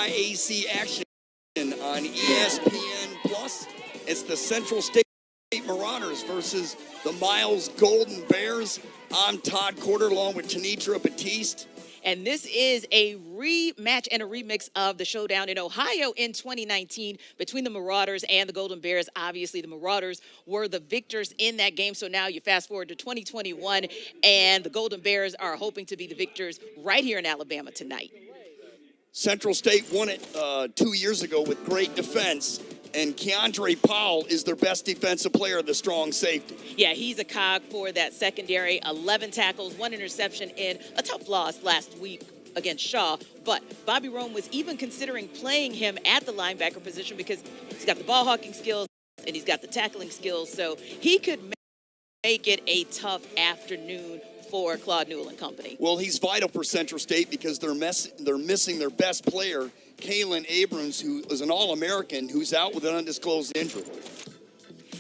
SIAC action on ESPN Plus. It's the Central State Marauders versus the Miles Golden Bears. I'm Todd Corder along with Tenitra Batiste. And this is a rematch and a remix of the showdown in Ohio in 2019 between the Marauders and the Golden Bears. Obviously, the Marauders were the victors in that game. So now you fast forward to 2021, and the Golden Bears are hoping to be the victors right here in Alabama tonight. Central State won it 2 years ago with great defense, and Keandre Powell is their best defensive player, the strong safety. Yeah, he's a cog for that secondary. 11 tackles, 1 interception in a tough loss last week against Shaw. But Bobby Rome was even considering playing him at the linebacker position because he's got the ball hawking skills and he's got the tackling skills. So he could make it a tough afternoon for Claude Newell and company. Well, he's vital for Central State because they're missing their best player, Kalen Abrams, who is an All-American who's out with an undisclosed injury.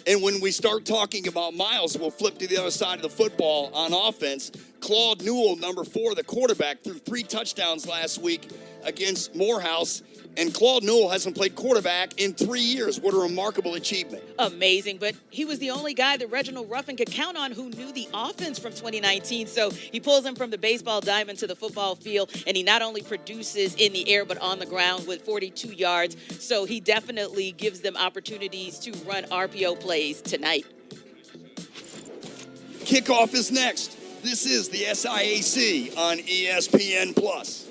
And when we start talking about Miles, we'll flip to the other side of the football on offense. Claude Newell, number 4, the quarterback, threw 3 touchdowns last week against Morehouse. And Claude Newell hasn't played quarterback in 3 years. What a remarkable achievement. Amazing, but he was the only guy that Reginald Ruffin could count on who knew the offense from 2019. So he pulls him from the baseball diamond to the football field, and he not only produces in the air but on the ground with 42 yards. So he definitely gives them opportunities to run RPO plays tonight. Kickoff is next. This is the SIAC on ESPN Plus.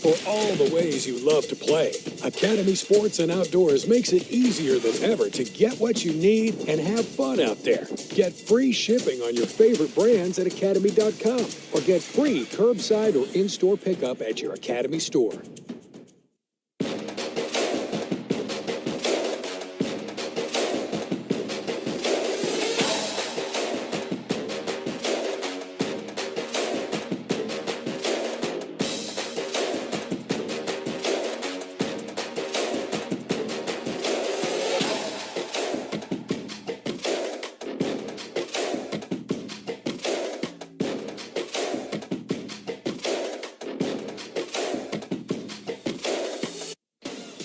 For all the ways you love to play, Academy Sports and Outdoors makes it easier than ever to get what you need and have fun out there. Get free shipping on your favorite brands at Academy.com or get free curbside or in-store pickup at your Academy store.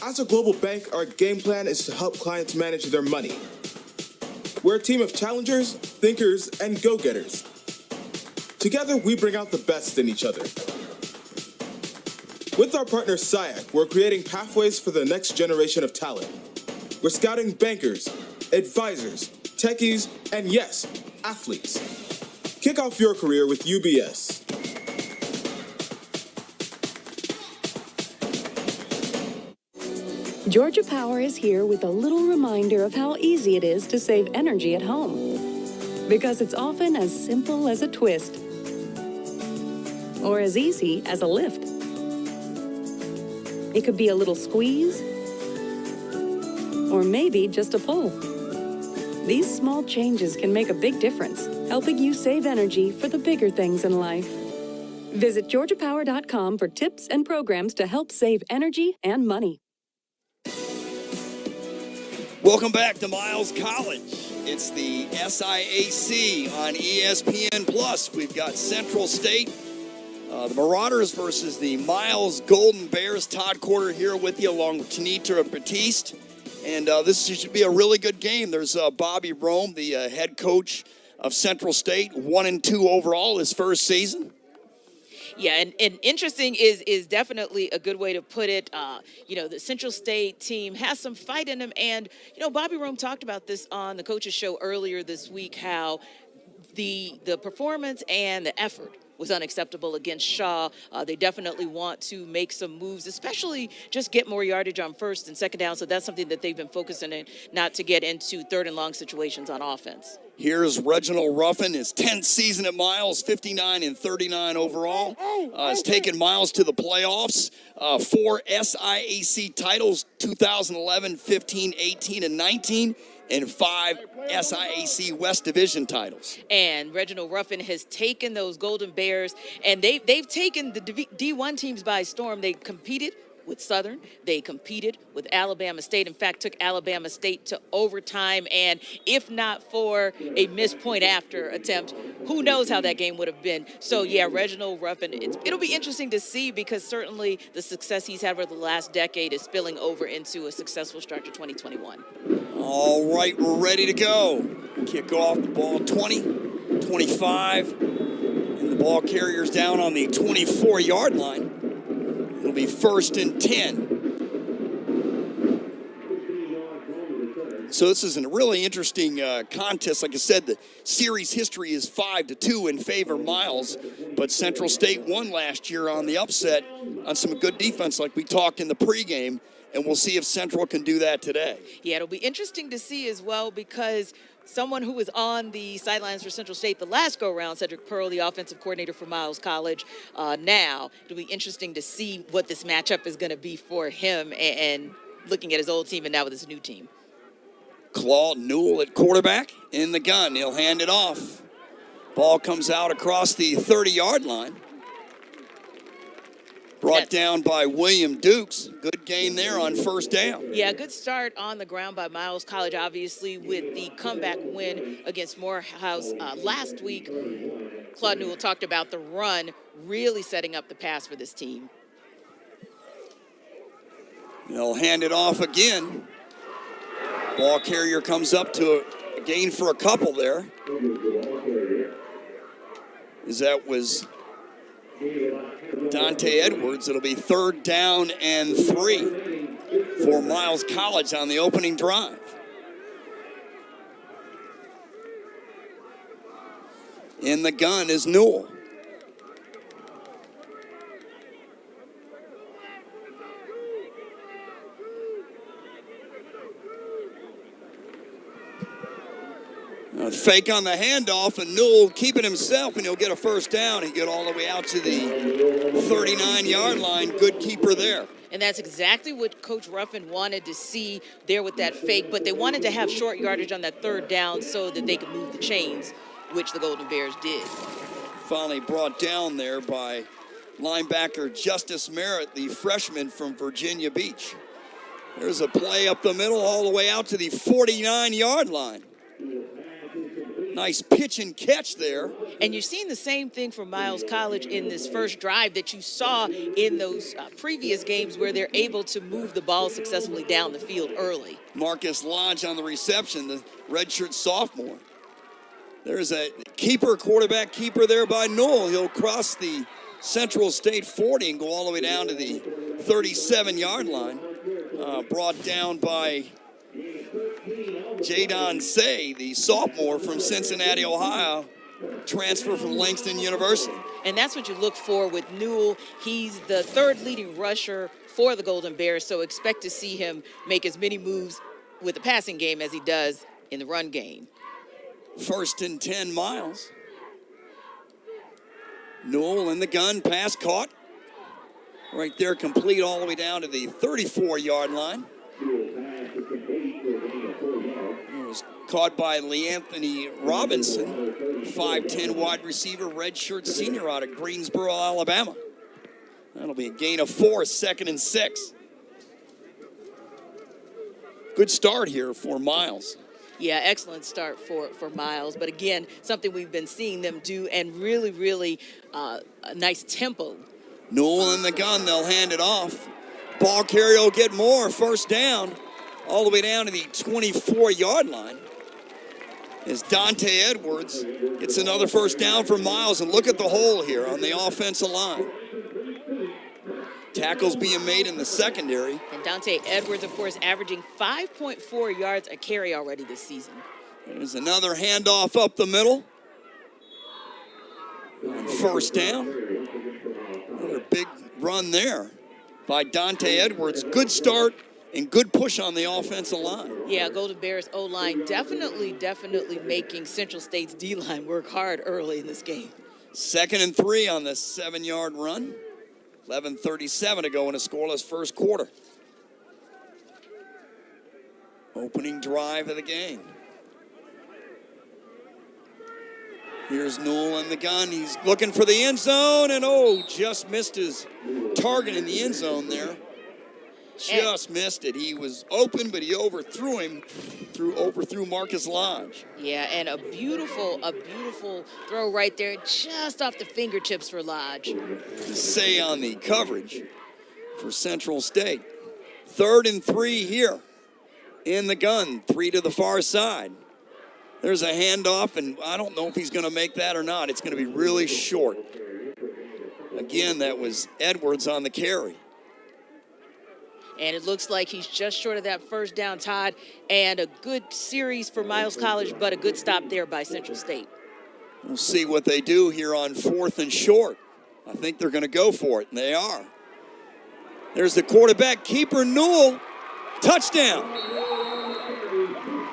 As a global bank, our game plan is to help clients manage their money. We're a team of challengers, thinkers, and go-getters. Together, we bring out the best in each other. With our partner SIAC, we're creating pathways for the next generation of talent. We're scouting bankers, advisors, techies, and yes, athletes. Kick off your career with UBS. Georgia Power is here with a little reminder of how easy it is to save energy at home. Because it's often as simple as a twist. Or as easy as a lift. It could be a little squeeze. Or maybe just a pull. These small changes can make a big difference, helping you save energy for the bigger things in life. Visit GeorgiaPower.com for tips and programs to help save energy and money. Welcome back to Miles College. It's the SIAC on ESPN Plus. We've got Central State, the Marauders versus the Miles Golden Bears. Todd Corder here with you along with Tenitra Batiste. And this should be a really good game. There's Bobby Rome, the head coach of Central State, 1-2 overall his first season. Yeah, and interesting is definitely a good way to put it. The Central State team has some fight in them. And, Bobby Rome talked about this on the coaches show earlier this week, how the performance and the effort was unacceptable against Shaw. They definitely want to make some moves, especially just get more yardage on first and second down. So that's something that they've been focusing on, not to get into third and long situations on offense. Here's Reginald Ruffin, his 10th season at Miles, 59-39 overall. Has taken Miles to the playoffs. 4 SIAC titles, 2011, 15, 18, and 19. and 5 SIAC West Division titles. And Reginald Ruffin has taken those Golden Bears, and they've taken the D1 teams by storm. They competed with Southern. They competed with Alabama State. In fact, took Alabama State to overtime. And if not for a missed point after attempt, who knows how that game would have been. So, yeah, Reginald Ruffin, it'll be interesting to see, because certainly the success he's had over the last decade is spilling over into a successful start to 2021. All right, we're ready to go. Kick off the ball 20, 25, and the ball carrier's down on the 24-yard line. It'll be 1st and 10. So this is a really interesting contest. Like I said, the series history is 5-2 in favor of Miles, but Central State won last year on the upset on some good defense like we talked in the pregame, and we'll see if Central can do that today. Yeah, it'll be interesting to see as well, because someone who was on the sidelines for Central State the last go-around, Cedric Pearl, the offensive coordinator for Miles College, now it'll be interesting to see what this matchup is going to be for him, and looking at his old team and now with his new team. Claude Newell at quarterback in the gun. He'll hand it off. Ball comes out across the 30-yard line. Brought down by William Dukes. Good gain there on 1st down. Yeah, good start on the ground by Miles College, obviously, with the comeback win against Morehouse last week. Claude Newell talked about the run really setting up the pass for this team. They'll hand it off again. Ball carrier comes up to a gain for a couple there. As that was Dante Edwards. It'll be 3rd down and 3 for Miles College on the opening drive. In the gun is Newell. A fake on the handoff, and Newell keeping himself, and he'll get a 1st down. He get all the way out to the 39-yard line. Good keeper there. And that's exactly what Coach Ruffin wanted to see there with that fake, but they wanted to have short yardage on that 3rd down so that they could move the chains, which the Golden Bears did. Finally brought down there by linebacker Justice Merritt, the freshman from Virginia Beach. There's a play up the middle all the way out to the 49-yard line. Nice pitch and catch there. And you're seeing the same thing from Miles College in this first drive that you saw in those previous games, where they're able to move the ball successfully down the field early. Marcus Lodge on the reception, the redshirt sophomore. There's a quarterback keeper there by Newell. He'll cross the Central State 40 and go all the way down to the 37-yard line. Brought down by Jadon Say, the sophomore from Cincinnati, Ohio, transfer from Langston University. And that's what you look for with Newell. He's the 3rd leading rusher for the Golden Bears, so expect to see him make as many moves with the passing game as he does in the run game. 1st and 10 Miles. Newell in the gun, pass caught. Right there, complete all the way down to the 34-yard line. It was caught by LeAnthony Robinson, 5'10" wide receiver, redshirt senior out of Greensboro, Alabama. That'll be a gain of 4, 2nd and 6. Good start here for Miles. Yeah, excellent start for Miles. But again, something we've been seeing them do, and really, really a nice tempo. Newell in the gun, they'll hand it off. Ball carrier will get more, 1st down, all the way down to the 24-yard line. As Dante Edwards gets another 1st down for Miles, and look at the hole here on the offensive line. Tackles being made in the secondary. And Dante Edwards, of course, averaging 5.4 yards a carry already this season. There's another handoff up the middle. On 1st down. Another big run there by Dante Edwards. Good start and good push on the offensive line. Yeah, Golden Bears O-line definitely making Central State's D-line work hard early in this game. 2nd and 3 on the 7-yard run. 11:37 to go in a scoreless first quarter. Opening drive of the game. Here's Newell in the gun. He's looking for the end zone, and just missed his target in the end zone there. Just missed it. He was open, but he overthrew him. Overthrew Marcus Lodge. Yeah, and a beautiful throw right there, just off the fingertips for Lodge. To say on the coverage for Central State. 3rd and 3 here in the gun. 3 to the far side. There's a handoff, and I don't know if he's going to make that or not. It's going to be really short. Again, that was Edwards on the carry. And it looks like he's just short of that first down, Todd. And a good series for Miles College, but a good stop there by Central State. We'll see what they do here on 4th and short. I think they're going to go for it, and they are. There's the quarterback, keeper Newell. Touchdown.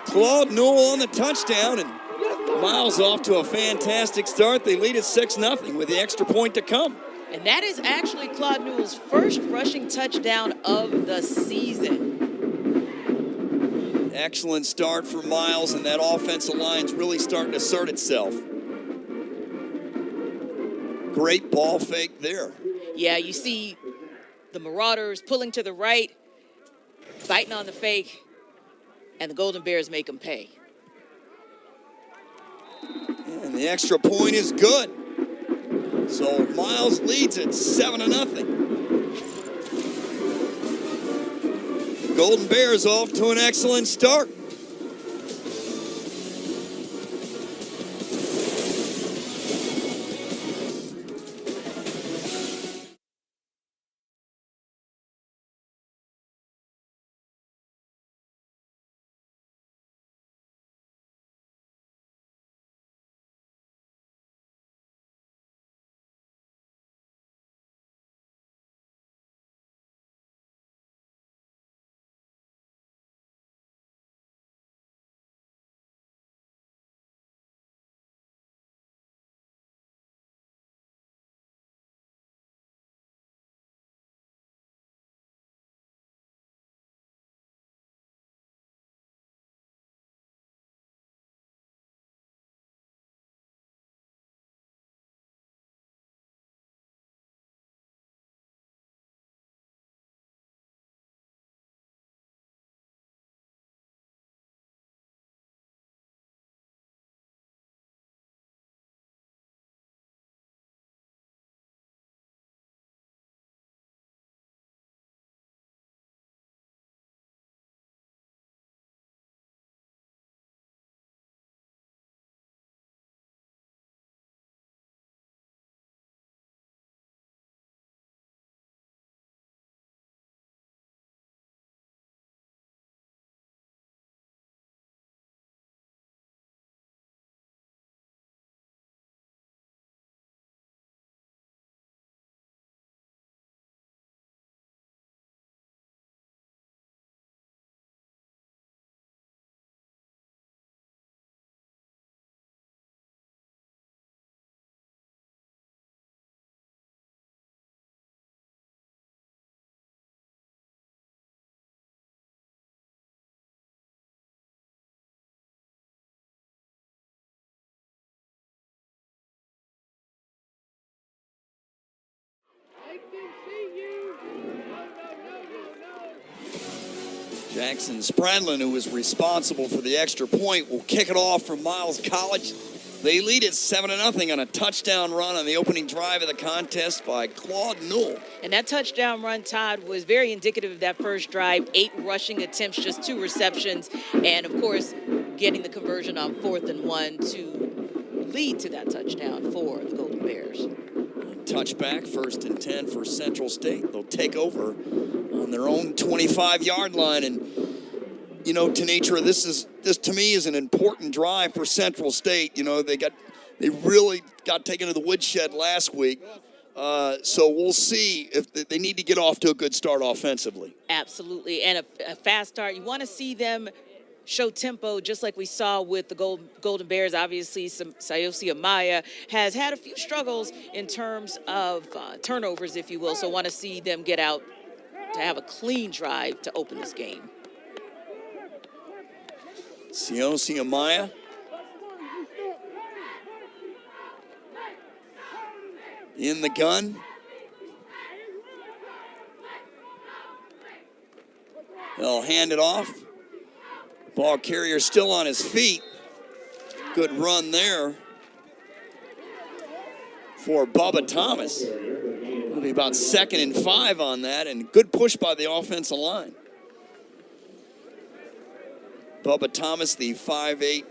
Claude Newell on the touchdown, and Miles off to a fantastic start. They lead at 6-0 with the extra point to come. And that is actually Claude Newell's first rushing touchdown of the season. Excellent start for Miles, and that offensive line's really starting to assert itself. Great ball fake there. Yeah, you see the Marauders pulling to the right, biting on the fake, and the Golden Bears make them pay. And the extra point is good. So Miles leads it 7-0. Golden Bears off to an excellent start. Jackson Spradlin, who was responsible for the extra point, will kick it off for Miles College. They lead it 7-0 on a touchdown run on the opening drive of the contest by Claude Newell. And that touchdown run, Todd, was very indicative of that first drive. 8 rushing attempts, just 2 receptions, and of course, getting the conversion on 4th and 1 to lead to that touchdown for the Golden Bears. Touchback, 1st and 10 for Central State. They'll take over on their own 25-yard line. And, you know, Tenitra, this to me is an important drive for Central State. You know, they really got taken to the woodshed last week. So we'll see if they need to get off to a good start offensively. Absolutely, and a fast start. You want to see them show tempo, just like we saw with the Golden Bears. Obviously, Sayosi Amaya has had a few struggles in terms of turnovers, if you will. So want to see them get out to have a clean drive to open this game. Siosi Amaya. In the gun. They'll hand it off. Ball carrier still on his feet. Good run there for Bubba Thomas. It'll be about 2nd and 5 on that, and good push by the offensive line. Bubba Thomas, the 5'8",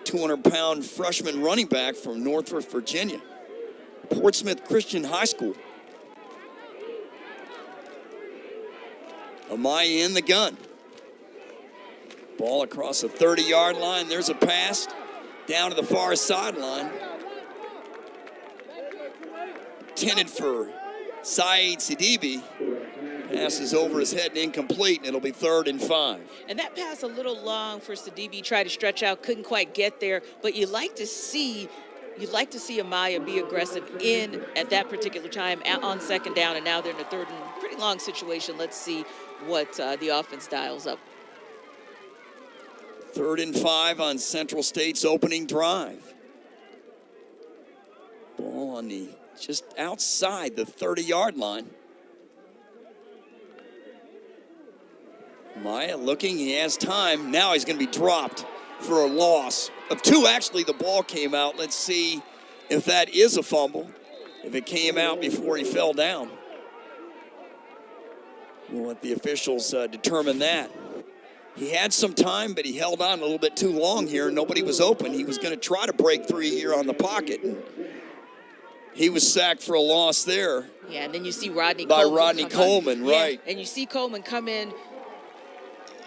200-pound freshman running back from Northrop, Virginia. Portsmouth Christian High School. Amaya in the gun. Ball across the 30-yard line. There's a pass down to the far sideline. Intended for Saeed Sidibe. Passes over his head and incomplete, and it'll be 3rd and 5. And that pass a little long for Sidibe. Tried to stretch out, couldn't quite get there. But you'd like to see Amaya be aggressive at that particular time on 2nd down, and now they're in a 3rd and pretty long situation. Let's see what the offense dials up. 3rd and 5 on Central State's opening drive. Ball on the just outside the 30-yard line. Maya looking, he has time. Now he's going to be dropped for a loss of 2. Actually, the ball came out. Let's see if that is a fumble, if it came out before he fell down. We'll let the officials determine that. He had some time, but he held on a little bit too long here. Nobody was open. He was going to try to break free here on the pocket. He was sacked for a loss there. Yeah, and then you see Rodney Coleman, right. Yeah, and you see Coleman come in.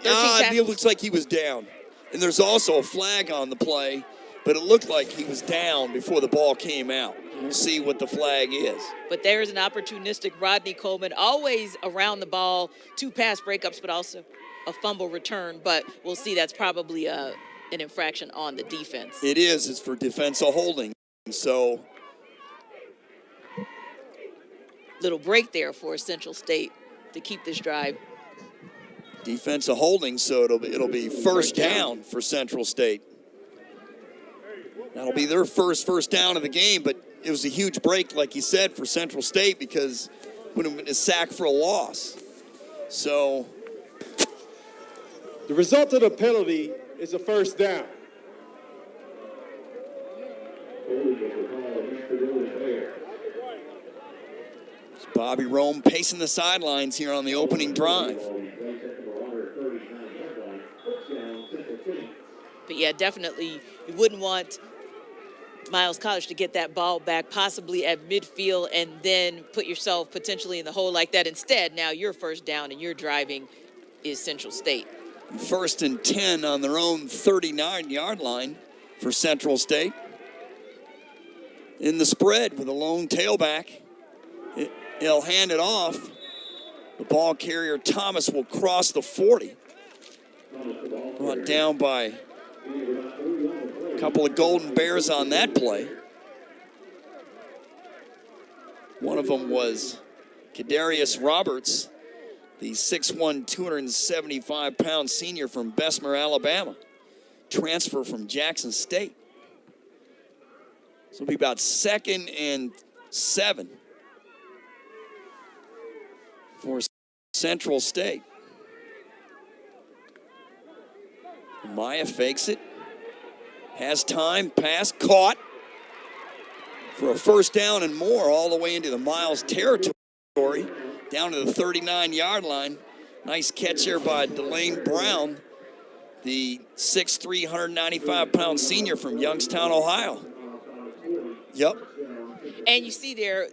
It looks like he was down. And there's also a flag on the play, but it looked like he was down before the ball came out. We'll see what the flag is. But there is an opportunistic Rodney Coleman, always around the ball, 2 pass breakups, but also a fumble return. But we'll see that's probably an infraction on the defense. It is. It's for defensive holding. So little break there for Central State to keep this drive. Defensive holding, so it'll be 1st down for Central State. That'll be their first down of the game, but it was a huge break, like you said, for Central State because it would have been a sack for a loss. So the result of the penalty is a 1st down. It's Bobby Rome pacing the sidelines here on the opening drive. But yeah, definitely you wouldn't want Miles College to get that ball back possibly at midfield and then put yourself potentially in the hole like that. Instead, now your 1st down and you're driving is Central State. 1st and 10 on their own 39-yard line for Central State. In the spread with a lone tailback. He'll hand it off. The ball carrier Thomas will cross the 40. Brought down by a couple of Golden Bears on that play. One of them was Kadarius Roberts, the 6'1", 275-pound senior from Bessemer, Alabama. Transfer from Jackson State. So it'll be about 2nd and 7 for Central State. Maya fakes it. Has time, pass, caught for a 1st down and more all the way into the Miles territory, down to the 39-yard line. Nice catch here by Delane Brown, the 6'3", 195-pound senior from Youngstown, Ohio. Yep. And you see there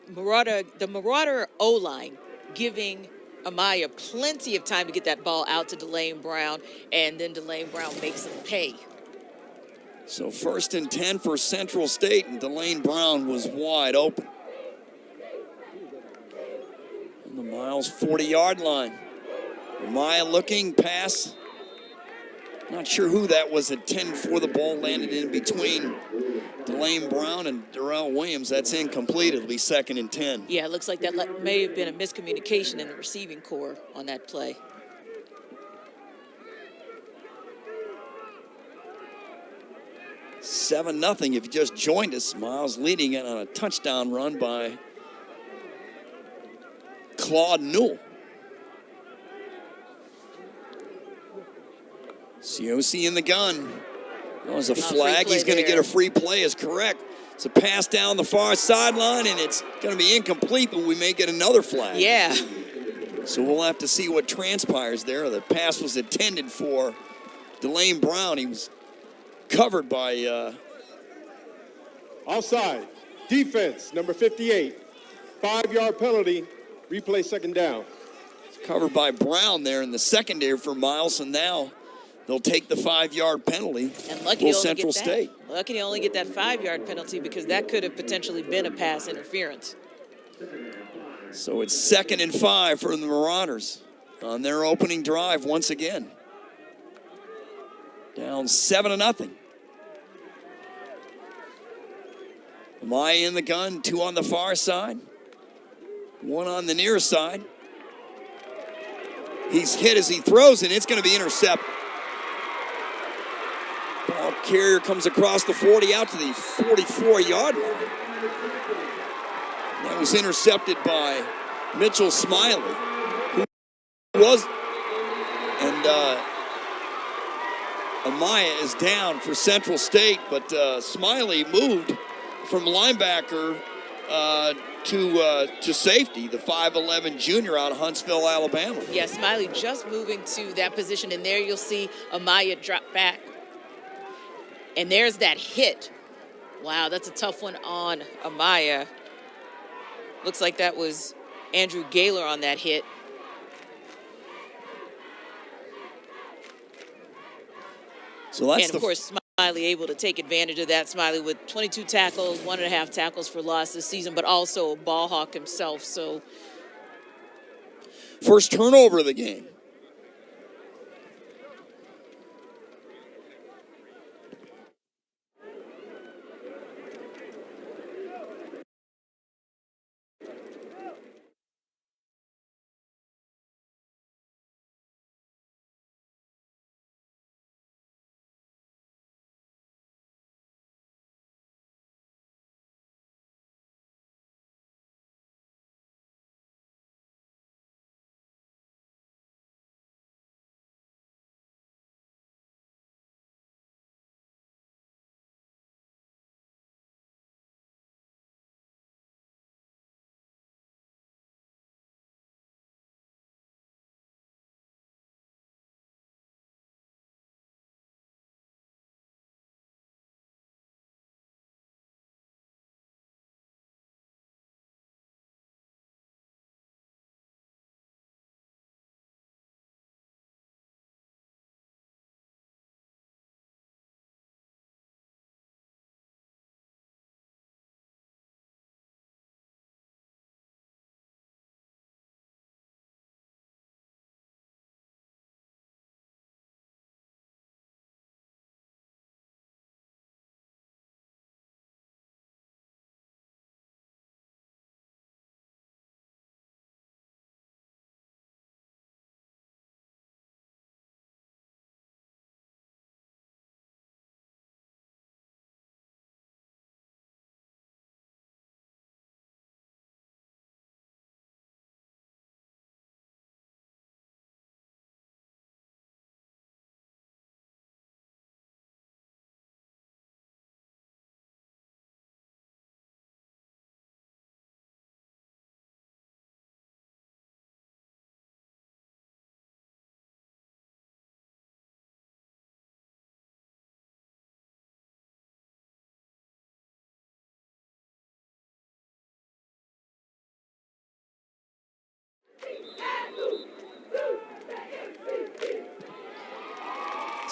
the Marauder O-line giving Amaya plenty of time to get that ball out to Delane Brown, and then Delane Brown makes him pay. So 1st and 10 for Central State, and Delane Brown was wide open. On the Miles 40-yard line. Amaya looking, pass. Not sure who that was at 10 for. The ball landed in between Delane Brown and Darrell Williams. That's incomplete. It'll be 2nd and 10. Yeah, it looks like that may have been a miscommunication in the receiving corps on that play. 7-0 if you just joined us. Miles leading it on a touchdown run by Claude Newell. COC in the gun. That was a flag. He's going to get a free play, is correct. It's a pass down the far sideline, and it's going to be incomplete, but we may get another flag. Yeah. So we'll have to see what transpires there. The pass was intended for Delane Brown. He was covered by... Offside. Defense, number 58. 5-yard penalty. Replay second down. Covered by Brown there in the secondary for Miles, and now they'll take the 5-yard penalty. And lucky to Central State. Lucky to only get that 5-yard penalty because that could have potentially been a pass interference. So it's 2nd and 5 for the Marauders on their opening drive once again. Down 7-0. Amaya in the gun, 2 on the far side, 1 on the near side. He's hit as he throws, and it's going to be intercepted. Ball carrier comes across the 40 out to the 44-yard line. That was intercepted by Mitchell Smiley, who was, and Amaya is down for Central State, but Smiley moved from linebacker to safety, the 5'11 junior out of Huntsville, Alabama. Yeah, Smiley just moving to that position, and there you'll see Amaya drop back. And there's that hit. Wow, that's a tough one on Amaya. Looks like that was Andrew Gaylor on that hit. So that's and, of course, Smiley able to take advantage of that. Smiley with 22 tackles, 1.5 tackles for loss this season, but also a ball hawk himself. So first turnover of the game.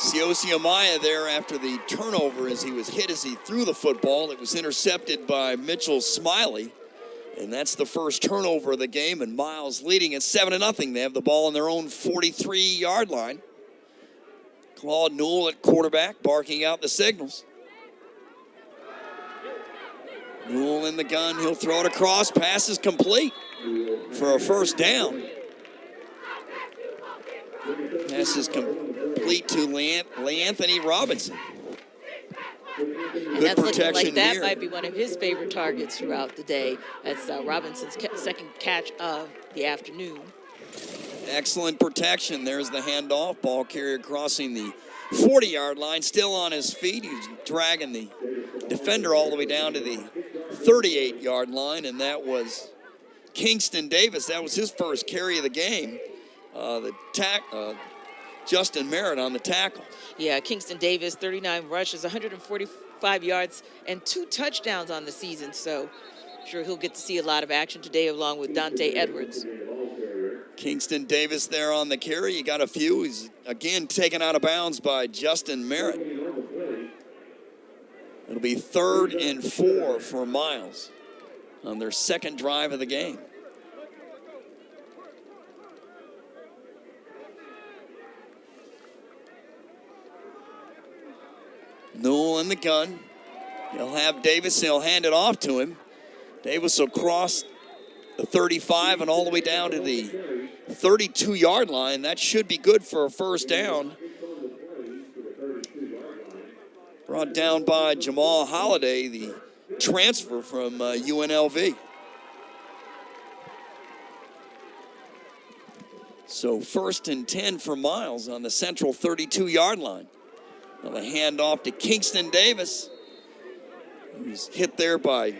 COC Amaya there after the turnover as he was hit as he threw the football. It was intercepted by Mitchell Smiley. And that's the first turnover of the game, and Miles leading at 7-0. They have the ball on their own 43-yard line. Claude Newell at quarterback, barking out the signals. Newell in the gun, he'll throw it across, pass is complete for a first down. Pass is complete to Leanthony Robinson. And that's looking like protection that here. might be one of his favorite targets throughout the day. That's Robinson's second catch of the afternoon. Excellent protection. There's the handoff. Ball carrier crossing the 40-yard line, still on his feet. He's dragging the defender all the way down to the 38-yard line, and that was Kingston Davis. That was his first carry of the game. Justin Merritt on the tackle. Yeah, Kingston Davis, 39 rushes, 145 yards, and 2 touchdowns on the season. So I'm sure he'll get to see a lot of action today along with Dante Edwards. Kingston Davis there on the carry. You got a few. He's again taken out of bounds by Justin Merritt. It'll be 3rd and 4 for Miles on their second drive of the game. Newell in the gun. He'll have Davis. He'll hand it off to him. Davis will cross the 35 and all the way down to the 32-yard line. That should be good for a first down. Brought down by Jamal Holliday, the transfer from UNLV. So 1st and 10 for Miles on the central 32-yard line. Now the handoff to Kingston Davis. He's hit there by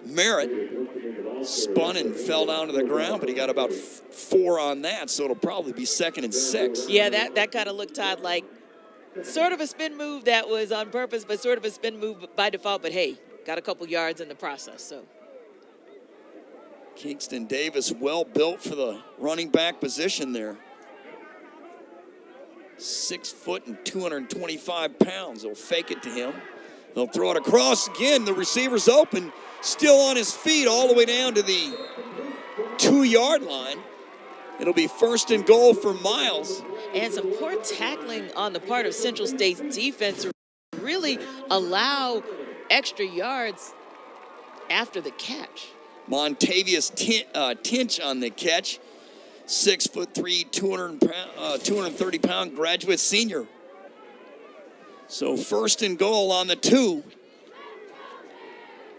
Merritt. Spun and fell down to the ground, but he got about 4 on that, so it'll probably be 2nd and 6. Yeah, that kind of looked, Todd, like sort of a spin move that was on purpose, but sort of a spin move by default. But, hey, got a couple yards in the process. So Kingston Davis well built for the running back position there. 6 foot and 225 pounds. They'll fake it to him. They'll throw it across again. The receiver's open, still on his feet all the way down to the 2-yard line. It'll be 1st and goal for Miles. And some poor tackling on the part of Central State's defense to really allow extra yards after the catch. Montavious Tinch on the catch. 6'3", 230-pound graduate senior. So 1st and goal on the 2.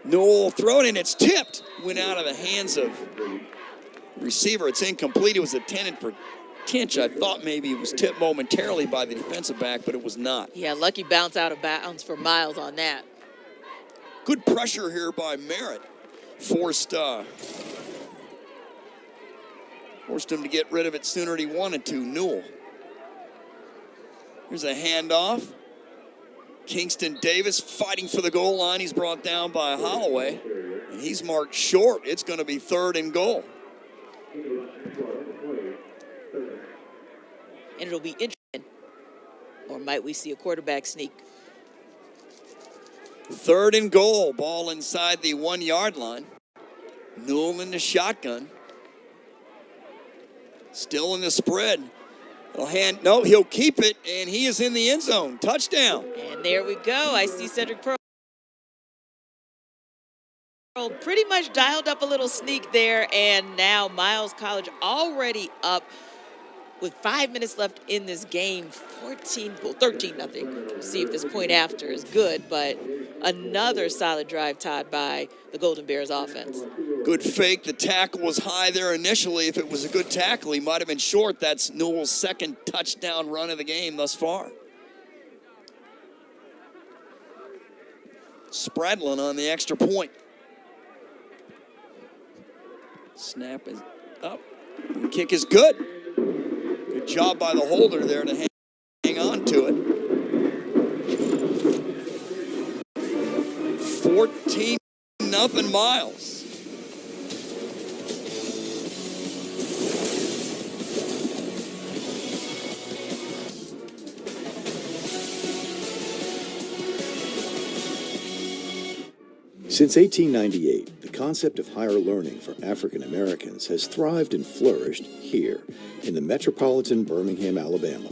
Newell throw it, and it's tipped. Went out of the hands of the receiver. It's incomplete. It was intended for Tinch. I thought maybe it was tipped momentarily by the defensive back, but it was not. Yeah, lucky bounce out of bounds for Miles on that. Good pressure here by Merritt. Forced him to get rid of it sooner than he wanted to. Newell. Here's a handoff. Kingston Davis fighting for the goal line. He's brought down by Holloway, and he's marked short. It's going to be 3rd and goal. And it'll be interesting. Or might we see a quarterback sneak? 3rd and goal. Ball inside the 1-yard line. Newell in the shotgun. Still in the spread. He'll keep it, and he is in the end zone. Touchdown. And there we go. I see Cedric Pearl pretty much dialed up a little sneak there, and now Miles College already up with 5 minutes left in this game. 13-0. We'll see if this point after is good, but another solid drive, Todd, by the Golden Bears offense. Good fake. The tackle was high there initially. If it was a good tackle, he might have been short. That's Newell's 2nd touchdown run of the game thus far. Spradlin on the extra point. Snap is up. The kick is good. Good job by the holder there to hang on to it. 14-0 Miles. Since 1898, the concept of higher learning for African Americans has thrived and flourished here in the metropolitan Birmingham, Alabama.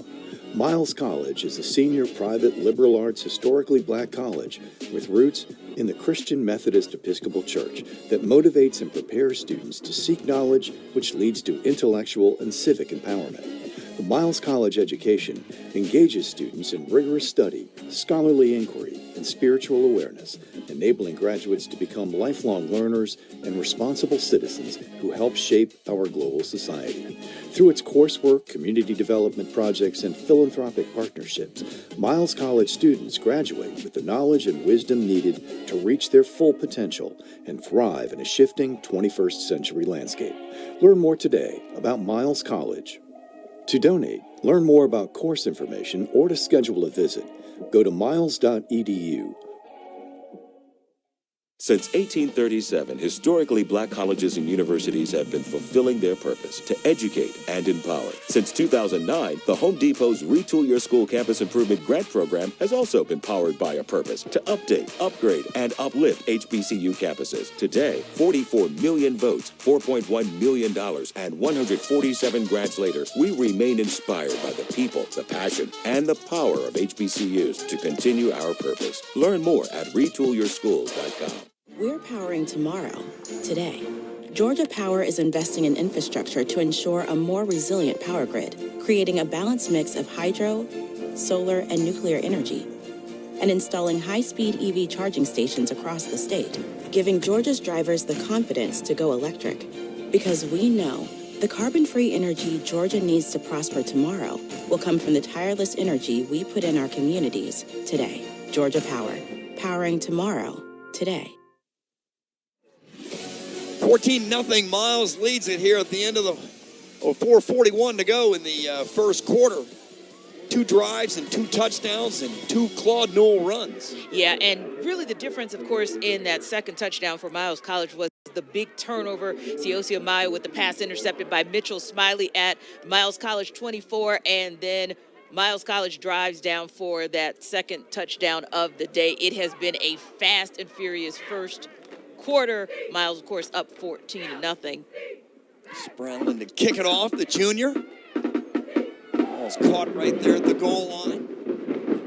Miles College is a senior private liberal arts historically black college with roots in the Christian Methodist Episcopal Church that motivates and prepares students to seek knowledge which leads to intellectual and civic empowerment. The Miles College education engages students in rigorous study, scholarly inquiry, and spiritual awareness, enabling graduates to become lifelong learners and responsible citizens who help shape our global society. Through its coursework, community development projects, and philanthropic partnerships, Miles College students graduate with the knowledge and wisdom needed to reach their full potential and thrive in a shifting 21st century landscape. Learn more today about Miles College. To donate, learn more about course information, or to schedule a visit, go to miles.edu. Since 1837, historically black colleges and universities have been fulfilling their purpose to educate and empower. Since 2009, the Home Depot's Retool Your School Campus Improvement Grant Program has also been powered by a purpose to update, upgrade, and uplift HBCU campuses. Today, 44 million votes, $4.1 million, and 147 grants later, we remain inspired by the people, the passion, and the power of HBCUs to continue our purpose. Learn more at retoolyourschools.com. We're powering tomorrow, today. Georgia Power is investing in infrastructure to ensure a more resilient power grid, creating a balanced mix of hydro, solar, and nuclear energy, and installing high-speed EV charging stations across the state, giving Georgia's drivers the confidence to go electric. Because we know the carbon-free energy Georgia needs to prosper tomorrow will come from the tireless energy we put in our communities today. Georgia Power, powering tomorrow, today. 14-0, Miles leads it here at the end of the 4:41 to go in the first quarter. 2 drives and 2 touchdowns and 2 Claude Newell runs. Yeah, and really the difference, of course, in that second touchdown for Miles College was the big turnover. Siosi Amaya with the pass intercepted by Mitchell Smiley at Miles College 24, and then Miles College drives down for that second touchdown of the day. It has been a fast and furious first quarter. Miles, of course, up 14-0. Spradlin to kick it off, the junior. Ball's caught right there at the goal line.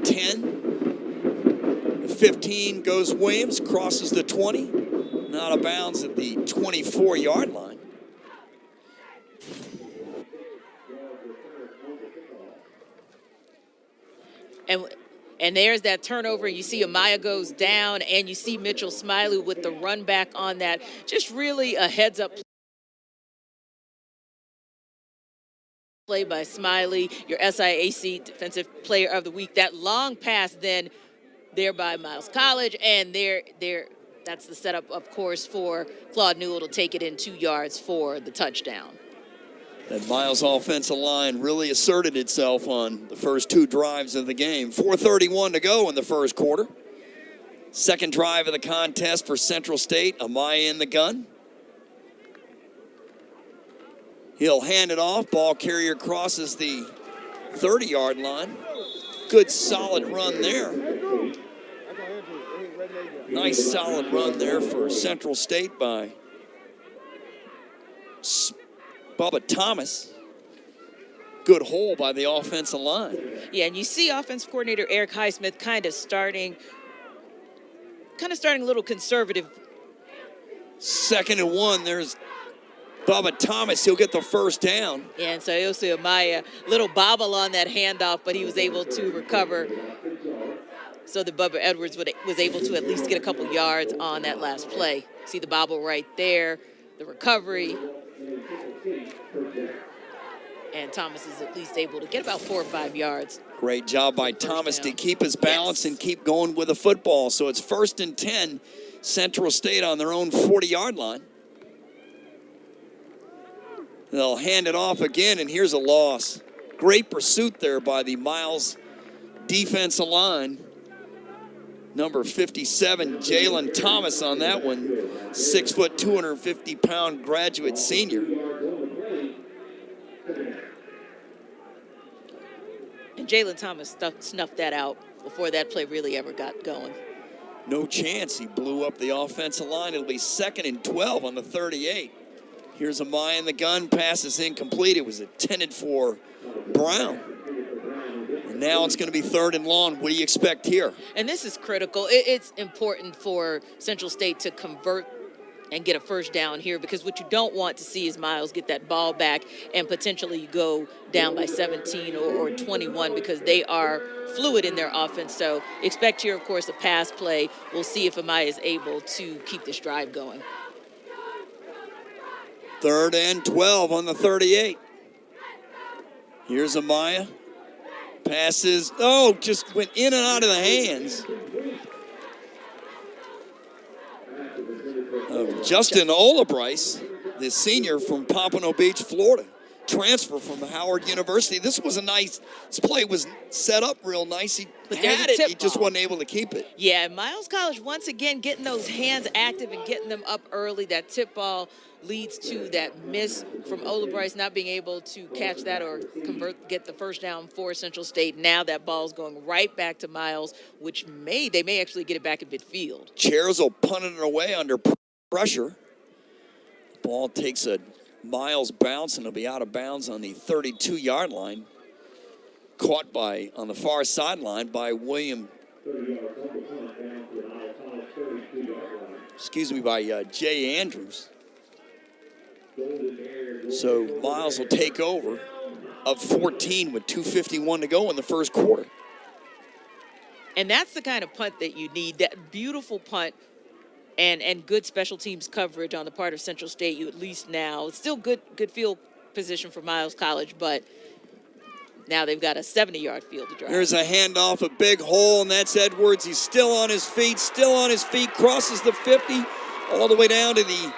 10. The 15 goes Williams, crosses the 20. Not out of bounds at the 24-yard line. And there's that turnover. You see Amaya goes down, and you see Mitchell Smiley with the run back on that. Just really a heads-up play by Smiley, your SIAC Defensive Player of the Week. That long pass then there by Miles College, and that's the setup, of course, for Claude Newell to take it in 2 yards for the touchdown. That Miles offensive line really asserted itself on the first 2 drives of the game. 4:31 to go in the first quarter. Second drive of the contest for Central State. Amaya in the gun. He'll hand it off. Ball carrier crosses the 30-yard line. Good solid run there. Nice solid run there for Central State by Bubba Thomas. Good hole by the offensive line. Yeah, and you see offensive coordinator Eric Highsmith kind of starting a little conservative. 2nd and 1, there's Bubba Thomas. He'll get the first down. Yeah, and so Siosi Amaya, little bobble on that handoff, but he was able to recover so that Bubba Edwards was able to at least get a couple yards on that last play. See the bobble right there, the recovery. And Thomas is at least able to get about 4 or 5 yards. Great job by Thomas to keep his balance and keep going with the football. So it's 1st and 10, Central State on their own 40-yard line. They'll hand it off again, and here's a loss. Great pursuit there by the Miles defensive line. Number 57, Jalen Thomas on that one. 6 foot, 250-pound graduate senior. And Jalen Thomas snuffed that out before that play really ever got going. No chance. He blew up the offensive line. It'll be 2nd and 12 on the 38. Here's Amaya in the gun. Pass is incomplete. It was intended for Brown. And now it's going to be 3rd and long. What do you expect here? And this is critical. It's important for Central State to convert and get a first down here, because what you don't want to see is Miles get that ball back and potentially go down by 17 or 21, because they are fluid in their offense. So expect here, of course, a pass play. We'll see if Amaya is able to keep this drive going. 3rd and 12 on the 38. Here's Amaya. Passes. Oh, just went in and out of the hands of Justin Olabrice, the senior from Pompano Beach, Florida. Transfer from Howard University. This play was set up real nice. He had it, he just wasn't able to keep it. Yeah, Miles College, once again, getting those hands active and getting them up early. That tip ball leads to that miss from Olabrice, not being able to catch that or get the first down for Central State. Now that ball's going right back to Miles, which they may actually get it back at midfield. Chairs will punt it away under pressure. Ball takes a Miles bounce, and it'll be out of bounds on the 32-yard line. Caught on the far sideline by Jay Andrews. So Miles will take over up 14 with 2:51 to go in the first quarter. And that's the kind of punt that you need, that beautiful punt and good special teams coverage on the part of Central State. You at least now, it's still good field position for Miles College, but now they've got a 70-yard field to drive. There's a handoff, a big hole, and that's Edwards. He's still on his feet, crosses the 50, all the way down to the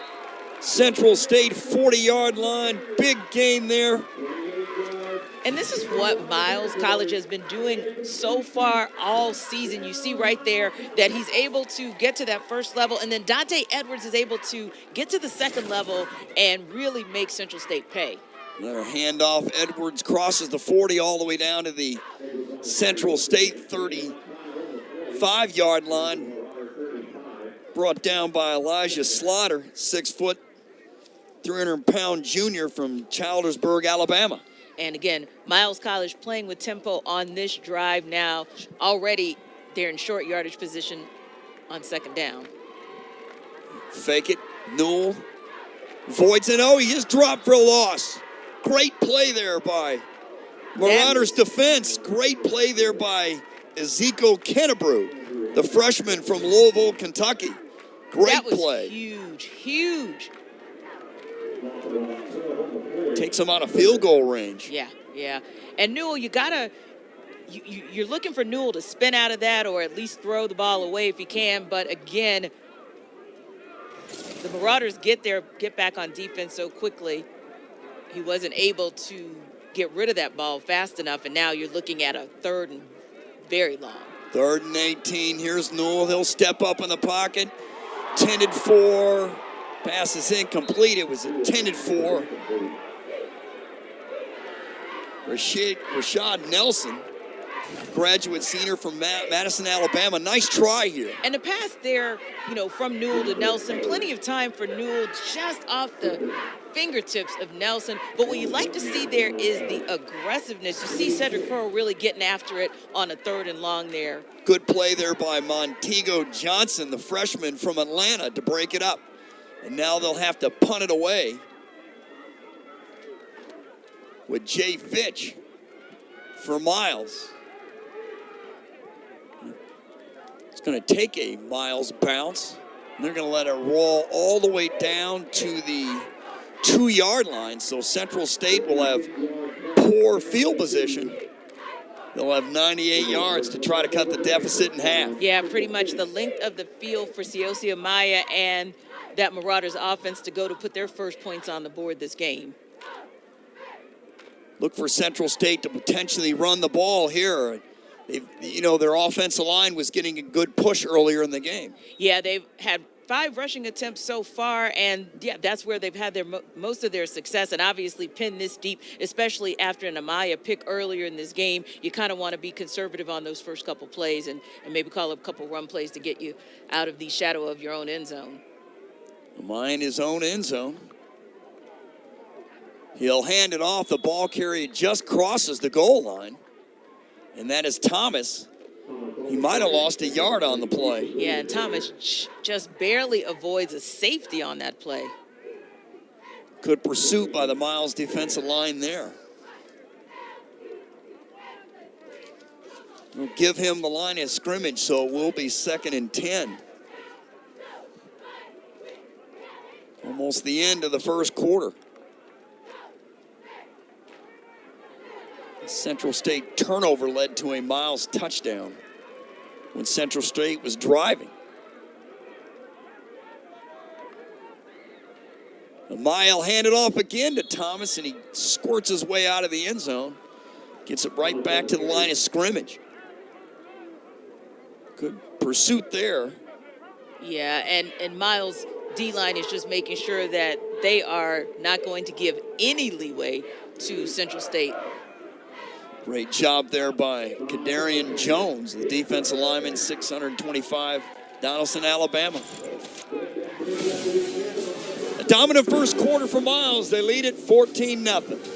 Central State 40-yard line. Big gain there. And this is what Miles College has been doing so far all season. You see right there that he's able to get to that first level, and then Dante Edwards is able to get to the second level and really make Central State pay. Another handoff. Edwards crosses the 40 all the way down to the Central State 35-yard line. Brought down by Elijah Slaughter, 6 foot, 300-pound junior from Childersburg, Alabama. And again, Miles College playing with tempo on this drive now. Already they're in short yardage position on second down. Fake it. Newell voids it. Oh, he just dropped for a loss. Great play there by Marauders defense. Great play there by Ezekiel Kennebrew, the freshman from Louisville, Kentucky. Great play. Huge. Takes him out of field goal range. Yeah. And Newell, you're looking for Newell to spin out of that or at least throw the ball away if he can. But again, the Marauders get back on defense so quickly. He wasn't able to get rid of that ball fast enough, and now you're looking at a third and very long. 3rd and 18. Here's Newell. He'll step up in the pocket. Intended for. Pass is incomplete. It was intended for Rashad Nelson, graduate senior from Madison, Alabama. Nice try here. And the pass there, from Newell to Nelson, plenty of time for Newell, just off the fingertips of Nelson. But what you like to see there is the aggressiveness. You see Cedric Pearl really getting after it on a 3rd and long there. Good play there by Montego Johnson, the freshman from Atlanta, to break it up. And now they'll have to punt it away with Jay Fitch for Miles. It's going to take a Miles bounce. And they're going to let it roll all the way down to the 2-yard line. So Central State will have poor field position. They'll have 98 yards to try to cut the deficit in half. Yeah, pretty much the length of the field for Siosi Amaya and that Marauders offense to go to put their first points on the board this game. Look for Central State to potentially run the ball here. Their offensive line was getting a good push earlier in the game. Yeah, they've had 5 rushing attempts so far, and that's where they've had most of their success. And obviously pinned this deep, especially after an Amaya pick earlier in this game. You kind of want to be conservative on those first couple plays and maybe call up a couple run plays to get you out of the shadow of your own end zone. Amaya in his own end zone. He'll hand it off. The ball carrier just crosses the goal line. And that is Thomas. He might have lost a yard on the play. Yeah, and Thomas just barely avoids a safety on that play. Good pursuit by the Miles defensive line there. We'll give him the line of scrimmage, so it will be 2nd and 10. Almost the end of the first quarter. The Central State turnover led to a Miles touchdown when Central State was driving. Mile handed off again to Thomas, and he squirts his way out of the end zone. Gets it right back to the line of scrimmage. Good pursuit there. Yeah, and Miles' D-line is just making sure that they are not going to give any leeway to Central State. Great job there by Kadarian Jones, the defensive lineman, 625, Donaldson, Alabama. A dominant first quarter for Miles. They lead it 14-0.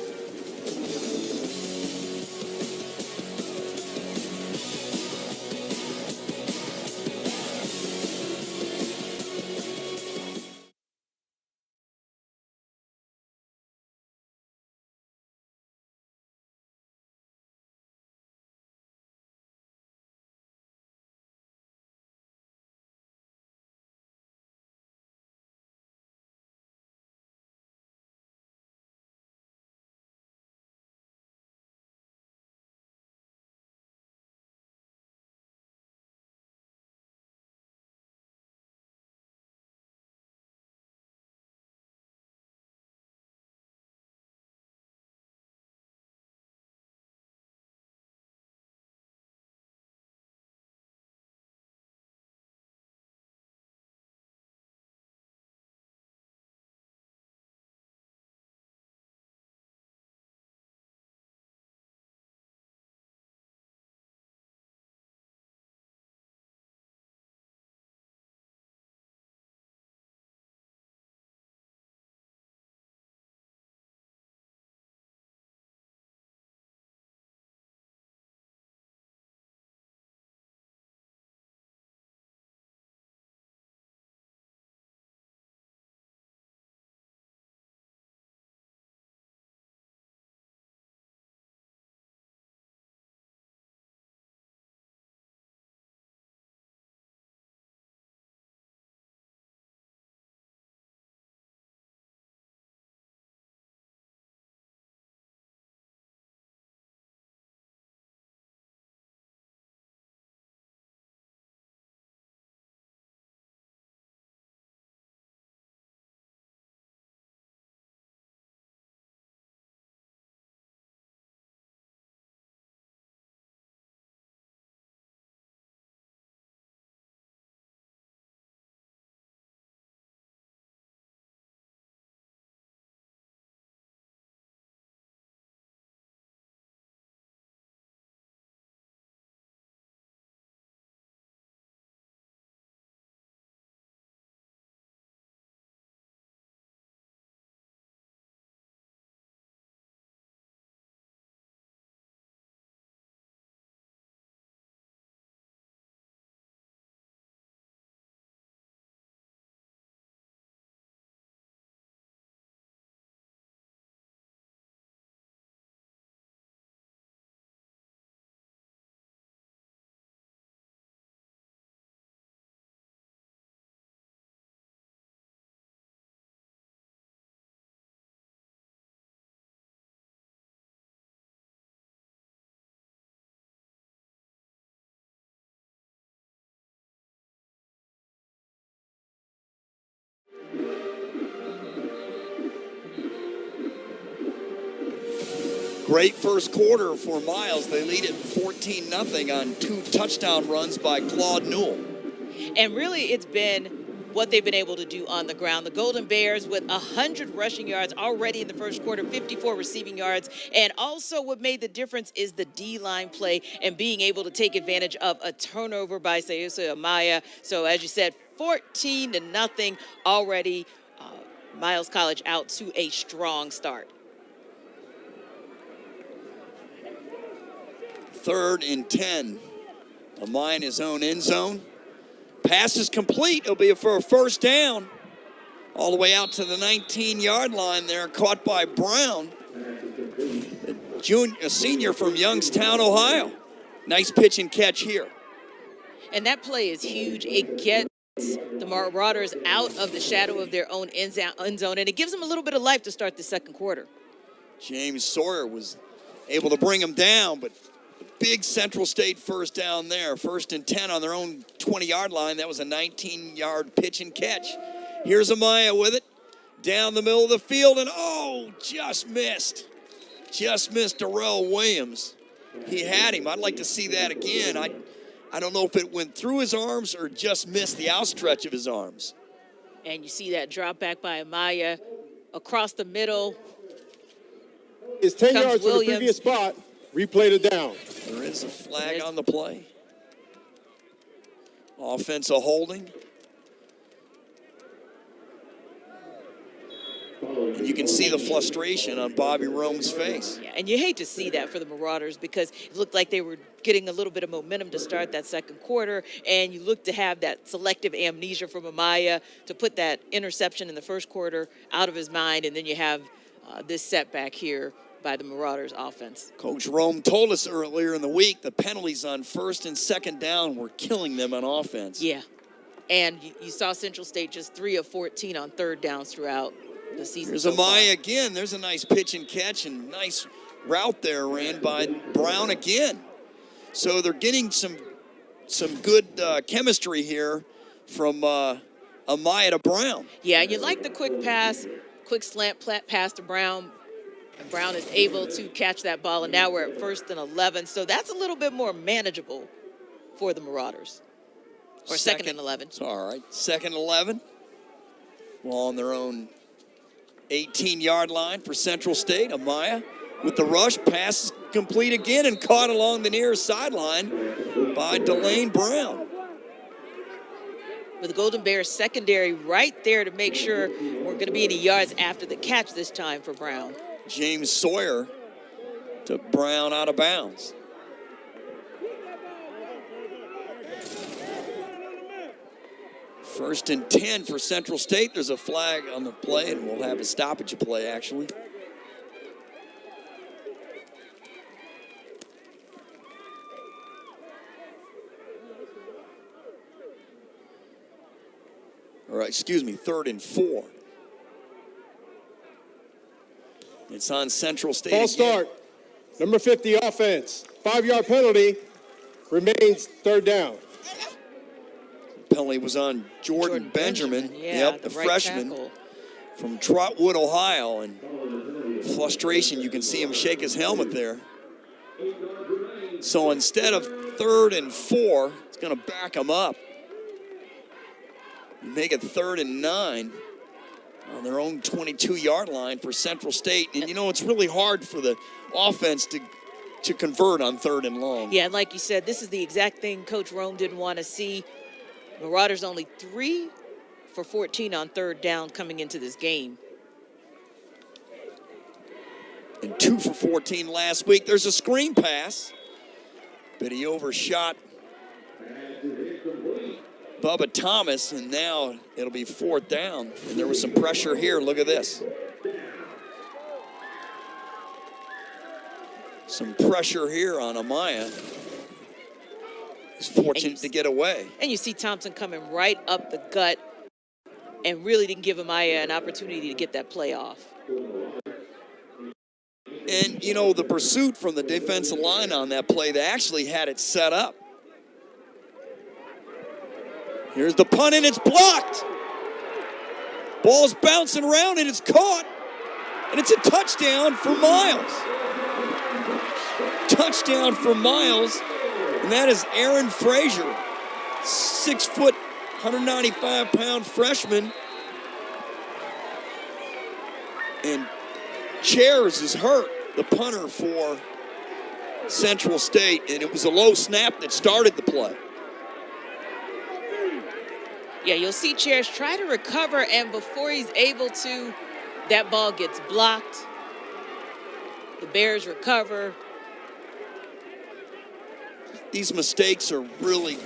Great first quarter for Miles. They lead it 14-0 on 2 touchdown runs by Claude Newell. And really, it's been what they've been able to do on the ground. The Golden Bears with 100 rushing yards already in the first quarter, 54 receiving yards. And also what made the difference is the D-line play and being able to take advantage of a turnover by Seyosa Amaya. So as you said, 14-0 already. Miles College out to a strong start. 3rd and 10 Amaya in his own end zone. Pass is complete. It'll be for a first down. All the way out to the 19-yard line there, caught by Brown. A senior from Youngstown, Ohio. Nice pitch and catch here. And that play is huge. It gets the Marauders out of the shadow of their own end zone, and it gives them a little bit of life to start the second quarter. James Sawyer was able to bring him down, but a big Central State first down there. 1st and 10 on their own 20-yard line. That was a 19-yard pitch and catch. Here's Amaya with it. Down the middle of the field, and just missed. Just missed Darrell Williams. He had him. I'd like to see that again. I don't know if it went through his arms or just missed the outstretch of his arms. And you see that drop back by Amaya across the middle. It's 10 Comes yards from the previous spot. Replay the down. There is a flag on the play. Offensive holding. And you can see the frustration on Bobby Rome's face. Yeah, and you hate to see that for the Marauders because it looked like they were getting a little bit of momentum to start that second quarter, and you look to have that selective amnesia from Amaya to put that interception in the first quarter out of his mind, and then you have this setback here by the Marauders offense. Coach Rome told us earlier in the week the penalties on 1st and 2nd down were killing them on offense. Yeah, and you saw Central State just 3 of 14 on 3rd downs throughout the season. There's so Amaya again. There's a nice pitch and catch and nice route there ran by Brown again. So they're getting some good chemistry here from Amaya to Brown. Yeah, you like the quick pass, quick slant pass to Brown. And Brown is able to catch that ball, and now we're at 1st and 11. So that's a little bit more manageable for the Marauders. Or 2nd and 11. It's all right. 2nd and 11. Well, on their own 18-yard line for Central State. Amaya with the rush. Pass is complete again and caught along the near sideline by Delane Brown. With the Golden Bears secondary right there to make sure we're going to be any yards after the catch this time for Brown. James Sawyer took Brown out of bounds. First and 10 for Central State. There's a flag on the play, and we'll have a stoppage play, actually. All right, 3rd and 4. It's on Central State. False start. Number 50 offense. 5-yard penalty. Remains 3rd down. Penalty was on Jordan Benjamin. Yeah, the right freshman tackle from Trotwood, Ohio. And frustration, you can see him shake his helmet there. So instead of 3rd and 4, it's going to back him up. Make it 3rd and 9 on their own 22-yard line for Central State. And, it's really hard for the offense to convert on 3rd and long. Yeah, and like you said, this is the exact thing Coach Rome didn't want to see. Marauders only 3 for 14 on 3rd down coming into this game. And 2 for 14 last week. There's a screen pass, but he overshot Bubba Thomas, and now it'll be 4th down. And there was some pressure here. Look at this. Some pressure here on Amaya. He's fortunate to get away. And you see Thompson coming right up the gut and really didn't give Amaya an opportunity to get that play off. And, the pursuit from the defensive line on that play, they actually had it set up. Here's the punt, and it's blocked. Ball's bouncing around, and it's caught. And it's a touchdown for Miles. Touchdown for Miles. And that is Aaron Frazier, 6 foot, 195-pound freshman. And Chairs is hurt, the punter for Central State. And it was a low snap that started the play. Yeah, you'll see Chairs try to recover, and before he's able to, that ball gets blocked. The Bears recover. These mistakes are really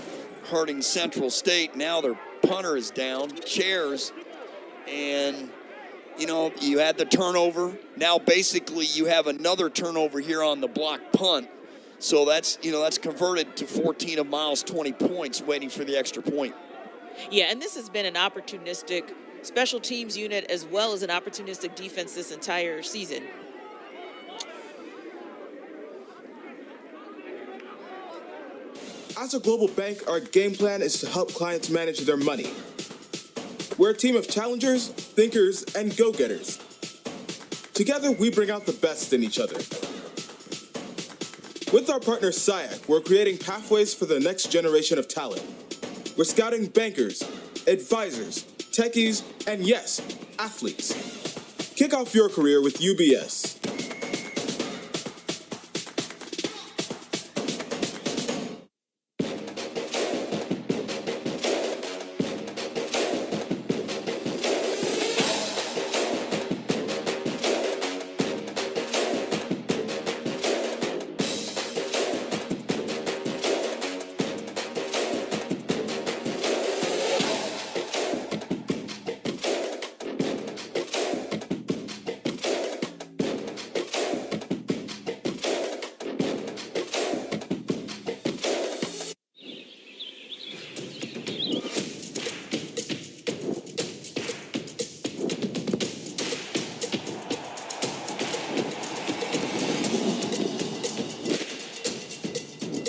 hurting Central State. Now their punter is down, chairs, and you had the turnover. Now basically you have another turnover here on the block punt. So that's converted to 14 of Miles' 20 points, waiting for the extra point. Yeah, and this has been an opportunistic special teams unit as well as an opportunistic defense this entire season. As a global bank, our game plan is to help clients manage their money. We're a team of challengers, thinkers, and go-getters. Together, we bring out the best in each other. With our partner SIAC, we're creating pathways for the next generation of talent. We're scouting bankers, advisors, techies, and yes, athletes. Kick off your career with UBS.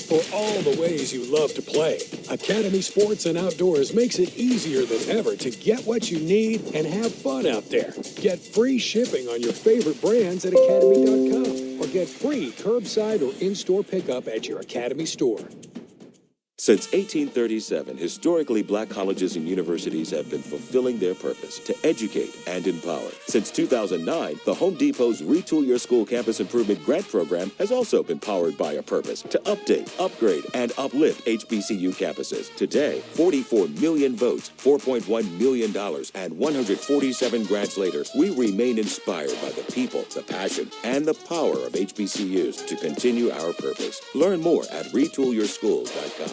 For all the ways you love to play, Academy Sports and Outdoors makes it easier than ever to get what you need and have fun out there. Get free shipping on your favorite brands at Academy.com or get free curbside or in-store pickup at your Academy store. Since 1837, historically black colleges and universities have been fulfilling their purpose to educate and empower. Since 2009, the Home Depot's Retool Your School Campus Improvement Grant Program has also been powered by a purpose to update, upgrade, and uplift HBCU campuses. Today, 44 million votes, $4.1 million, and 147 grants later, we remain inspired by the people, the passion, and the power of HBCUs to continue our purpose. Learn more at retoolyourschools.com.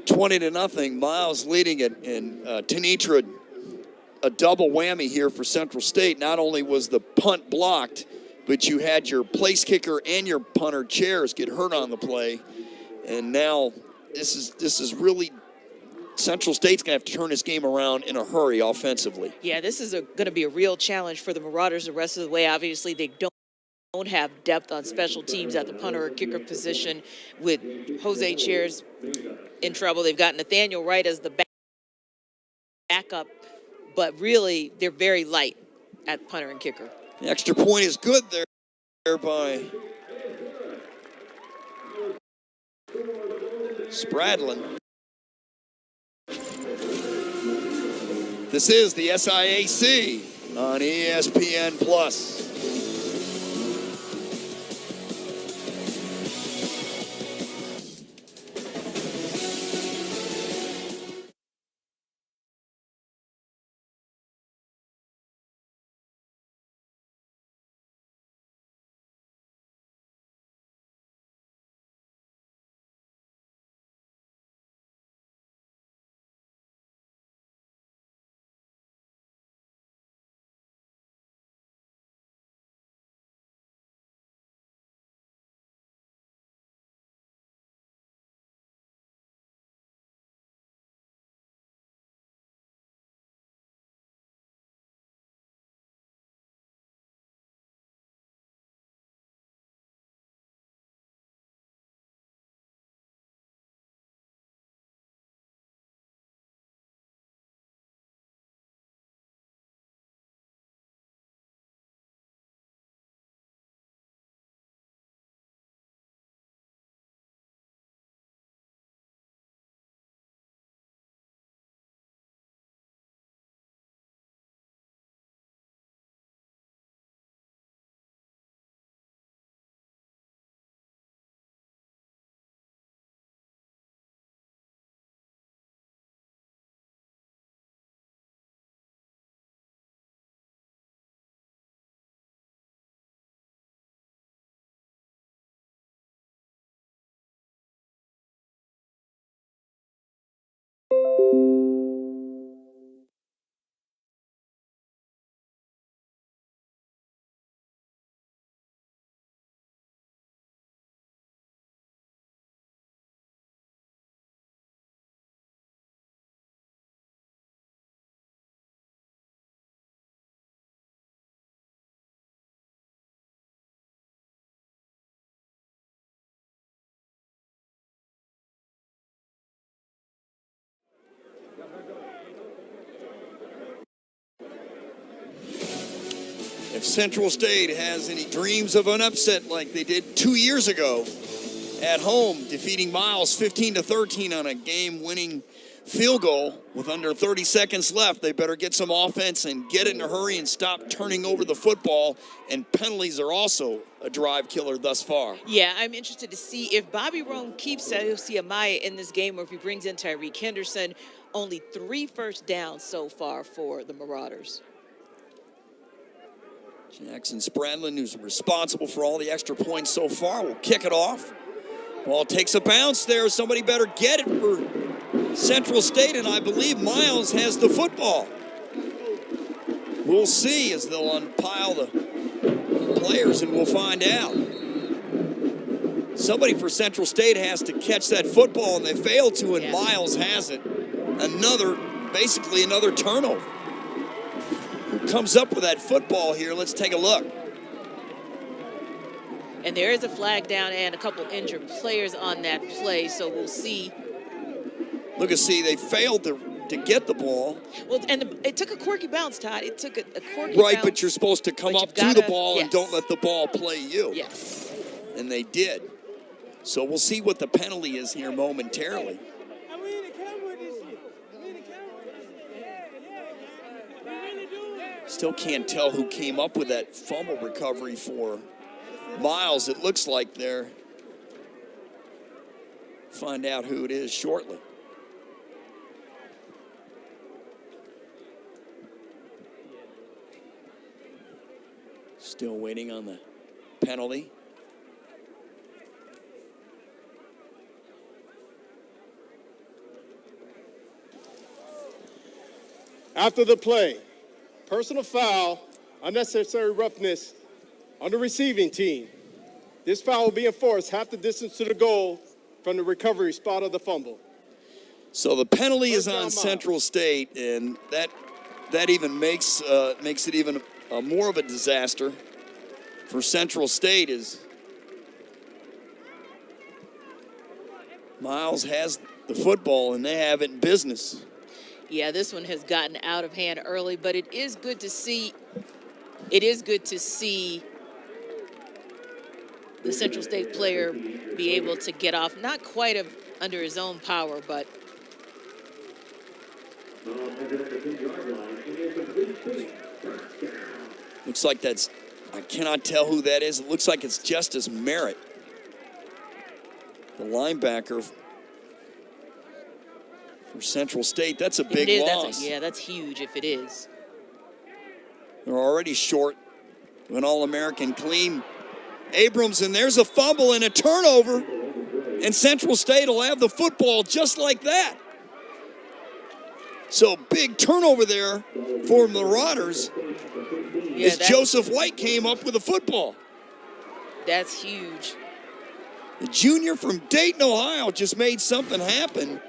20-0, Miles leading it, and Tenitra, a double whammy here for Central State. Not only was the punt blocked, but you had your place kicker and your punter chairs get hurt on the play, and now this is really Central State's gonna have to turn this game around in a hurry offensively. Yeah, this is going to be a real challenge for the Marauders the rest of the way. Obviously, they don't have depth on special teams at the punter or kicker position with Jose Chairs in trouble. They've got Nathaniel Wright as the backup, but really they're very light at punter and kicker. The extra point is good there by Spradlin. This is the SIAC on ESPN+. If Central State has any dreams of an upset like they did 2 years ago at home, defeating Miles 15-13 on a game-winning field goal with under 30 seconds left, they better get some offense and get it in a hurry and stop turning over the football. And penalties are also a drive killer thus far. Yeah, I'm interested to see if Bobby Rome keeps Sayosi Amaya in this game or if he brings in Tyreek Henderson. Only 3 first downs so far for the Marauders. Jackson Spradlin, who's responsible for all the extra points so far, will kick it off. Ball takes a bounce there. Somebody better get it for Central State, and I believe Miles has the football. We'll see as they'll unpile the players, and we'll find out. Somebody for Central State has to catch that football, and they fail to, and Miles has it. Basically another turnover. Who comes up with that football here? Let's take a look. And there is a flag down and a couple injured players on that play, so we'll see. Look and see, they failed to get the ball. Well, and it took a quirky bounce, Todd. It took a quirky bounce. Right, but you're supposed to come up to the ball and don't let the ball play you. Yes. And they did. So we'll see what the penalty is here momentarily. Still can't tell who came up with that fumble recovery for Miles. It looks like they're. Find out who it is shortly. Still waiting on the penalty. After the play, personal foul, unnecessary roughness on the receiving team. This foul will be enforced half the distance to the goal from the recovery spot of the fumble. So the penalty is on Central State, and that even makes it even more of a disaster for Central State. Is Miles has the football and they have it in business. Yeah, this one has gotten out of hand early, but it is good to see. It is good to see the Central State player be able to get off, not quite under his own power, but looks like that's, I cannot tell who that is. It looks like it's Justice Merritt, the linebacker for Central State. That's a big loss. That's huge if it is. They're already short of an All-American clean. Abrams, and there's a fumble and a turnover, and Central State will have the football just like that. So big turnover there for Marauders as Joseph White came up with the football. That's huge. The junior from Dayton, Ohio just made something happen.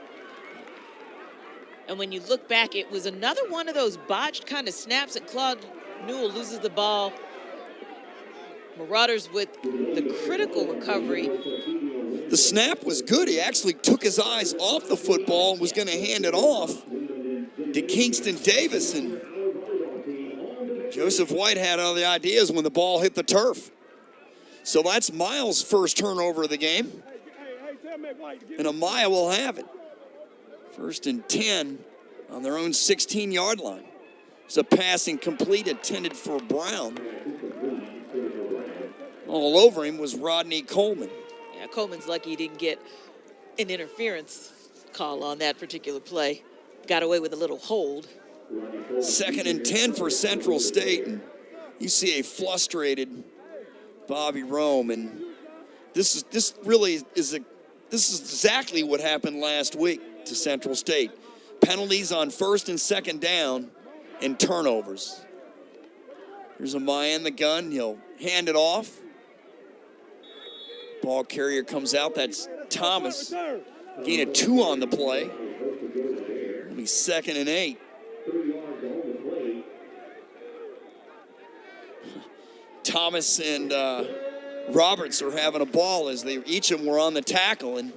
And when you look back, it was another one of those botched kind of snaps that Claude Newell loses the ball. Marauders with the critical recovery. The snap was good. He actually took his eyes off the football and was going to hand it off to Kingston Davis. And Joseph White had all the ideas when the ball hit the turf. So that's Miles' first turnover of the game. And Amaya will have it. 1st and 10 on their own 16-yard line. It's a pass incomplete intended for Brown. All over him was Rodney Coleman. Yeah, Coleman's lucky he didn't get an interference call on that particular play. Got away with a little hold. 2nd and 10 for Central State. And you see a frustrated Bobby Rome. And this is exactly what happened last week to Central State. Penalties on 1st and 2nd down and turnovers. Here's Amaya in the gun. He'll hand it off. Ball carrier comes out. That's Thomas. Gain of 2 on the play. It'll be 2nd and 8. Thomas and Roberts are having a ball as each of them were on the tackle and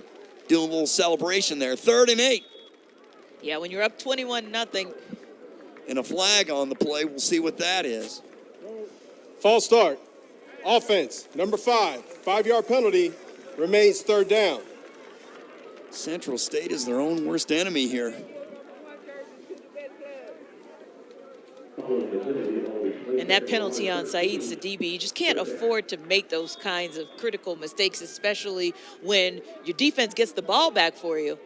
doing a little celebration there. 3rd and 8. Yeah, when you're up 21-0. And a flag on the play. We'll see what that is. False start. Offense, number 5. 5-yard penalty, remains third down. Central State is their own worst enemy here. And that penalty on Saeed Sidibe, you just can't afford to make those kinds of critical mistakes, especially when your defense gets the ball back for you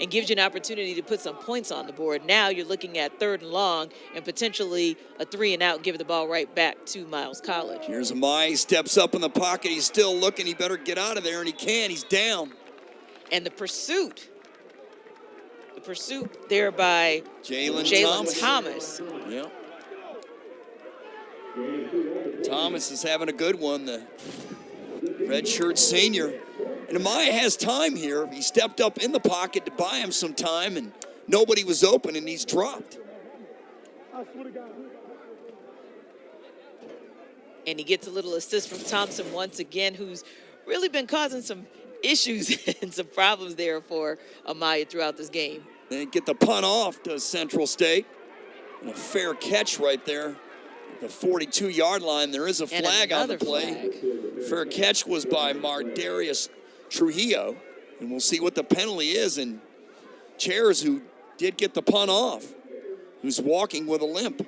and gives you an opportunity to put some points on the board. Now you're looking at 3rd and long and potentially a 3 and out, give the ball right back to Miles College. Here's Amaya, he steps up in the pocket. He's still looking. He better get out of there, and he can. He's down. And the pursuit there by Jalen Thomas. Yeah. Thomas is having a good one, the redshirt senior. And Amaya has time here. He stepped up in the pocket to buy him some time, and nobody was open, and he's dropped. And he gets a little assist from Thompson once again, who's really been causing some issues and some problems there for Amaya throughout this game. They get the punt off to Central State. And a fair catch right there. The 42-yard line. There is a flag on the play. Fair catch was by Mardarius Trujillo. And we'll see what the penalty is. And Chairs, who did get the punt off, who's walking with a limp.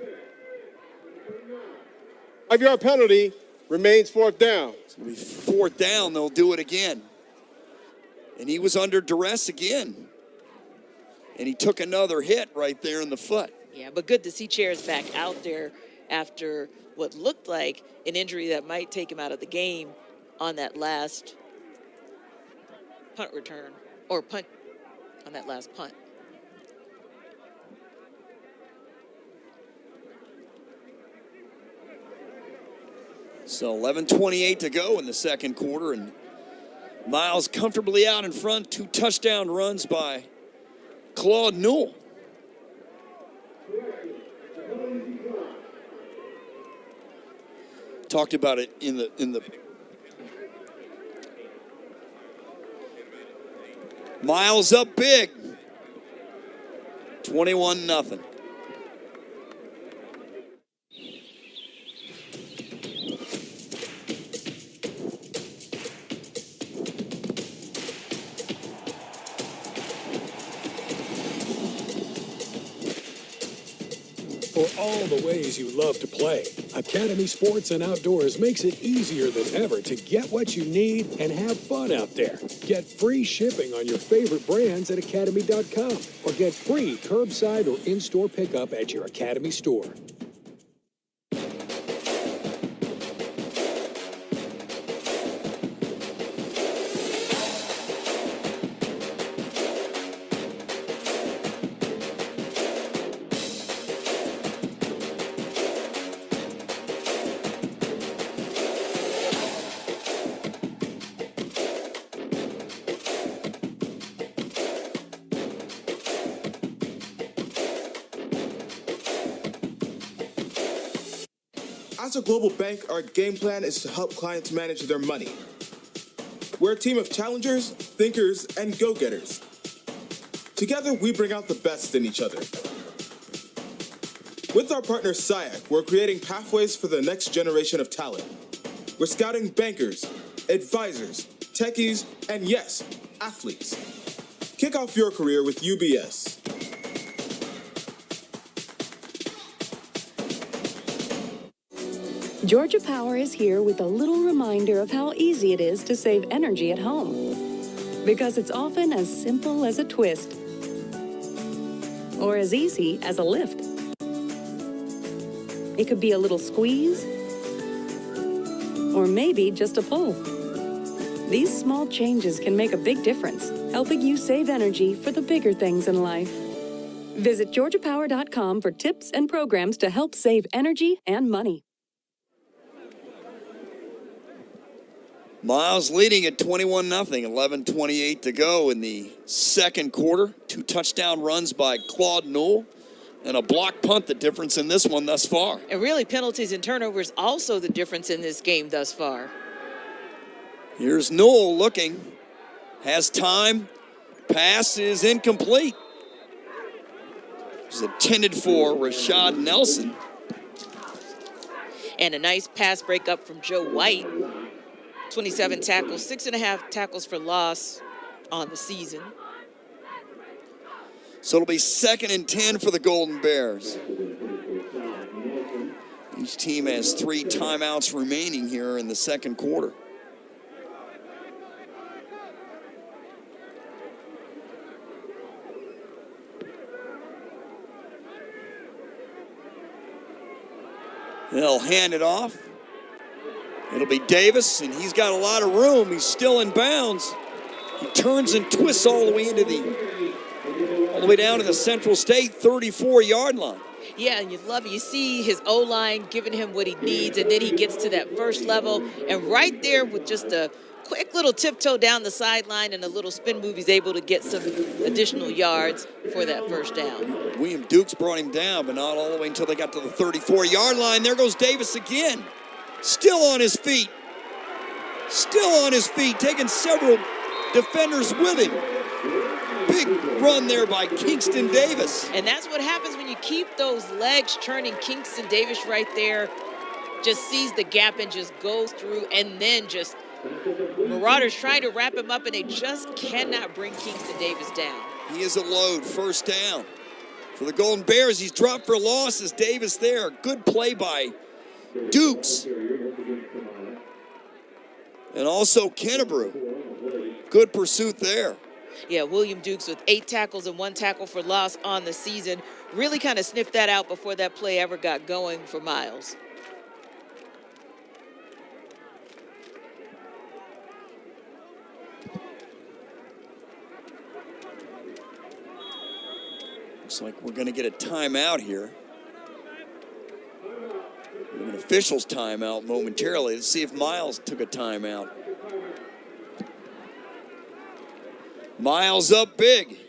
5-yard penalty, remains 4th down. It's going to be 4th down. They'll do it again. And he was under duress again. And he took another hit right there in the foot. Yeah, but good to see Chairs back out there after what looked like an injury that might take him out of the game on that last punt return, or punt on that last punt. So 11:28 to go in the second quarter, and Miles comfortably out in front. 2 touchdown runs by Claude Newell. Talked about it in the Miles up big. 21-0. For all the ways you love to play, Academy Sports and Outdoors makes it easier than ever to get what you need and have fun out there. Get free shipping on your favorite brands at Academy.com or get free curbside or in-store pickup at your Academy store. As a global bank, our game plan is to help clients manage their money. We're a team of challengers, thinkers, and go-getters. Together, we bring out the best in each other. With our partner SIAC, we're creating pathways for the next generation of talent. We're scouting bankers, advisors, techies, and yes, athletes. Kick off your career with UBS. Georgia Power is here with a little reminder of how easy it is to save energy at home. Because it's often as simple as a twist, or as easy as a lift. It could be a little squeeze, or maybe just a pull. These small changes can make a big difference, helping you save energy for the bigger things in life. Visit GeorgiaPower.com for tips and programs to help save energy and money. Miles leading at 21-0, 11:28 to go in the second quarter. 2 touchdown runs by Claude Newell and a block punt, the difference in this one thus far. And really, penalties and turnovers also the difference in this game thus far. Here's Newell looking, has time, pass is incomplete. It's intended for Rashad Nelson. And a nice pass breakup from Joe White. 27 tackles, 6.5 tackles for loss on the season. So it'll be 2nd and 10 for the Golden Bears. Each team has 3 timeouts remaining here in the second quarter. They'll hand it off. It'll be Davis, and he's got a lot of room. He's still in bounds. He turns and twists all the way down to the Central State 34-yard line. Yeah, and you love it. You see his O-line giving him what he needs, and then he gets to that first level. And right there with just a quick little tiptoe down the sideline and a little spin move, he's able to get some additional yards for that first down. William Dukes brought him down, but not all the way until they got to the 34-yard line. There goes Davis again. Still on his feet. Still on his feet, taking several defenders with him. Big run there by Kingston Davis. And that's what happens when you keep those legs churning. Kingston Davis right there just sees the gap and just goes through, and then just Marauders trying to wrap him up, and they just cannot bring Kingston Davis down. He is a load, first down. For the Golden Bears, he's dropped for losses. Davis there. Good play by Dukes. And also Kennebrew. Good pursuit there. Yeah, William Dukes with 8 tackles and 1 tackle for loss on the season. Really kind of sniffed that out before that play ever got going for Miles. Looks like we're going to get a timeout here. An official's timeout momentarily. Let's see if Miles took a timeout. Miles up big.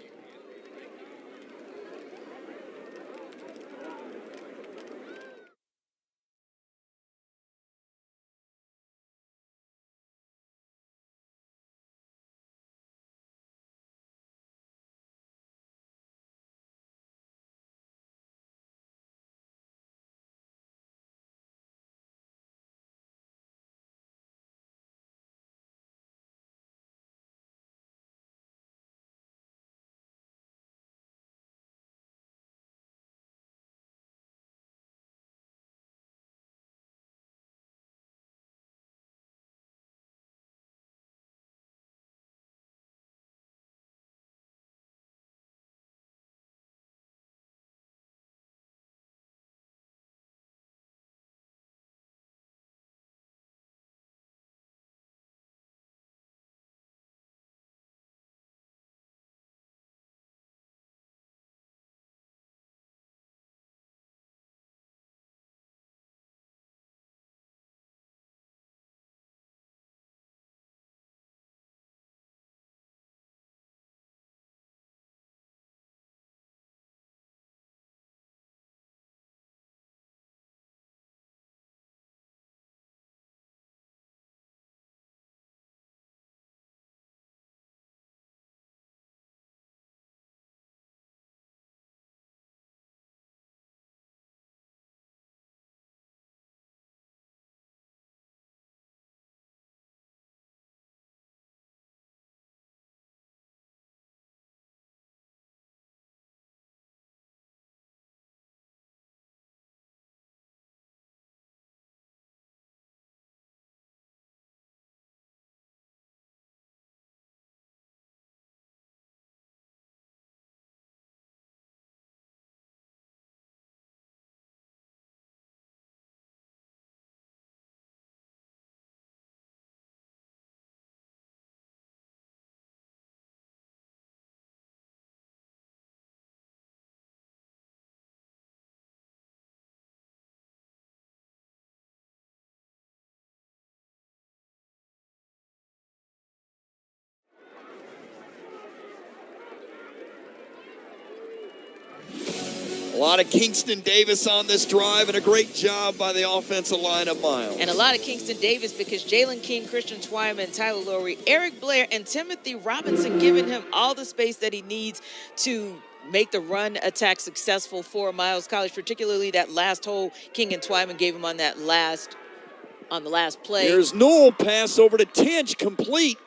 A lot of Kingston Davis on this drive, and a great job by the offensive line of Miles. And a lot of Kingston Davis because Jalen King, Christian Twyman, Tyler Lowry, Eric Blair, and Timothy Robinson giving him all the space that he needs to make the run attack successful for Miles College, particularly that last hole King and Twyman gave him on the last play. Here's Newell, pass over to Tinch, complete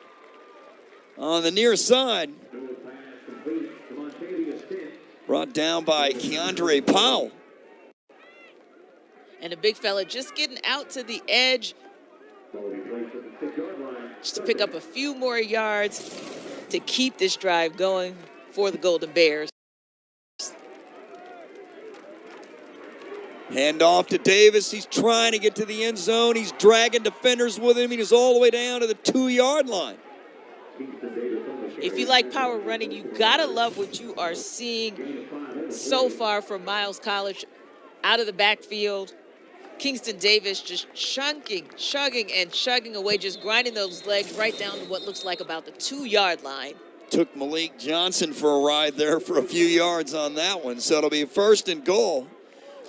on the near side. Brought down by Keandre Powell. And the big fella just getting out to the edge just to pick up a few more yards to keep this drive going for the Golden Bears. Hand off to Davis. He's trying to get to the end zone. He's dragging defenders with him. He's all the way down to the 2-yard line. If you like power running, you gotta love what you are seeing so far from Miles College out of the backfield. Kingston Davis just chugging and chugging away, just grinding those legs right down to what looks like about the 2-yard line. Took Malik Johnson for a ride there for a few yards on that one. So it'll be 1st and goal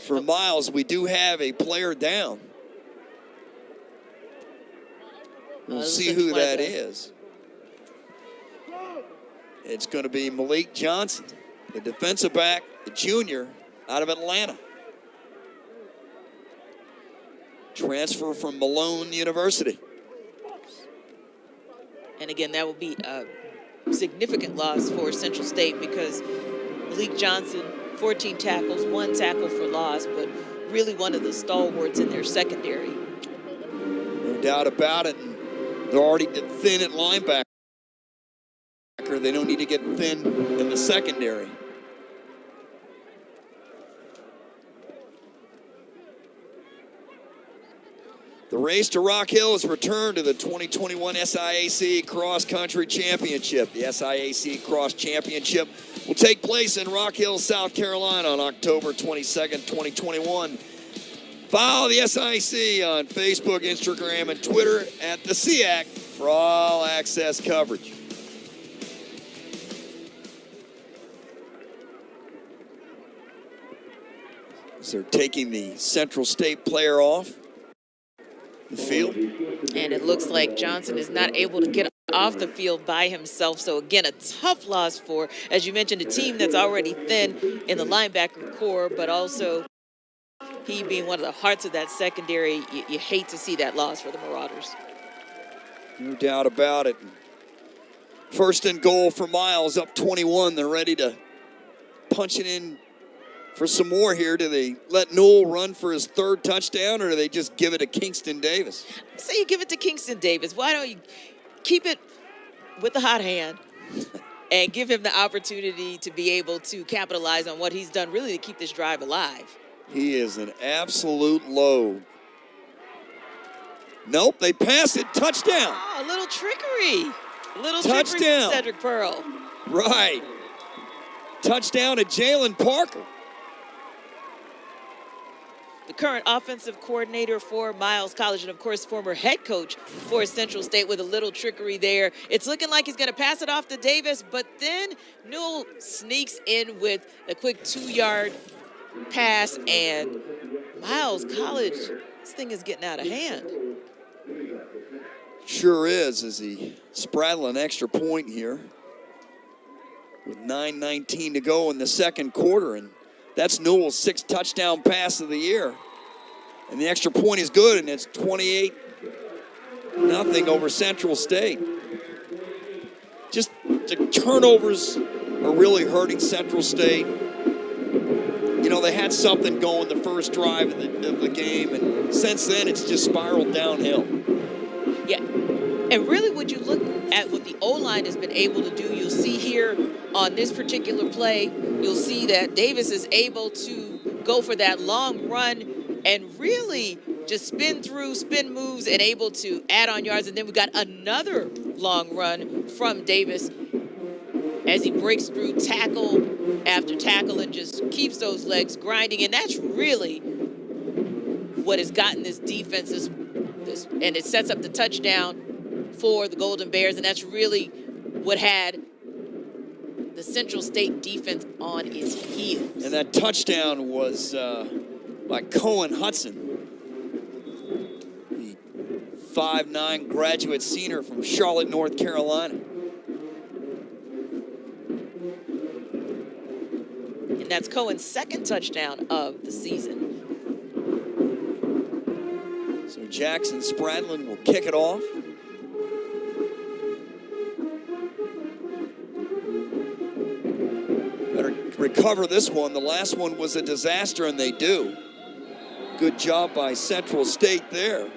for Miles. We do have a player down. We'll see who that is. It's going to be Malik Johnson, the defensive back, the junior out of Atlanta. Transfer from Malone University. And again, that will be a significant loss for Central State because Malik Johnson, 14 tackles, 1 tackle for loss, but really one of the stalwarts in their secondary. No doubt about it. And they're already thin at linebacker. They don't need to get thin in the secondary. The race to Rock Hill has returned to the 2021 SIAC Cross Country Championship. The SIAC Cross Championship will take place in Rock Hill, South Carolina on October 22nd, 2021. Follow the SIAC on Facebook, Instagram, and Twitter at the SIAC for all access coverage. So they're taking the Central State player off the field. And it looks like Johnson is not able to get off the field by himself. So again, a tough loss for, as you mentioned, a team that's already thin in the linebacker core, but also he being one of the hearts of that secondary. You hate to see that loss for the Marauders. No doubt about it. 1st and goal for Miles, up 21. They're ready to punch it in for some more here. Do they let Newell run for his 3rd touchdown, or do they just give it to Kingston Davis? I say you give it to Kingston Davis. Why don't you keep it with the hot hand and give him the opportunity to be able to capitalize on what he's done really to keep this drive alive. He is an absolute load. Nope, they pass it. Touchdown. Oh, a little trickery. A little Touchdown. trickery from Cedric Pearl. Right. Touchdown to Jalen Parker. The current offensive coordinator for Miles College and, of course, former head coach for Central State with a little trickery there. It's looking like he's going to pass it off to Davis, but then Newell sneaks in with a quick 2-yard pass, and Miles College, this thing is getting out of hand. Sure is, as he spraddle an extra point here with 9:19 to go in the 2nd quarter, and that's Newell's 6th touchdown pass of the year. And the extra point is good, and it's 28-0 over Central State. Just the turnovers are really hurting Central State. You know, they had something going the first drive of the game, and since then it's just spiraled downhill. Yeah, and really when you look at what the O-line has been able to do, you'll see here on this particular play, you'll see that Davis is able to go for that long run and really just spin moves and able to add on yards. And then we got another long run from Davis as he breaks through tackle after tackle and just keeps those legs grinding. And that's really what has gotten this defense, and it sets up the touchdown for the Golden Bears. And that's really what had the Central State defense on its heels. And that touchdown was by Cohen Hudson, the 5'9" graduate senior from Charlotte, North Carolina. And that's Cohen's second touchdown of the season. So Jackson Spradlin will kick it off. Better recover this one. The last one was a disaster, and they do. Good job by Central State there.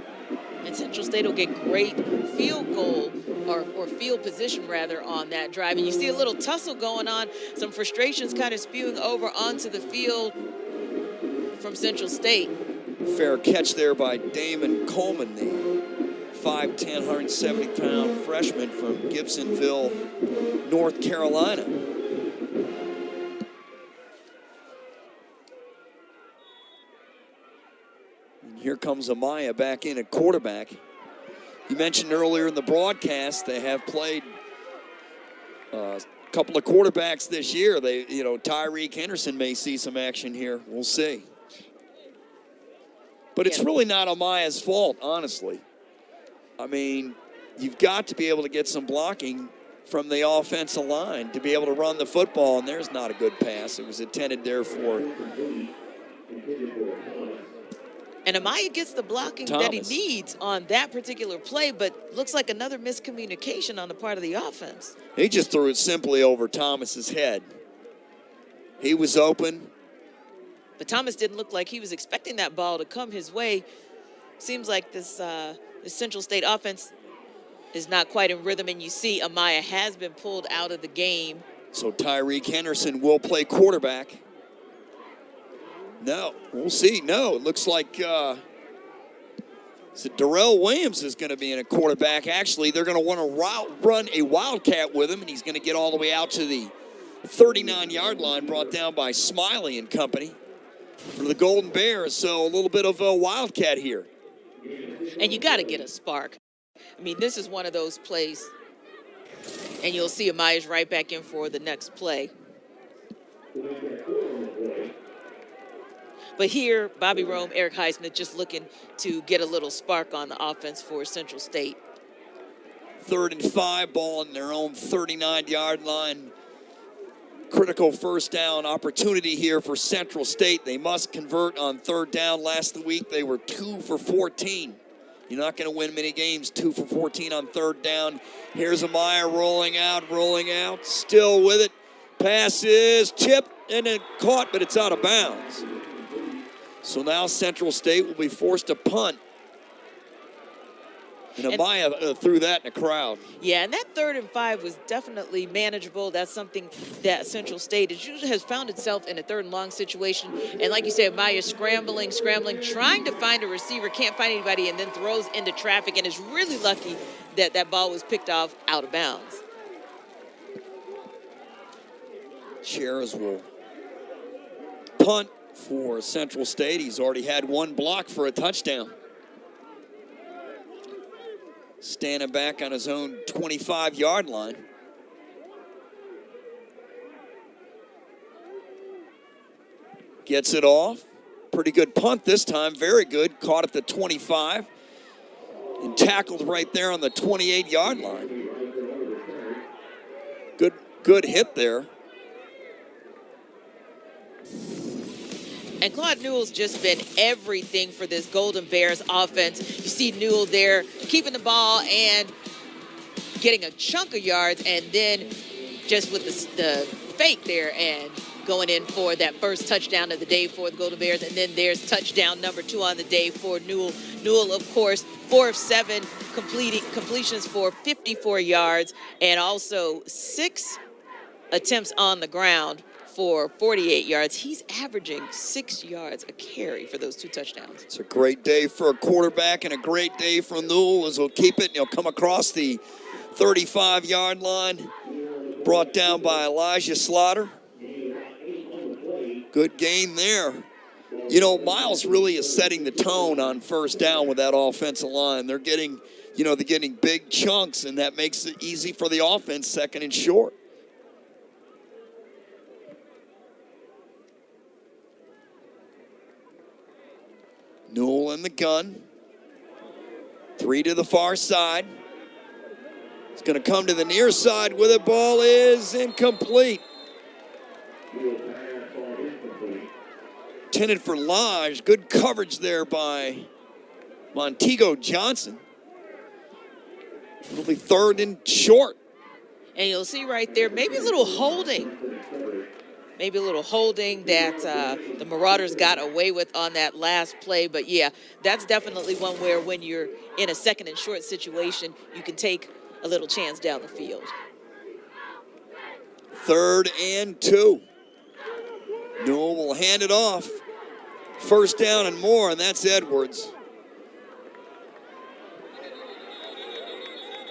And Central State will get great field goal or field position rather on that drive. And you see a little tussle going on, some frustrations kind of spewing over onto the field from Central State. Fair catch there by Damon Coleman, the 5'10", 170-pound freshman from Gibsonville, North Carolina. And here comes Amaya back in at quarterback. You mentioned earlier in the broadcast they have played a couple of quarterbacks this year. Tyreek Henderson may see some action here. We'll see. But it's really not Amaya's fault, honestly. I mean, you've got to be able to get some blocking from the offensive line to be able to run the football, and there's not a good pass. It was intended there for And Amaya gets the blocking that he needs on that particular play, but looks like another miscommunication on the part of the offense. He just threw it simply over Thomas's head. He was open. But Thomas didn't look like he was expecting that ball to come his way. Seems like this Central State offense is not quite in rhythm, and you see Amaya has been pulled out of the game. So Tyreek Henderson will play quarterback. No, we'll see. No, it looks like Darrell Williams is going to be in a quarterback. Actually, they're going to want to run a wildcat with him, and he's going to get all the way out to the 39-yard line, brought down by Smiley and company for the Golden Bears. So a little bit of a wildcat here. And you got to get a spark. I mean, this is one of those plays, and you'll see Amaya's right back in for the next play. But here, Bobby Rome, Eric Highsmith just looking to get a little spark on the offense for Central State. 3rd and 5, ball on their own 39-yard line. Critical first down opportunity here for Central State. They must convert on 3rd down. Last week, they were 2 for 14. You're not going to win many games 2 for 14 on 3rd down. Here's Amaya rolling out, still with it. Pass is tipped and then caught, but it's out of bounds. So now Central State will be forced to punt. And Amaya threw that in the crowd. Yeah, and that 3rd and 5 was definitely manageable. That's something that Central State has found itself in a 3rd and long situation. And like you said, Amaya scrambling, trying to find a receiver, can't find anybody, and then throws into traffic, and is really lucky that that ball was picked off out of bounds. Shares will punt for Central State. He's already had one block for a touchdown. Standing back on his own 25-yard line. Gets it off. Pretty good punt this time. Very good. Caught at the 25 and tackled right there on the 28-yard line. Good hit there. And Claude Newell's just been everything for this Golden Bears offense. You see Newell there keeping the ball and getting a chunk of yards, and then just with the fake there and going in for that first touchdown of the day for the Golden Bears. And then there's touchdown number 2 on the day for Newell. Newell, of course, 4 of 7 completions for 54 yards, and also 6 attempts on the ground for 48 yards. He's averaging 6 yards a carry for those 2 touchdowns. It's a great day for a quarterback and a great day for Newell, as he'll keep it and he'll come across the 35-yard line, brought down by Elijah Slaughter. Good gain there. You know, Miles really is setting the tone on first down with that offensive line. They're getting big chunks, and that makes it easy for the offense, 2nd and short. Newell in the gun. 3 to the far side. He's going to come to the near side with it. Ball is incomplete. intended for Lodge. Good coverage there by Montego Johnson. It'll be 3rd and short. And you'll see right there, maybe a little holding. Maybe a little holding that the Marauders got away with on that last play. But, yeah, that's definitely one where when you're in a 2nd and short situation, you can take a little chance down the field. 3rd and 2. Newell will hand it off. 1st down and more, and that's Edwards.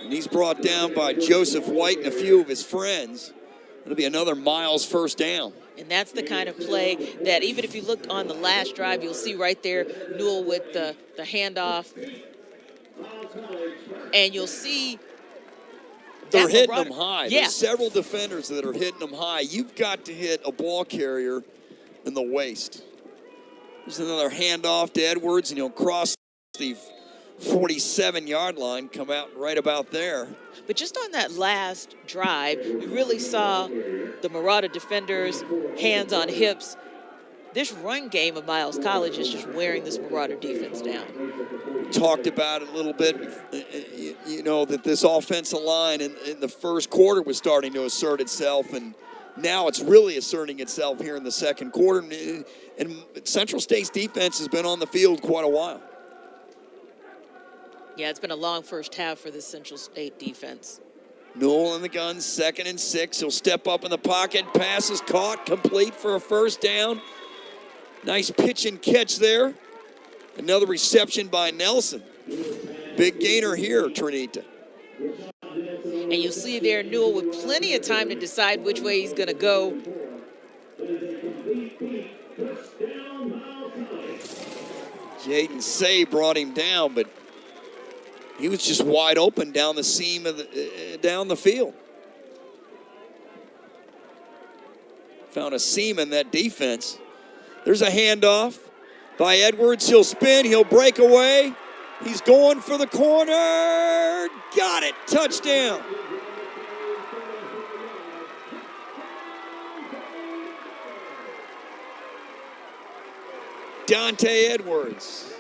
And he's brought down by Joseph White and a few of his friends. It'll be another Miles 1st down. And that's the kind of play that even if you look on the last drive, you'll see right there Newell with the handoff. And you'll see they're hitting them high. Yeah. There's several defenders that are hitting them high. You've got to hit a ball carrier in the waist. There's another handoff to Edwards, and he'll cross the 47-yard line, come out right about there. But just on that last drive, you really saw the Marauder defenders, hands on hips. This run game of Miles College is just wearing this Marauder defense down. We talked about it a little bit, you know, that this offensive line in the first quarter was starting to assert itself, and now it's really asserting itself here in the second quarter. And Central State's defense has been on the field quite a while. Yeah, it's been a long first half for the Central State defense. Newell in the gun, 2nd and 6. He'll step up in the pocket. Pass is caught, complete for a 1st down. Nice pitch and catch there. Another reception by Nelson. Big gainer here, Trinita. And you'll see there Newell with plenty of time to decide which way he's going to go. Jaden Say brought him down, but he was just wide open down the seam of down the field. Found a seam in that defense. There's a handoff by Edwards. He'll spin. He'll break away. He's going for the corner. Got it. Touchdown. Dante Edwards,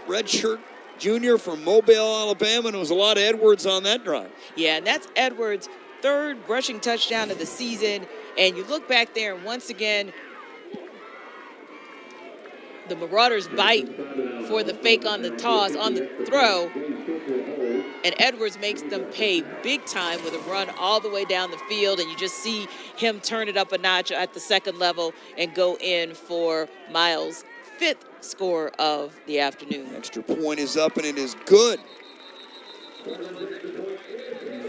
redshirt junior from Mobile, Alabama, and there was a lot of Edwards on that drive. Yeah, and that's Edwards' 3rd rushing touchdown of the season. And you look back there, and once again, the Marauders bite for the fake on the toss, on the throw, and Edwards makes them pay big time with a run all the way down the field, and you just see him turn it up a notch at the 2nd level and go in for Miles' 5th score of the afternoon. Extra point is up, and it is good. We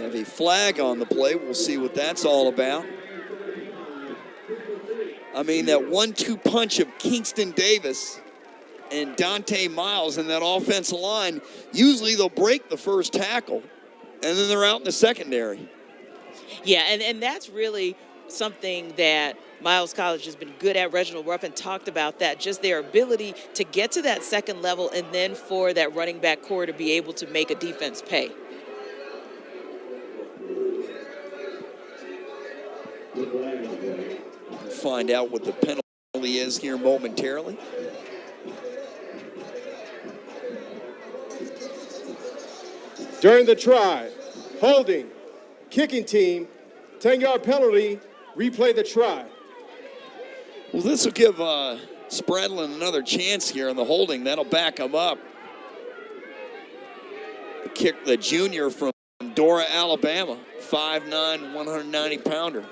have a flag on the play. We'll see what that's all about. I mean, that 1-2 punch of Kingston Davis and Dante Miles in that offensive line, usually they'll break the first tackle, and then they're out in the secondary. Yeah, and that's really something that Miles College has been good at. Reginald Ruffin talked about that, just their ability to get to that 2nd level and then for that running back core to be able to make a defense pay. Find out what the penalty is here momentarily. During the try, holding, kicking team, 10-yard penalty, replay the try. Well, this will give Spradlin another chance here on the holding. That'll back him up. The junior from Dora, Alabama, 5'9", 190-pounder.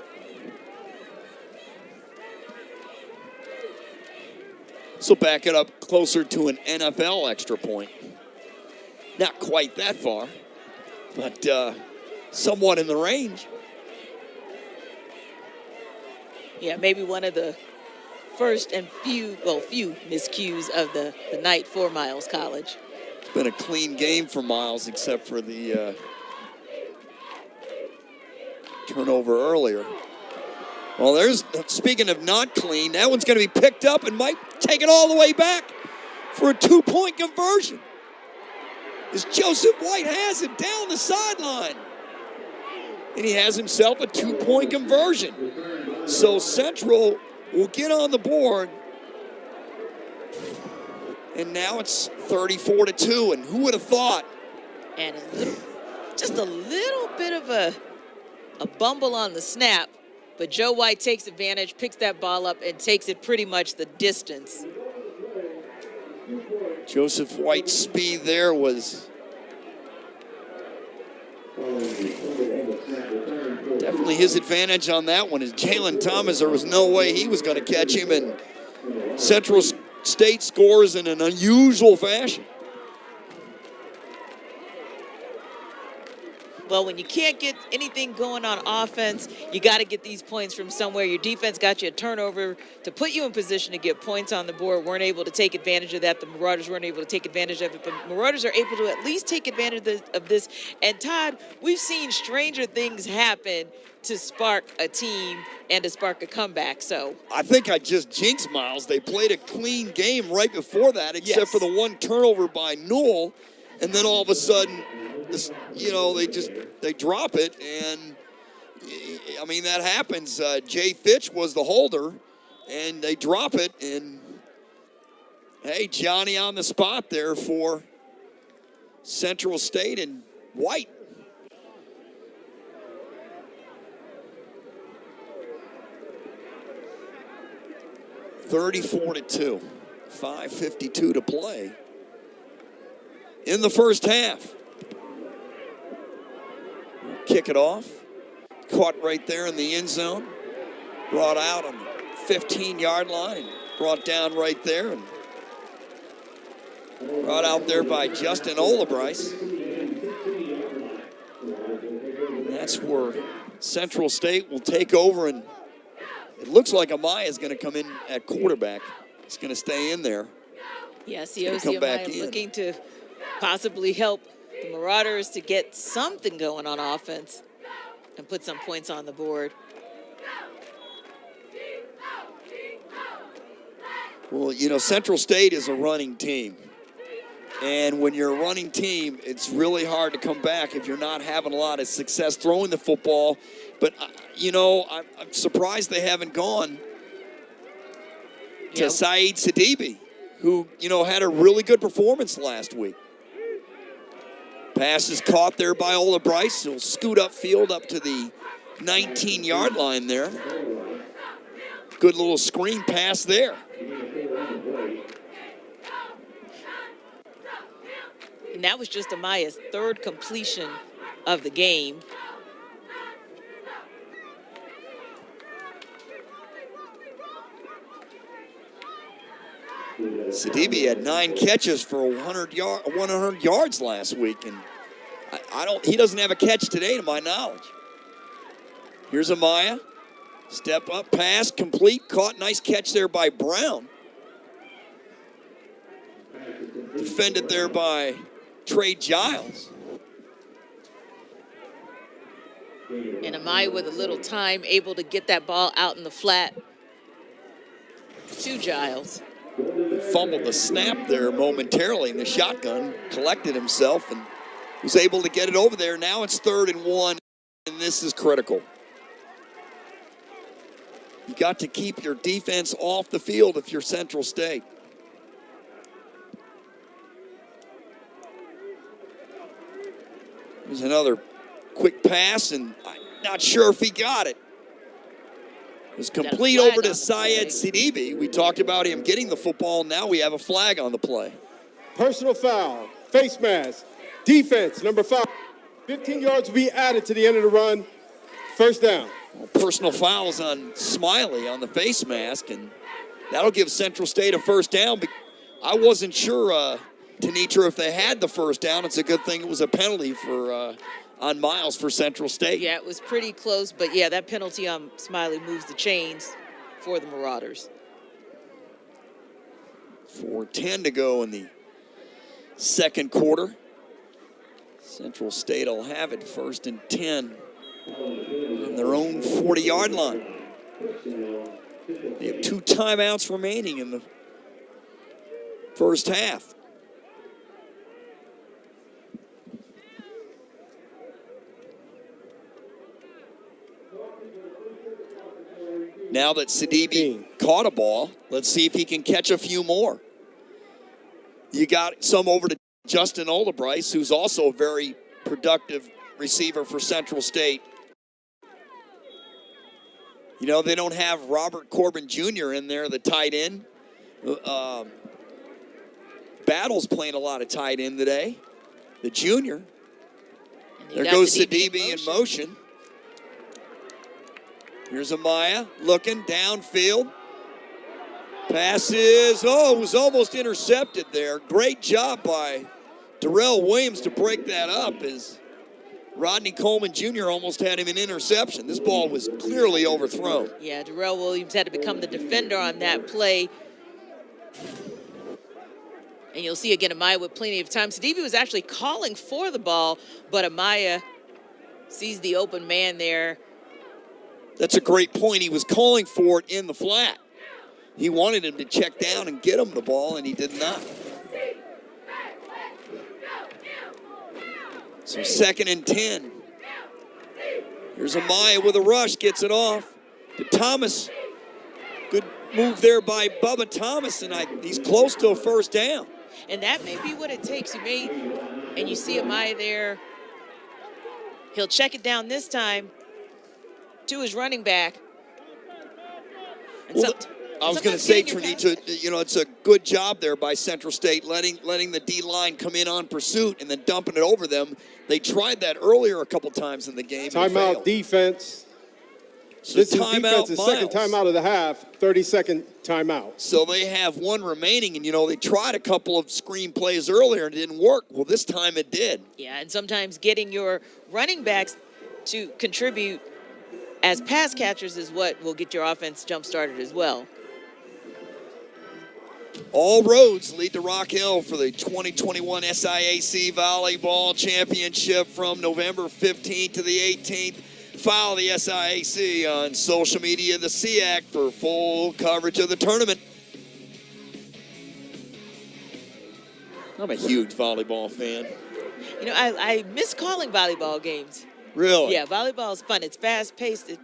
This will back it up closer to an NFL extra point. Not quite that far, but somewhat in the range. Yeah, maybe one of the first and few miscues of the night for Miles College. It's been a clean game for Miles, except for the turnover earlier. Well, speaking of not clean, that one's going to be picked up and might take it all the way back for a 2-point conversion. As Joseph White has it down the sideline. And he has himself a 2-point conversion. So Central will get on the board And now it's 34-2, and who would have thought? And just a little bit of a bumble on the snap, but Joe White takes advantage, picks that ball up, and takes it pretty much the distance. Joseph White's speed there was definitely his advantage on that one. As Jalen Thomas, there was no way he was going to catch him, and Central State scores in an unusual fashion. Well, when you can't get anything going on offense, you got to get these points from somewhere. Your defense got you a turnover to put you in position to get points on the board. Weren't able to take advantage of that. The Marauders weren't able to take advantage of it, but Marauders are able to at least take advantage of this. And Todd, we've seen stranger things happen to spark a team and to spark a comeback. So I think I just jinxed Miles. They played a clean game right before that, except for the one turnover by Newell, and then all of a sudden, they drop it, and I mean that happens. Jay Fitch was the holder, and they drop it, and hey, Johnny on the spot there for Central State and White. (34-2), 5:52 to play in the first half. Kick it off. Caught right there in the end zone. Brought out on the 15-yard line and brought down right there. And brought out there by Justin Olabryce. That's where Central State will take over, and it looks like Amaya is going to come in at quarterback. He's going to stay in there. yeah, COC Amaya looking to possibly help the Marauders to get something going on offense and put some points on the board. Well, Central State is a running team. And when you're a running team, it's really hard to come back if you're not having a lot of success throwing the football. But, I'm surprised they haven't gone to Saeed Sidibe, who, had a really good performance last week. Pass is caught there by Olabryce. He'll scoot upfield up to the 19-yard line there. Good little screen pass there. And that was just Amaya's third completion of the game. Sidibe had 9 catches for 100 yards last week, and he doesn't have a catch today to my knowledge. Here's Amaya. Step up, pass, complete, caught, nice catch there by Brown. Defended there by Trey Giles. And Amaya with a little time, able to get that ball out in the flat to Giles. Fumbled the snap there momentarily in the shotgun, collected himself, and was able to get it over there. Now it's 3rd and 1, and this is critical. You got to keep your defense off the field if you're Central State. There's another quick pass, and I'm not sure if he got it. It was complete over to Syed Sidibe. We talked about him getting the football. Now we have a flag on the play. Personal foul, face mask, defense, number 5. 15 yards will be added to the end of the run. First down. Well, personal fouls on Smiley on the face mask, and that'll give Central State a first down. But I wasn't sure, Tenitra, if they had the first down. It's a good thing it was a penalty for on Miles for Central State. Yeah, it was pretty close, but yeah, that penalty on Smiley moves the chains for the Marauders. 4:10 to go in the second quarter. Central State will have it 1st and 10 on their own 40-yard line. They have 2 timeouts remaining in the first half. Now that Sidibe caught a ball, let's see if he can catch a few more. You got some over to Justin Oldebrice, who's also a very productive receiver for Central State. You know, they don't have Robert Corbin Jr. in there, the tight end. Battle's playing a lot of tight end today, the junior. There goes Sidibe in motion. Here's Amaya looking downfield. Passes. Oh, it was almost intercepted there. Great job by Darrell Williams to break that up as Rodney Coleman Jr. almost had him an interception. This ball was clearly overthrown. Yeah, Darrell Williams had to become the defender on that play. And you'll see again Amaya with plenty of time. Sidibe was actually calling for the ball, but Amaya sees the open man there. That's a great point. He was calling for it in the flat. He wanted him to check down and get him the ball, and he did not. So 2nd and 10. Here's Amaya with a rush, gets it off to Thomas. Good move there by Bubba Thomas, and he's close to a first down. And that may be what it takes. And you see Amaya there. He'll check it down this time to his running back. And well, I was going to say, Trinita, it's a good job there by Central State, letting the D-line come in on pursuit and then dumping it over them. They tried that earlier a couple times in the game. Timeout defense. So this is timeout, defense's second timeout of the half, 30-second timeout. So they have one remaining, and, they tried a couple of screen plays earlier and it didn't work. Well, this time it did. Yeah, and sometimes getting your running backs to contribute as pass catchers is what will get your offense jump-started as well. All roads lead to Rock Hill for the 2021 SIAC Volleyball Championship from November 15th to the 18th. Follow the SIAC on social media, the SEAC, for full coverage of the tournament. I'm a huge volleyball fan. I miss calling volleyball games. Really? Yeah, volleyball is fun. It's fast-paced.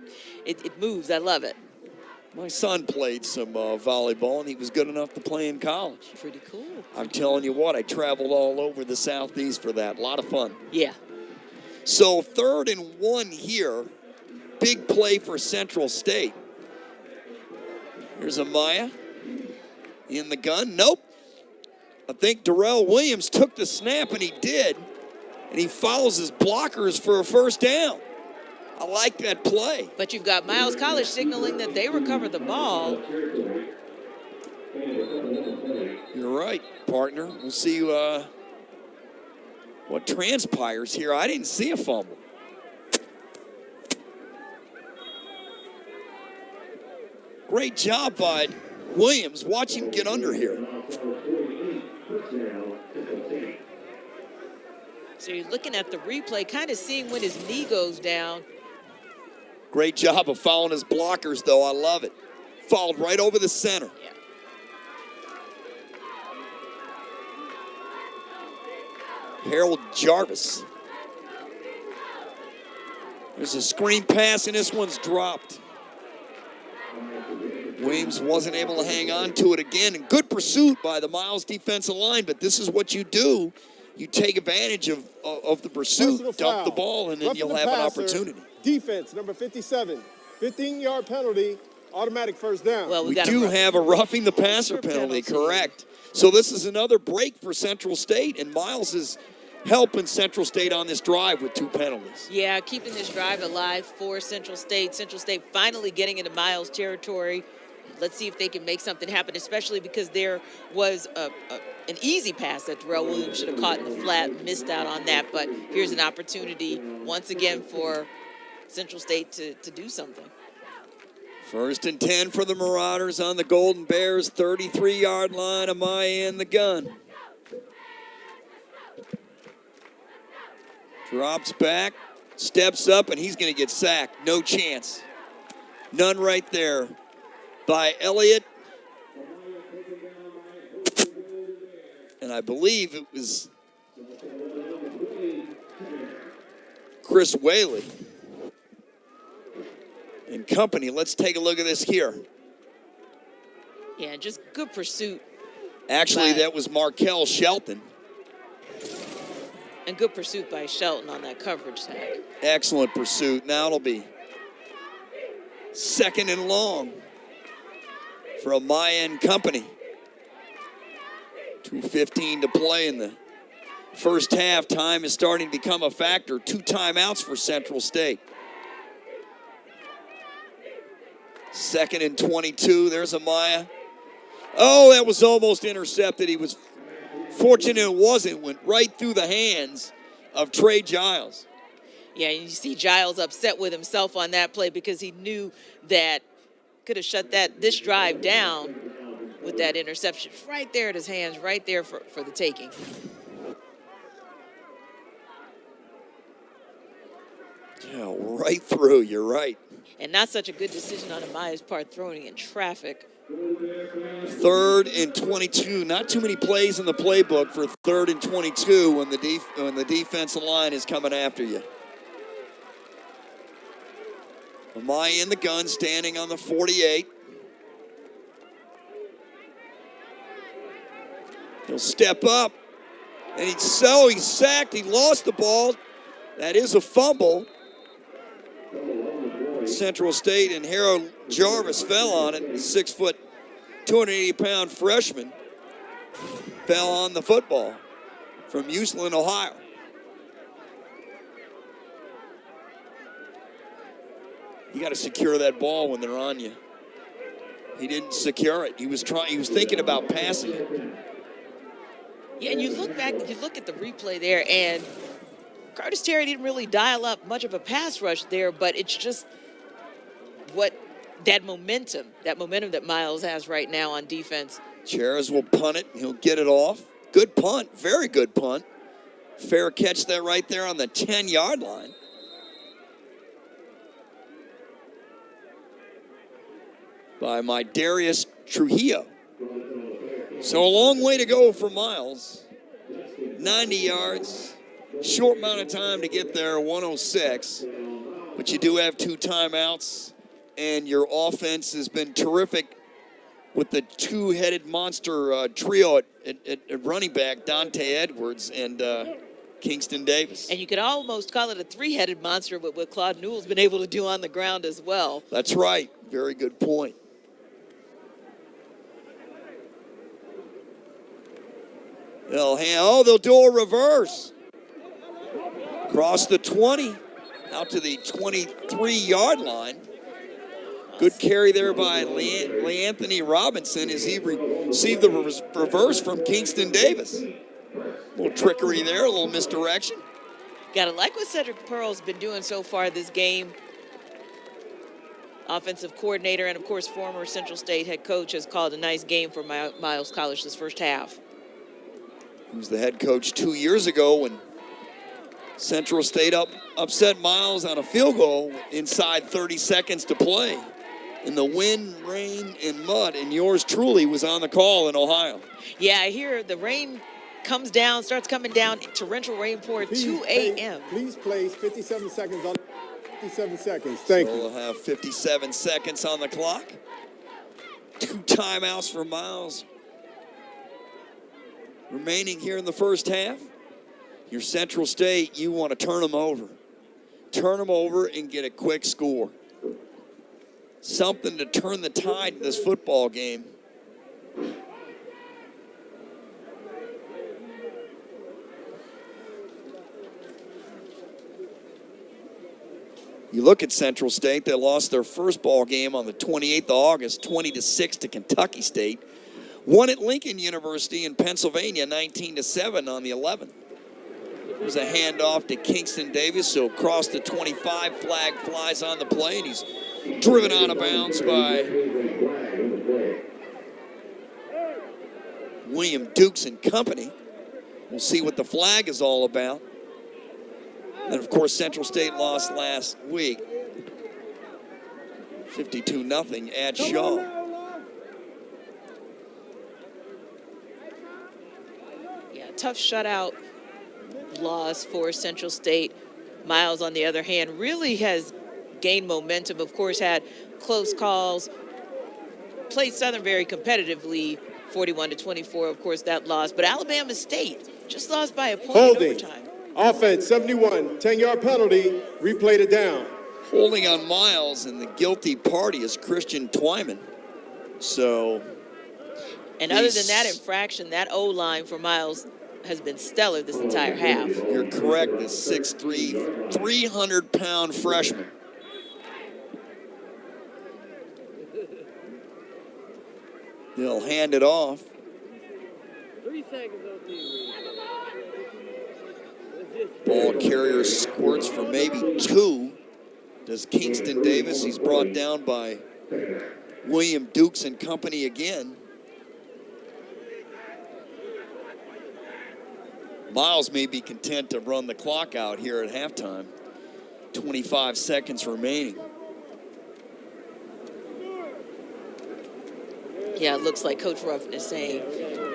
It moves. I love it. My son played some volleyball, and he was good enough to play in college. Pretty cool. I'm telling you what, I traveled all over the Southeast for that. A lot of fun. Yeah. So 3rd and 1 here. Big play for Central State. Here's Amaya in the gun. Nope. I think Darrell Williams took the snap, and he did. And he follows his blockers for a first down. I like that play. But you've got Miles College signaling that they recovered the ball. You're right, partner. We'll see what transpires here. I didn't see a fumble. Great job by Williams. Watch him get under here. So you're looking at the replay, kind of seeing when his knee goes down. Great job of following his blockers, though. I love it. Followed right over the center. Yeah. Harold Jarvis. There's a screen pass, and this one's dropped. Williams wasn't able to hang on to it again. And good pursuit by the Miles defensive line, but this is what you do. You take advantage of the pursuit, dump the ball, and then you'll have an opportunity. Defense, number 57, 15-yard penalty, automatic first down. Well, we do have a roughing the passer penalty, correct. So this is another break for Central State, and Miles is helping Central State on this drive with 2 penalties. Yeah, keeping this drive alive for Central State. Central State finally getting into Miles territory. Let's see if they can make something happen, especially because there was an easy pass that Darrell Williams should have caught in the flat, missed out on that. But here's an opportunity once again for Central State to do something. 1st and 10 for the Marauders on the Golden Bears, 33-yard line. Amaya in the gun. Drops back, steps up, and he's going to get sacked. No chance. None right there by Elliott. And I believe it was Chris Whaley and company. Let's take a look at this here. Yeah, just good pursuit Actually, that was Markel Shelton. And good pursuit by Shelton on that coverage tag. Excellent pursuit. Now it'll be 2nd and long for Amaya and company. 2:15 to play in the first half. Time is starting to become a factor. 2 timeouts for Central State. 2nd and 22. There's Amaya. Oh, that was almost intercepted. He was fortunate it wasn't. Went right through the hands of Trey Giles. Yeah, and you see Giles upset with himself on that play because he knew that could have shut this drive down with that interception. Right there at his hands, right there for the taking. Yeah, right through. You're right. And not such a good decision on Amaya's part, throwing in traffic. 3rd and 22. Not too many plays in the playbook for 3rd and 22 when the defensive line is coming after you. Amaya in the gun, standing on the 48. He'll step up, and he's sacked. He lost the ball. That is a fumble. Central State and Harold Jarvis fell on it. 6 foot, 280-pound freshman fell on the football from Usland, Ohio. You got to secure that ball when they're on you. He didn't secure it. He was thinking about passing it. Yeah, and you look at the replay there, and Curtis Terry didn't really dial up much of a pass rush there, but it's just that momentum that Miles has right now on defense. Cheras will punt it. He'll get it off. Good punt. Very good punt. Fair catch there right there on the 10-yard line. By my Darius Trujillo. So a long way to go for Miles. 90 yards. Short amount of time to get there, 106. But you do have 2 timeouts. And your offense has been terrific with the 2-headed monster trio at running back, Dante Edwards and Kingston Davis. And you could almost call it a 3-headed monster with what Claude Newell's been able to do on the ground as well. That's right. Very good point. They'll do a reverse. Across the 20, out to the 23-yard line. Good carry there by LeAnthony Robinson as he received the reverse from Kingston Davis. A little trickery there, a little misdirection. Gotta like what Cedric Pearl's been doing so far this game. Offensive coordinator and, of course, former Central State head coach has called a nice game for Miles College this first half. He was the head coach 2 years ago when Central State upset Miles on a field goal inside 30 seconds to play. In the wind, rain, and mud, and yours truly was on the call in Ohio. Yeah, I hear the rain starts coming down, torrential rain pour at 2 a.m. Please place 57 seconds on 57 seconds. Thank you. We'll have 57 seconds on the clock. 2 timeouts for Miles remaining here in the first half. Your Central State, you want to turn them over. Turn them over and get a quick score. Something to turn the tide in this football game. You look at Central State, they lost their first ball game on the 28th of August, 20-6 to Kentucky State. Won at Lincoln University in Pennsylvania, 19-7 on the 11th. There's a handoff to Kingston Davis, so across the 25, flag flies on the play, and he's driven out of bounds by William Dukes and company. We'll see what the flag is all about. And, of course, Central State lost last week, 52-0 at Shaw. Yeah, tough shutout loss for Central State. Miles, on the other hand, really has gained momentum. Of course, had close calls, played Southern very competitively, 41-24, of course, that loss. But Alabama State just lost by a point in Holding. overtime. Offense, 71, 10-yard penalty, replayed it down. Holding on Miles, and the guilty party is Christian Twyman. So, And other than that infraction, that O-line for Miles has been stellar this entire half. You're correct, the 6'3", 300-pound freshman. They'll hand it off. 3 seconds OT. Ball carrier squirts for maybe 2. Does Kingston Davis. He's brought down by William Dukes and company again. Miles may be content to run the clock out here at halftime. 25 seconds remaining. Yeah, it looks like Coach Ruffin is saying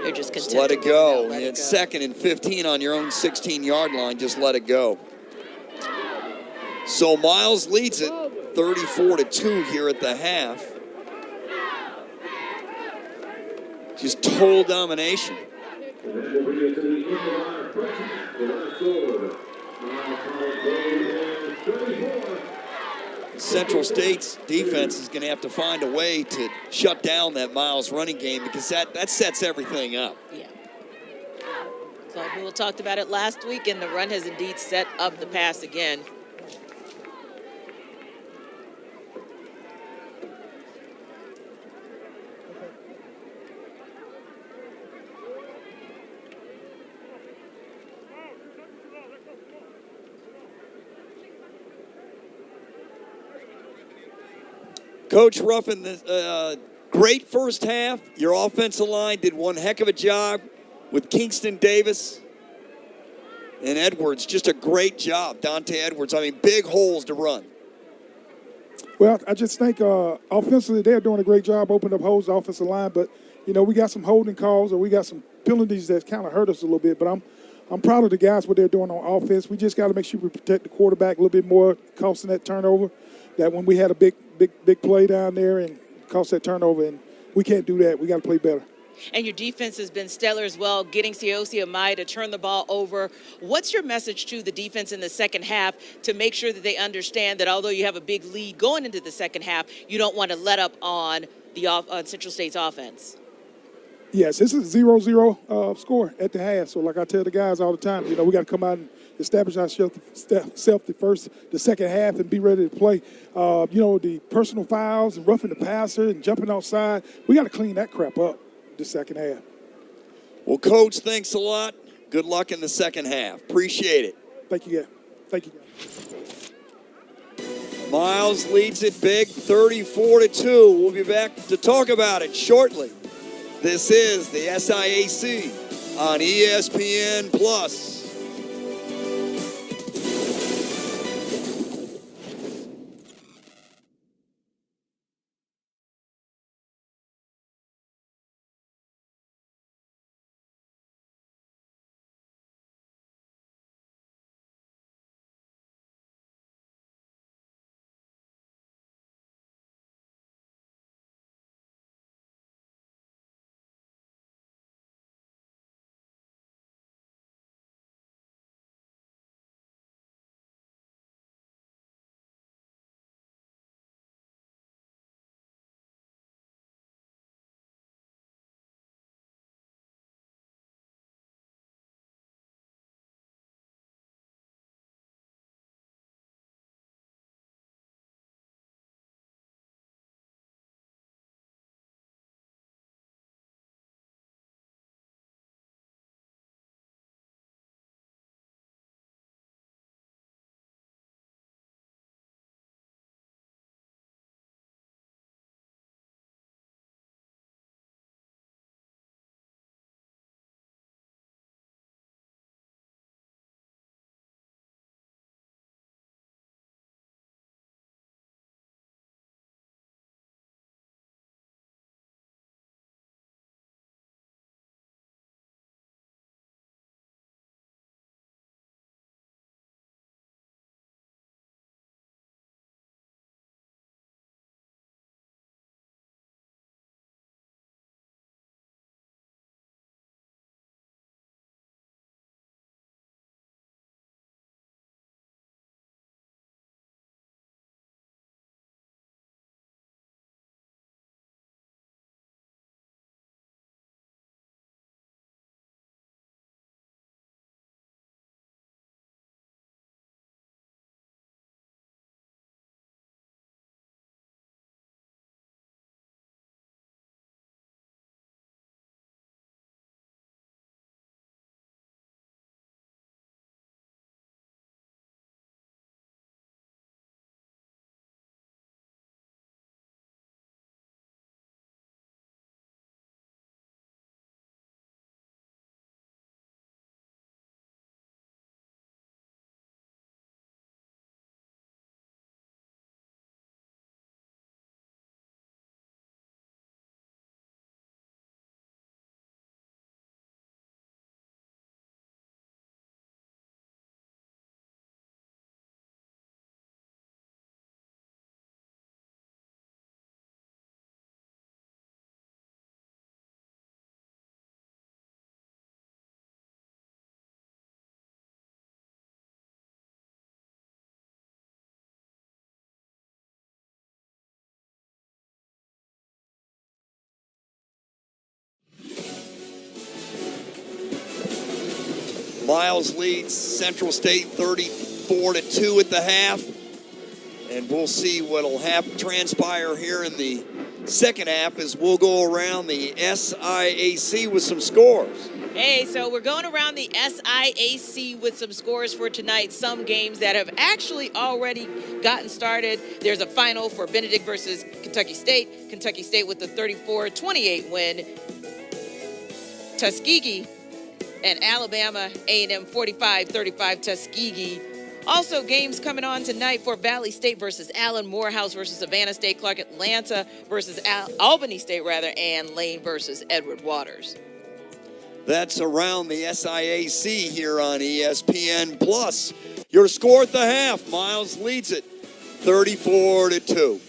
they're just content. Just let it go. Let It's it go. 2nd and 15 on your own 16-yard line. Just let it go. So Miles leads it 34-2 here at the half. Just total domination. Central State's defense is going to have to find a way to shut down that Miles running game, because that sets everything up. Yeah. Claude Newell talked about it last week, and the run has indeed set up the pass again. Coach Ruffin, great first half. Your offensive line did one heck of a job with Kingston Davis and Edwards. Just a great job, Dante Edwards. I mean, big holes to run. Well, I just think offensively they're doing a great job opening up holes, the offensive line. But, you know, we got some holding calls or we got some penalties that kind of hurt us a little bit. But I'm proud of the guys, what they're doing on offense. We just got to make sure we protect the quarterback a little bit more, costing that turnover. That when we had a big play down there and cost that turnover, and we can't do that. We got to play better. And your defense has been stellar as well, getting Siaosi Amai to turn the ball over. What's your message to the defense in the second half to make sure that they understand that although you have a big lead going into the second half, you don't want to let up on on Central State's offense? Yes, this is a 0-0 score at the half. So like I tell the guys all the time, you know, we got to come out and establish ourselves the second half and be ready to play. You know, the personal fouls and roughing the passer and jumping outside, we got to clean that crap up the second half. Well, Coach, thanks a lot. Good luck in the second half. Appreciate it. Thank you, guys. Thank you, guys. Miles leads it big, 34-2. We'll be back to talk about it shortly. This is the SIAC on ESPN+. Miles leads Central State 34-2 at the half. And we'll see what'll transpire here in the second half as we'll go around the SIAC with some scores. Hey, so we're going around the SIAC with some scores for tonight. Some games that have actually already gotten started. There's a final for Benedict versus Kentucky State. Kentucky State with the 34-28 win. Tuskegee and Alabama A&M 45-35 Tuskegee. Also, games coming on tonight for Valley State versus Allen, Morehouse versus Savannah State, Clark Atlanta versus Albany State, and Lane versus Edward Waters. That's around the SIAC here on ESPN Plus. Your score at the half, Miles leads it 34-2.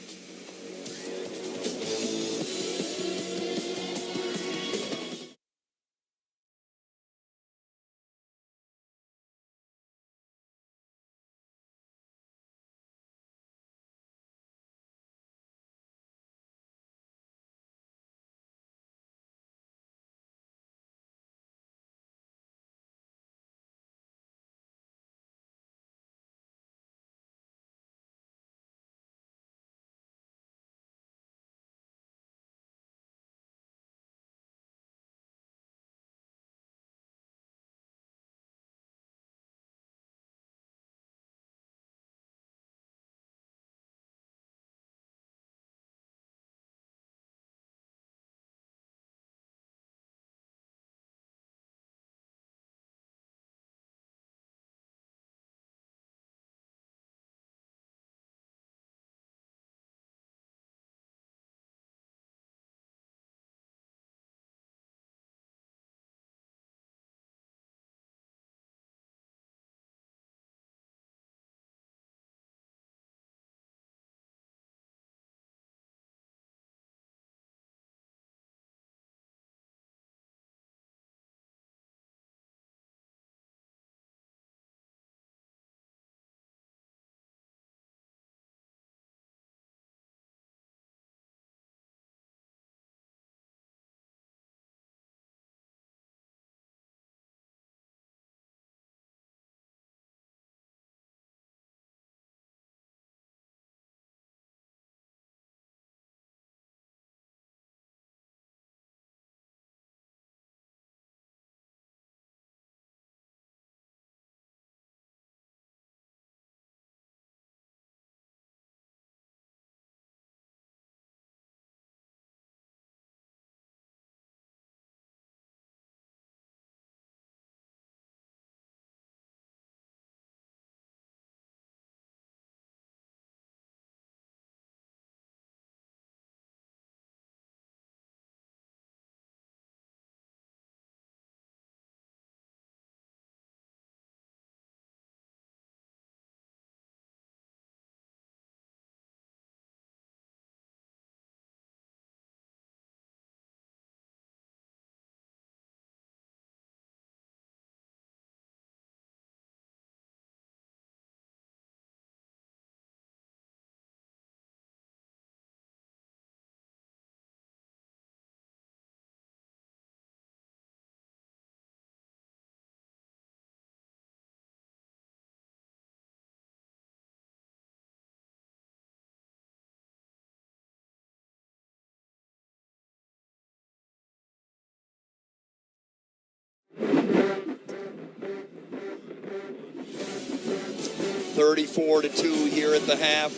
(34-2) here at the half.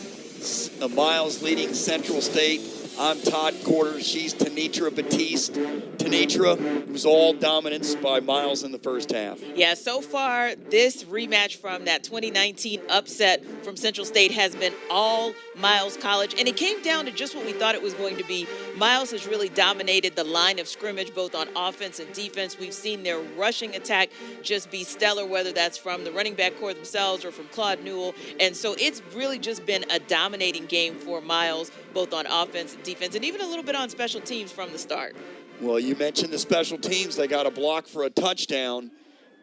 Miles leading Central State. I'm Todd Quarters. She's Tanitra Batiste. Tanitra, it was all dominance by Miles in the first half. Yeah, so far, this rematch from that 2019 upset from Central State has been all Miles College, and it came down to just what we thought it was going to be. Miles has really dominated the line of scrimmage, both on offense and defense. We've seen their rushing attack just be stellar, whether that's from the running back core themselves or from Claude Newell. And so it's really just been a dominating game for Miles, both on offense and defense, and even a little bit on special teams from the start. Well, you mentioned the special teams. They got a block for a touchdown,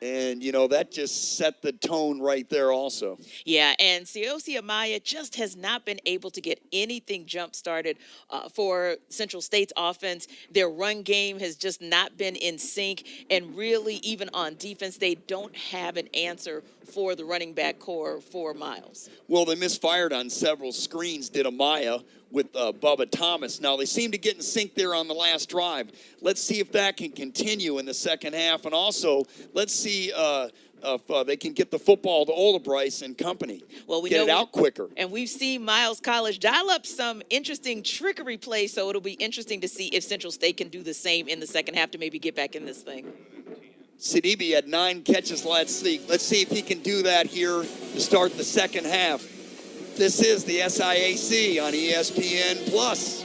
And, that just set the tone right there also. Yeah, and Siosi Amaya just has not been able to get anything jump-started for Central State's offense. Their run game has just not been in sync, and really, even on defense, they don't have an answer for the running back core for Miles. Well, they misfired on several screens, did Amaya, with Bubba Thomas. Now, they seem to get in sync there on the last drive. Let's see if that can continue in the second half. And also, let's see if they can get the football to Olabryce and company. Well, we get know it out quicker. And we've seen Miles College dial up some interesting trickery plays, so it'll be interesting to see if Central State can do the same in the second half to maybe get back in this thing. Sidibe had 9 catches last week. Let's see if he can do that here to start the second half. This is the SIAC on ESPN Plus.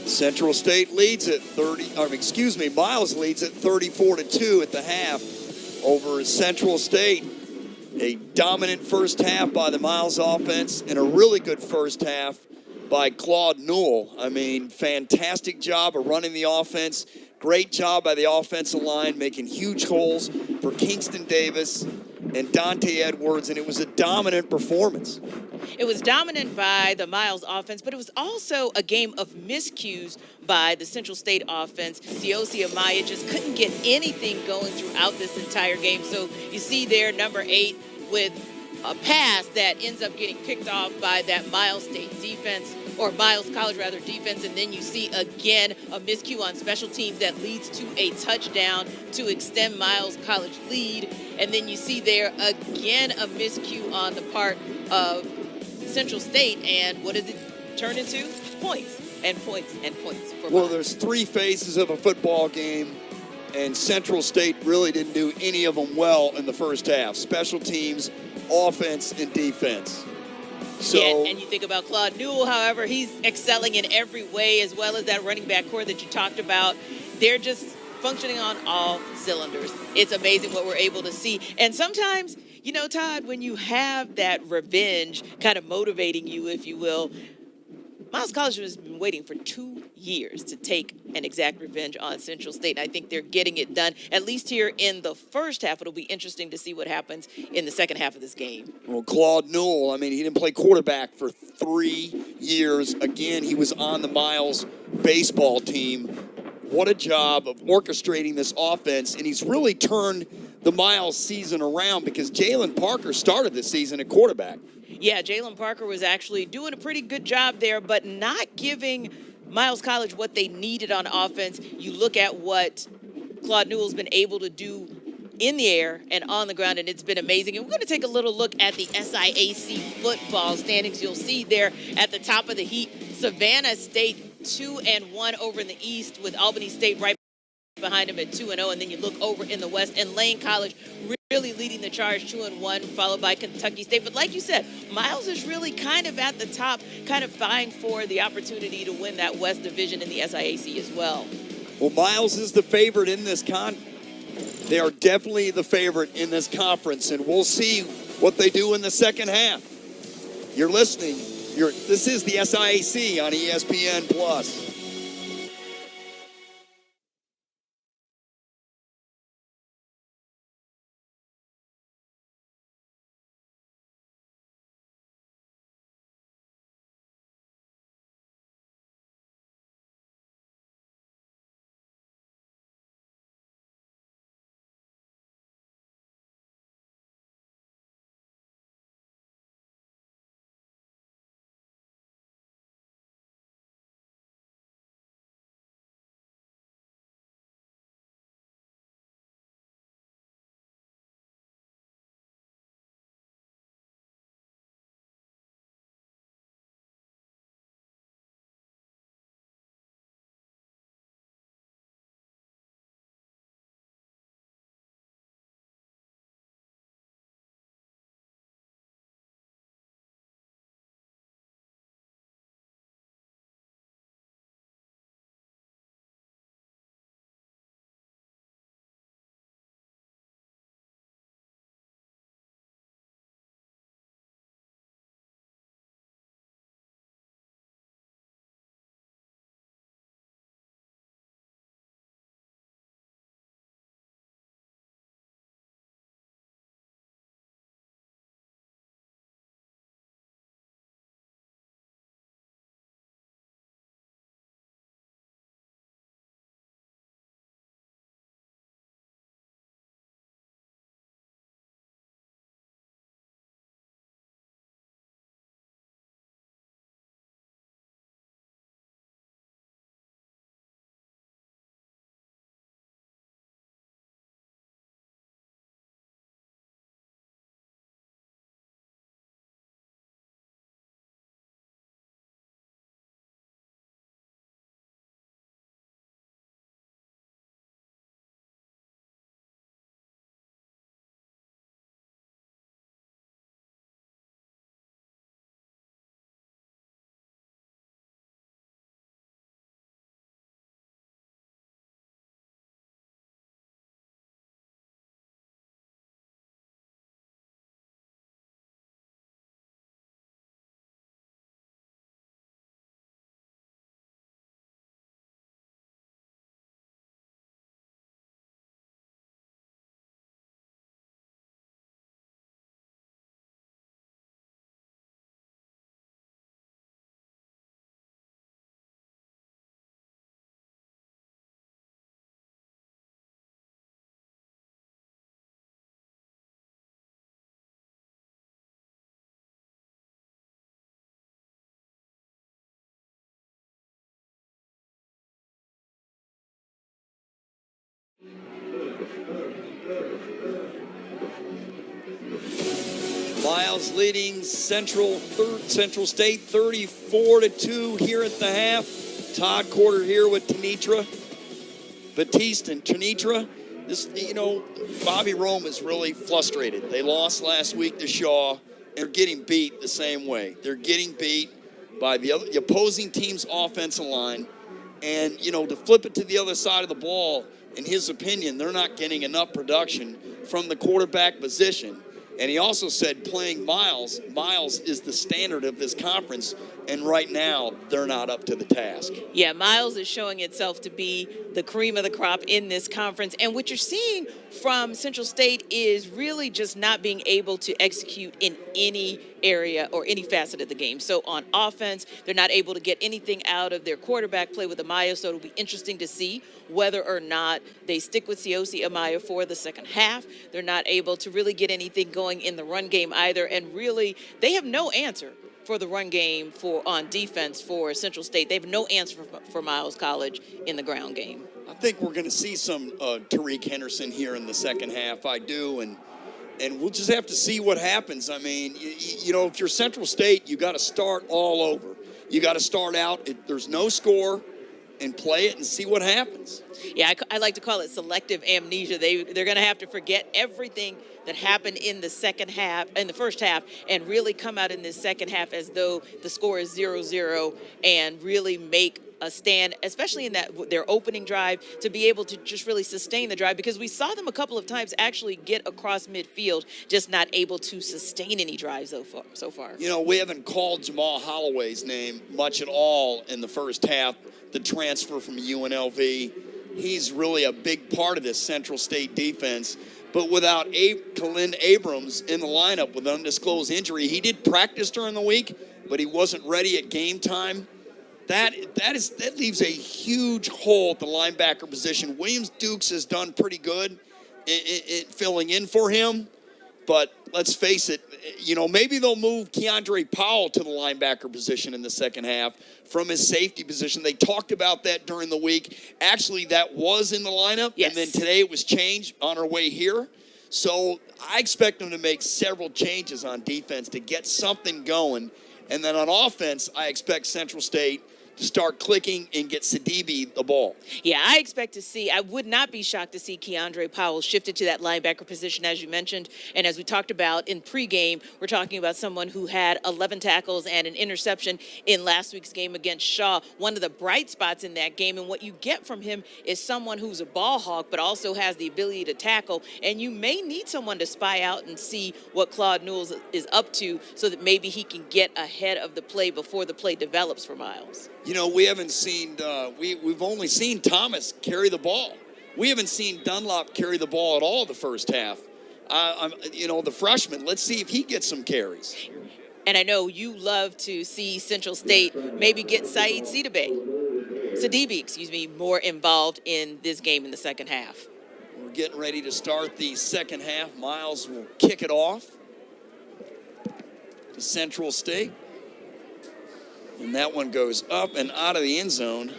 Central State leads at Miles leads at 34-2 at the half over Central State. A dominant first half by the Miles offense and a really good first half by Claude Newell. I mean, fantastic job of running the offense. Great job by the offensive line, making huge holes for Kingston Davis and Dante Edwards, and it was a dominant performance. It was dominant by the Miles offense, but it was also a game of miscues by the Central State offense. Siosi Amaya just couldn't get anything going throughout this entire game. So you see there, number 8 with a pass that ends up getting picked off by that Miles State defense, or Miles College rather defense, and then you see again a miscue on special teams that leads to a touchdown to extend Miles College lead, and then you see there again a miscue on the part of Central State, and what did it turn into? Points and points and points. Well, there's three phases of a football game, and Central State really didn't do any of them well in the first half. Special teams, offense, and defense. So, yeah, and you think about Claude Newell, however, he's excelling in every way, as well as that running back core that you talked about. They're just functioning on all cylinders. It's amazing what we're able to see. And sometimes, you know, Todd, when you have that revenge kind of motivating you, if you will, Miles College has been waiting for 2 years to take an exact revenge on Central State. And I think they're getting it done, at least here in the first half. It'll be interesting to see what happens in the second half of this game. Well, Claude Newell, I mean, he didn't play quarterback for 3 years. Again, he was on the Miles baseball team. What a job of orchestrating this offense. And he's really turned the Miles season around because Jalen Parker started this season at quarterback. Yeah, Jalen Parker was actually doing a pretty good job there, but not giving Miles College what they needed on offense. You look at what Claude Newell's been able to do in the air and on the ground, and it's been amazing. And we're going to take a little look at the SIAC football standings. You'll see there at the top of the heap, Savannah State 2-1 over in the East, with Albany State right behind them at 2-0. And then you look over in the West, and Lane College really leading the charge, 2-1, followed by Kentucky State. But like you said, Miles is really kind of at the top, kind of vying for the opportunity to win that West Division in the SIAC as well. Well, Miles is the favorite in this They are definitely the favorite in this conference, and we'll see what they do in the second half. You're listening. This is the SIAC on ESPN Plus. Miles leading Central State 34-2 here at the half. Todd Quarter here with Tenitra Batiste and Tenitra. This, Bobby Rome is really frustrated. They lost last week to Shaw, and they're getting beat the same way. They're getting beat by the opposing team's offensive line. And, to flip it to the other side of the ball, in his opinion, they're not getting enough production from the quarterback position. And he also said playing Miles is the standard of this conference, and right now they're not up to the task. Yeah, Miles is showing itself to be the cream of the crop in this conference. And what you're seeing from Central State is really just not being able to execute in any area or any facet of the game. So on offense, they're not able to get anything out of their quarterback play with Amaya, so it'll be interesting to see whether or not they stick with Siosi Amaya for the second half. They're not able to really get anything going in the run game either, and really they have no answer for the run game on defense for Central State. They have no answer for Miles College in the ground game. I think we're going to see some Tariq Henderson here in the second half. I do, and we'll just have to see what happens. I mean, if you're Central State, you got to start all over. You got to start out. There's no score, and play it and see what happens. Yeah, I like to call it selective amnesia. They're going to have to forget everything that happened in the first half, and really come out in this second half as though the score is 0-0 and really make a stand, especially in their opening drive, to be able to just really sustain the drive, because we saw them a couple of times actually get across midfield, just not able to sustain any drives so far. We haven't called Jamal Holloway's name much at all in the first half, the transfer from UNLV. He's really a big part of this Central State defense. But without Khalil Abrams in the lineup with an undisclosed injury, he did practice during the week, but he wasn't ready at game time. That leaves a huge hole at the linebacker position. Williams Dukes has done pretty good in filling in for him, but let's face it, maybe they'll move Keandre Powell to the linebacker position in the second half from his safety position. They talked about that during the week. Actually, that was in the lineup, yes. And then today it was changed on our way here. So I expect them to make several changes on defense to get something going. And then on offense, I expect Central State to start clicking and get Sidibe the ball. Yeah, I would not be shocked to see Keandre Powell shifted to that linebacker position, as you mentioned. And as we talked about in pregame, we're talking about someone who had 11 tackles and an interception in last week's game against Shaw. One of the bright spots in that game, and what you get from him is someone who's a ball hawk, but also has the ability to tackle. And you may need someone to spy out and see what Claude Newell is up to, so that maybe he can get ahead of the play before the play develops for Miles. We haven't seen, we've only seen Thomas carry the ball. We haven't seen Dunlop carry the ball at all the first half. The freshman, let's see if he gets some carries. And I know you love to see Central State maybe get Sidibe, more involved in this game in the second half. We're getting ready to start the second half. Miles will kick it off to Central State. And that one goes up and out of the end zone,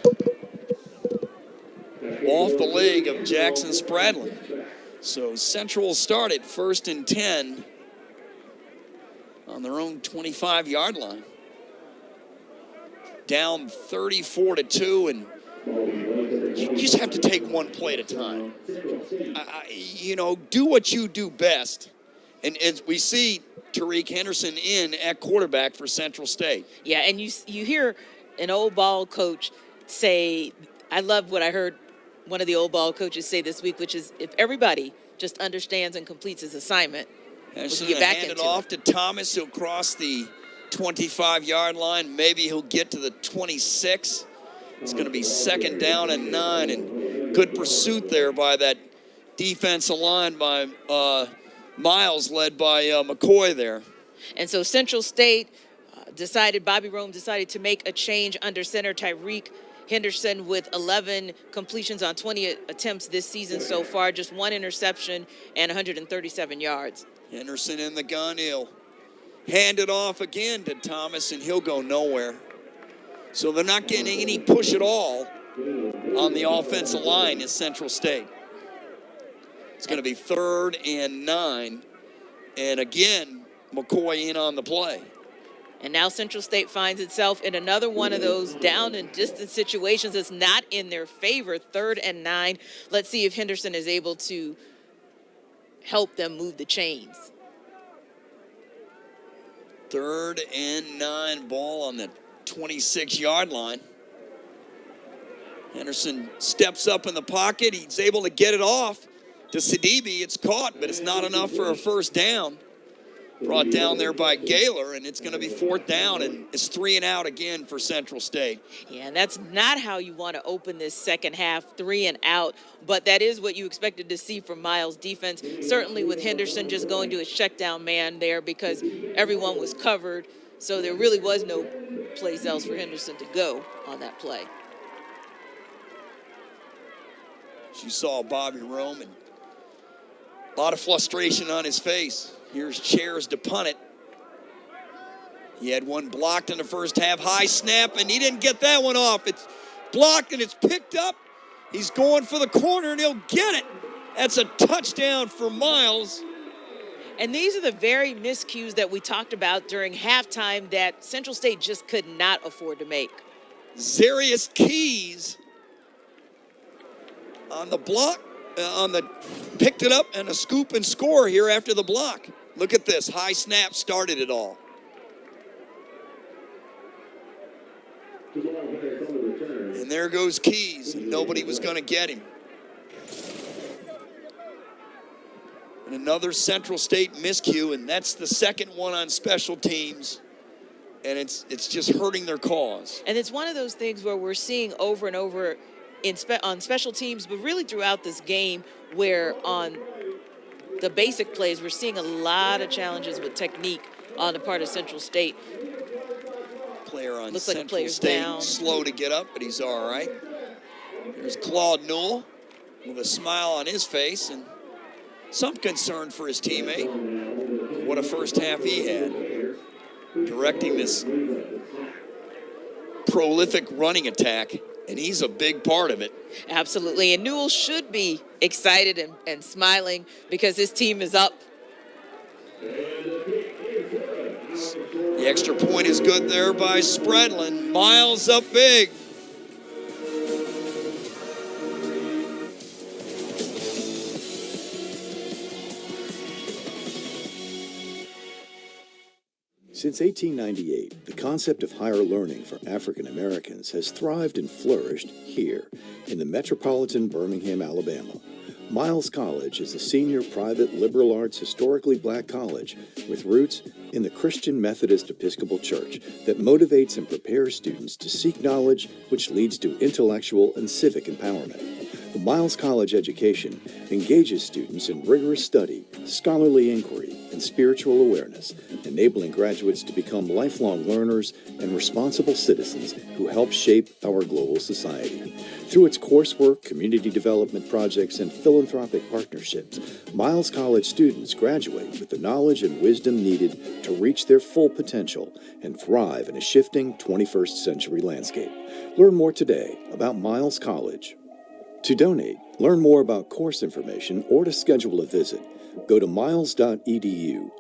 off the leg of Jackson Spradlin. So Central started 1st and 10 on their own 25-yard line. Down 34-2, and you just have to take one play at a time. Do what you do best. And as we see Tariq Henderson in at quarterback for Central State. Yeah, and you hear an old ball coach say, I love what I heard one of the old ball coaches say this week, which is, if everybody just understands and completes his assignment, Henderson we'll get back hand into it off to Thomas. He'll cross the 25-yard line. Maybe he'll get to the 26. It's going to be 2nd down and 9, and good pursuit there by that defensive line by Miles, led by McCoy there. And so Central State Bobby Rome decided to make a change under center Tariq Henderson with 11 completions on 20 attempts this season so far, just 1 interception and 137 yards. Henderson in the gun. He'll hand it off again to Thomas, and he'll go nowhere. So they're not getting any push at all on the offensive line in Central State. It's going to be 3rd and 9. And again, McCoy in on the play. And now Central State finds itself in another one of those down and distance situations that's not in their favor, 3rd and 9. Let's see if Henderson is able to help them move the chains. 3rd and 9, ball on the 26-yard line. Henderson steps up in the pocket. He's able to get it off to Sidibe. It's caught, but it's not enough for a first down. Brought down there by Gaylor, and it's going to be 4th down, and it's 3 and out again for Central State. Yeah, and that's not how you want to open this second half, 3 and out, but that is what you expected to see from Miles' defense, certainly with Henderson just going to his check down man there because everyone was covered, so there really was no place else for Henderson to go on that play. You saw Bobby Rome, and a lot of frustration on his face. Here's Chairs to punt it. He had one blocked in the first half. High snap, and he didn't get that one off. It's blocked, and it's picked up. He's going for the corner, and he'll get it. That's a touchdown for Miles. And these are the very miscues that we talked about during halftime that Central State just could not afford to make. Zarius Keys on the block, picked it up, and a scoop and score here after the block. Look at this. High snap started it all. And there goes Keys, and nobody was going to get him. And another Central State miscue, and that's the second one on special teams. And it's just hurting their cause. And it's one of those things where we're seeing over and over on special teams, but really throughout this game, where on the basic plays, we're seeing a lot of challenges with technique on the part of Central State. Player on Looks like Central player's State, down. slow to get up, but he's all right. There's Claude Newell with a smile on his face and some concern for his teammate. What a first half he had, directing this prolific running attack, and he's a big part of it. Absolutely, and Newell should be excited and smiling because his team is up. The extra point is good there by Spredlin. Miles up big. Since 1898, the concept of higher learning for African Americans has thrived and flourished here in the metropolitan Birmingham, Alabama. Miles College is a senior private liberal arts historically black college with roots in the Christian Methodist Episcopal Church that motivates and prepares students to seek knowledge which leads to intellectual and civic empowerment. The Miles College education engages students in rigorous study, scholarly inquiry, and spiritual awareness, enabling graduates to become lifelong learners and responsible citizens who help shape our global society. Through its coursework, community development projects, and philanthropic partnerships, Miles College students graduate with the knowledge and wisdom needed to reach their full potential and thrive in a shifting 21st century landscape. Learn more today about Miles College. To donate, learn more about course information, or to schedule a visit, go to miles.edu.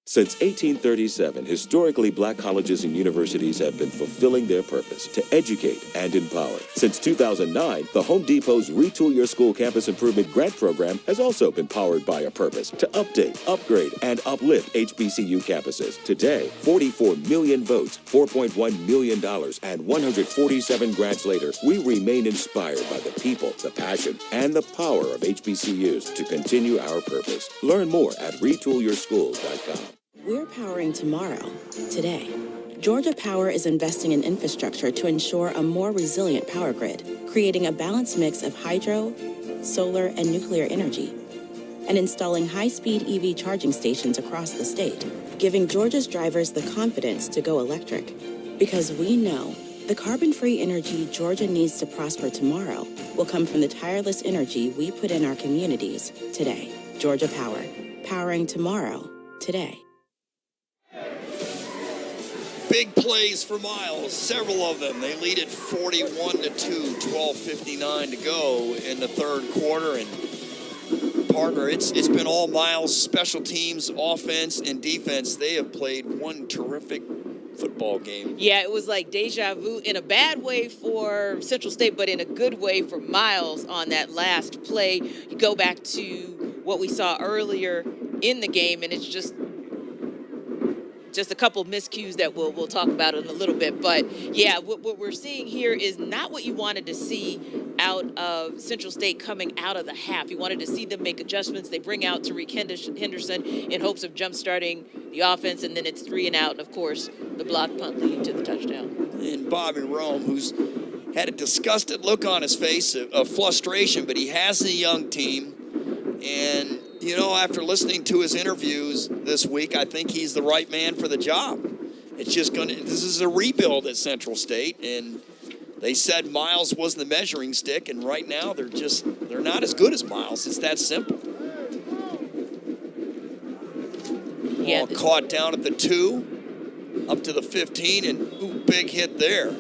Since 1837, historically black colleges and universities have been fulfilling their purpose to educate and empower. Since 2009, the Home Depot's Retool Your School Campus Improvement Grant Program has also been powered by a purpose to update, upgrade, and uplift HBCU campuses. Today, 44 million votes, $4.1 million, and 147 grants later, we remain inspired by the people, the passion, and the power of HBCUs to continue our purpose. Learn more at retoolyourschools.com. We're powering tomorrow, today. Georgia Power is investing in infrastructure to ensure a more resilient power grid, creating a balanced mix of hydro, solar, and nuclear energy, and installing high-speed EV charging stations across the state, giving Georgia's drivers the confidence to go electric. Because we know the carbon-free energy Georgia needs to prosper tomorrow will come from the tireless energy we put in our communities today. Georgia Power, powering tomorrow, today. Big plays for Miles, several of them. They lead it 41-2, 12:59 to go in the third quarter, and partner. It's been all Miles, special teams, offense, and defense. They have played one terrific football game. Yeah, it was like deja vu in a bad way for Central State, but in a good way for Miles on that last play. You go back to what we saw earlier in the game, and it's just a couple of miscues that we'll talk about in a little bit. But yeah, what we're seeing here is not what you wanted to see out of Central State coming out of the half. You wanted to see them make adjustments. They bring out Tariq Henderson in hopes of jump-starting the offense, and then it's 3 and out, and of course, the block punt leading to the touchdown. And Bobby Rome, who's had a disgusted look on his face of frustration, but he has a young team. And, you know, after listening to his interviews this week, I think he's the right man for the job. It's just this is a rebuild at Central State, and they said Miles was the measuring stick, and right now they're not as good as Miles. It's that simple. Yeah, Ball caught down at the 2, up to the 15, and ooh, big hit there.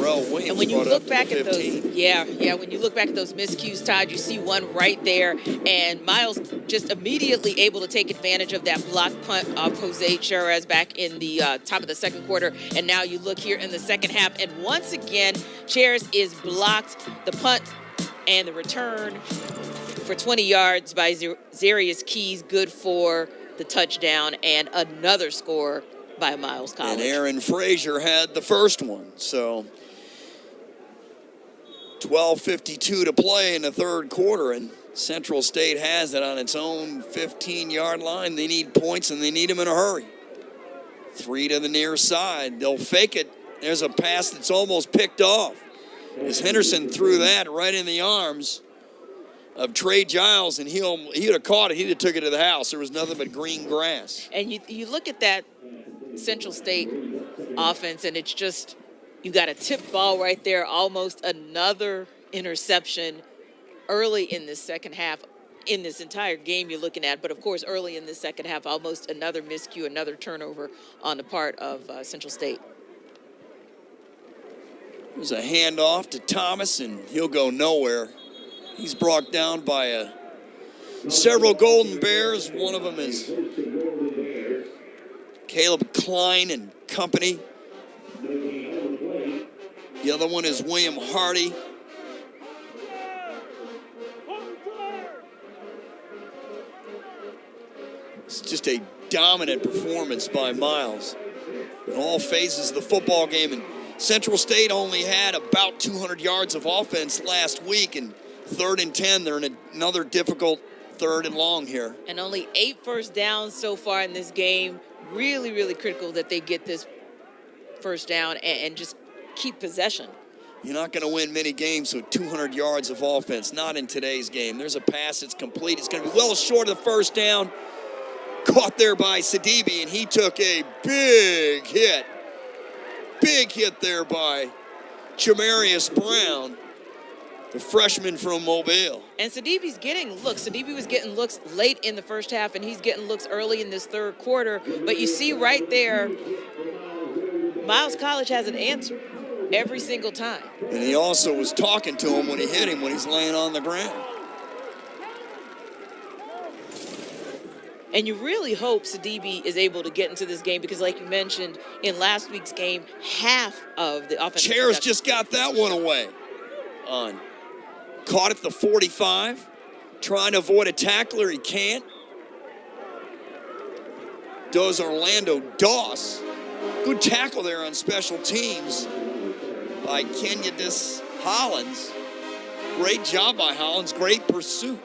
Darrell Williams and when you brought it look up to back the at those, 15. when you look back at those miscues, Todd, you see one right there, and Miles just immediately able to take advantage of that block punt of Jose Cherez back in the top of the second quarter. And now you look here in the second half, and once again, Cherez is blocked. The punt and the return for 20 yards by Zarius Keys, good for the touchdown, and another score by Miles College. And Aaron Frazier had the first one. So 12:52 to play in the third quarter, and Central State has it on its own 15-yard line. They need points, and they need them in a hurry. 3 to the near side. They'll fake it. There's a pass that's almost picked off, as Henderson threw that right in the arms of Trey Giles, and he'd have caught it. He'd have took it to the house. There was nothing but green grass. And you look at that Central State offense, and it's just, you got a tip ball right there, almost another interception early in the second half. In this entire game you're looking at, but of course early in the second half, almost another miscue, another turnover on the part of Central State. There's a handoff to Thomas, and he'll go nowhere. He's brought down by several Golden Bears. One of them is Caleb Klein and company. The other one is William Hardy. It's just a dominant performance by Miles in all phases of the football game. And Central State only had about 200 yards of offense last week, and 3rd and 10, they're in another difficult 3rd and long here. And only 8 first downs so far in this game. Really, really critical that they get this first down and just keep possession. You're not going to win many games with 200 yards of offense, not in today's game. There's a pass that's complete. It's going to be well short of the first down. Caught there by Sidibe, and he took a big hit. Big hit there by Jamarius Brown, the freshman from Mobile. And Sidibe's getting looks. Sidibe was getting looks late in the first half, and he's getting looks early in this third quarter. But you see right there, Miles College has an answer every single time. And he also was talking to him when he hit him when he's laying on the ground. And you really hope Sidibe is able to get into this game because, like you mentioned, in last week's game, half of the offensive Chairs just got that one away. Caught at the 45, trying to avoid a tackler. He can't. Does Orlando Doss. Good tackle there on special teams by Kenyadis Hollins. Great job by Hollins. Great pursuit.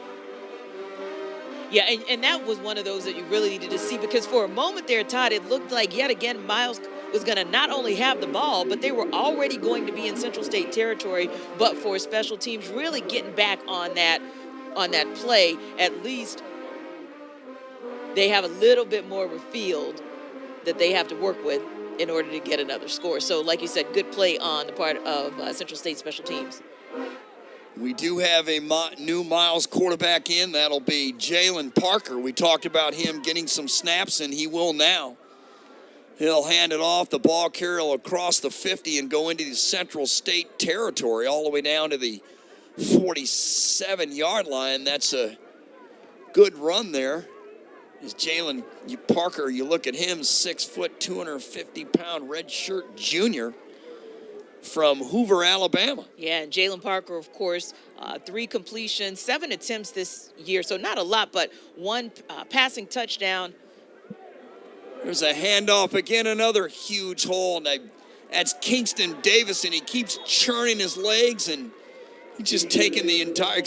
Yeah, and that was one of those that you really needed to see because for a moment there, Todd, it looked like yet again Miles was going to not only have the ball, but they were already going to be in Central State territory, but for special teams really getting back on that play, at least they have a little bit more of a field that they have to work with in order to get another score. So like you said, good play on the part of Central State special teams. We do have a new Miles quarterback in. That'll be Jalen Parker. We talked about him getting some snaps, and he will now. He'll hand it off. The ball carrier will cross the 50 and go into the Central State territory all the way down to the 47-yard line. That's a good run there. Is Jalen Parker, you look at him, 6 foot, 250-pound redshirt junior from Hoover, Alabama. Yeah, and Jalen Parker, of course, 3 completions, 7 attempts this year, so not a lot, but 1 passing touchdown. There's a handoff again, another huge hole, and that's Kingston Davis, and he keeps churning his legs, and he's just taking the entire,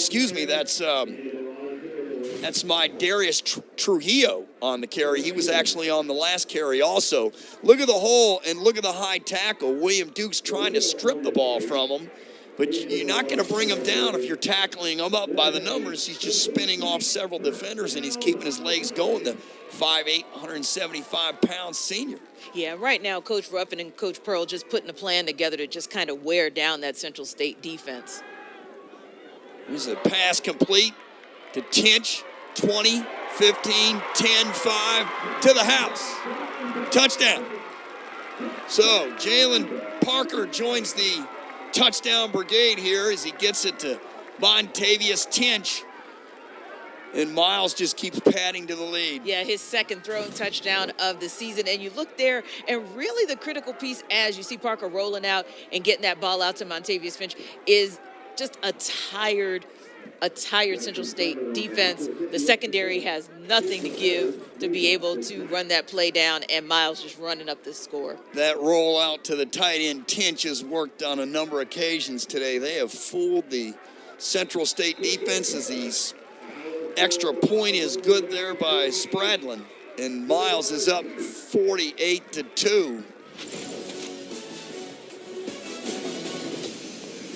that's my Darius Trujillo on the carry. He was actually on the last carry also. Look at the hole and look at the high tackle. William Duke's trying to strip the ball from him, but you're not going to bring him down if you're tackling him up by the numbers. He's just spinning off several defenders, and he's keeping his legs going, the 5'8", 175-pound senior. Yeah, right now, Coach Ruffin and Coach Pearl just putting a plan together to just kind of wear down that Central State defense. Here's a pass complete to Tinch. 20, 15, 10, 5, to the house. Touchdown. So Jalen Parker joins the touchdown brigade here as he gets it to Montavious Tinch. And Miles just keeps padding to the lead. Yeah, his second thrown touchdown of the season. And you look there, and really the critical piece as you see Parker rolling out and getting that ball out to Montavious Finch is just a tired Central State defense. The secondary has nothing to give to be able to run that play down, and Miles just running up the score. That rollout to the tight end Tinch has worked on a number of occasions today. They have fooled the Central State defense as the extra point is good there by Spradlin. And Miles is up 48-2.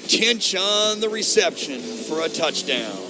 Tinch on the reception for a touchdown.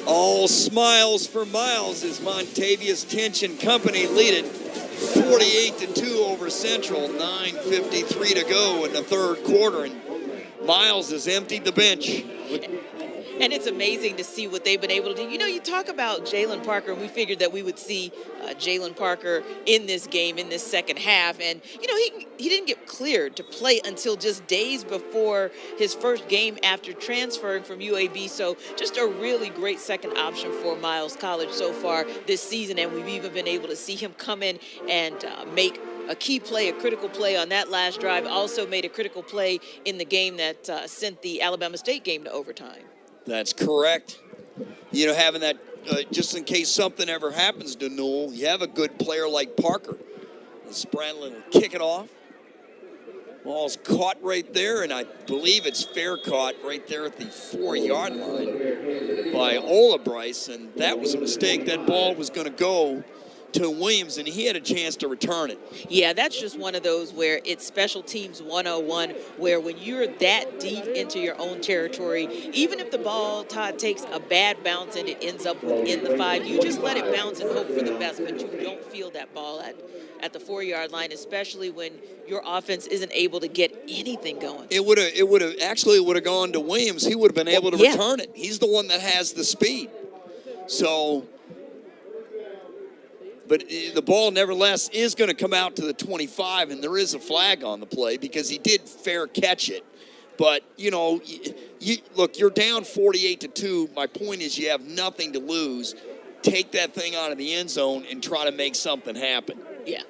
All smiles for Miles as Montavious Tinch and company lead it 48-2 over Central. 9:53 to go in the third quarter, and Miles has emptied the bench. And it's amazing to see what they've been able to do. You know, you talk about Jalen Parker, and we figured that we would see Jalen Parker in this game, in this second half. And, you know, he didn't get cleared to play until just days before his first game after transferring from UAB. So just a really great second option for Miles College so far this season. And we've even been able to see him come in and make a key play, a critical play on that last drive. Also made a critical play in the game that sent the Alabama State game to overtime. That's correct. You know, having that, just in case something ever happens to Newell, you have a good player like Parker. And Spradlin will kick it off. Ball's caught right there, and I believe it's fair caught right there at the 4-yard line by Ola Bryce, and that was a mistake. That ball was going to go to Williams, and he had a chance to return it. Yeah, that's just one of those where it's special teams 101, where when you're that deep into your own territory, even if the ball, Todd, takes a bad bounce and it ends up within the 5, you just let it bounce and hope for the best, but you don't feel that ball at the 4-yard line, especially when your offense isn't able to get anything going. It would have gone to Williams. He would have been able to return it. He's the one that has the speed. So, but the ball nevertheless is going to come out to the 25, and there is a flag on the play because he did fair catch it. But, you know, look, you're down 48-2. My point is you have nothing to lose. Take that thing out of the end zone and try to make something happen. Yeah.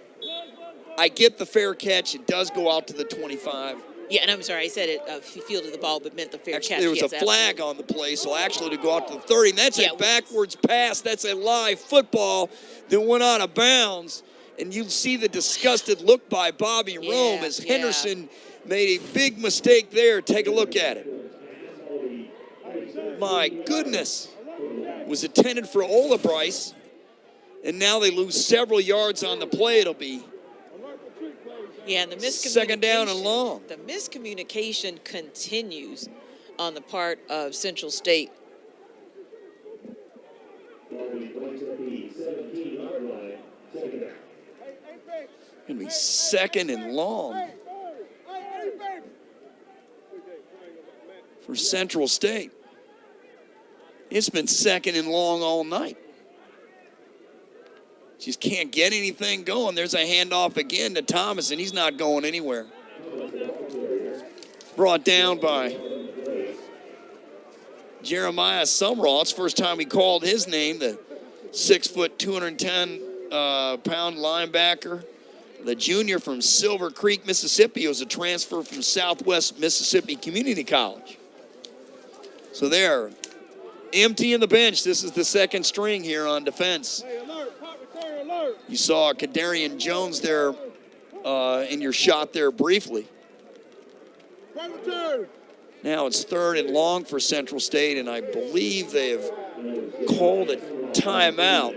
I get the fair catch. It does go out to the 25. Yeah, and I'm sorry, I said it, he fielded the ball, but meant the fair catch. There was a flag on the play, so actually to go out to the 30, and that's a backwards pass. That's a live football that went out of bounds, and you see the disgusted look by Bobby Rome as Henderson made a big mistake there. Take a look at it. My goodness. It was intended for Ola Bryce, and now they lose several yards on the play. It'll be and the miscommunication. Second down and long. The miscommunication continues on the part of Central State. Gonna be second and long for Central State. It's been second and long all night. Just can't get anything going. There's a handoff again to Thomas, and he's not going anywhere. Brought down by Jeremiah Sumrall. It's the first time he called his name, the 6', 210-pound linebacker. The junior from Silver Creek, Mississippi, was a transfer from Southwest Mississippi Community College. So they're empty in the bench. This is the second string here on defense. You saw Kadarian Jones there in your shot there briefly. Now it's third and long for Central State, and I believe they have called a timeout.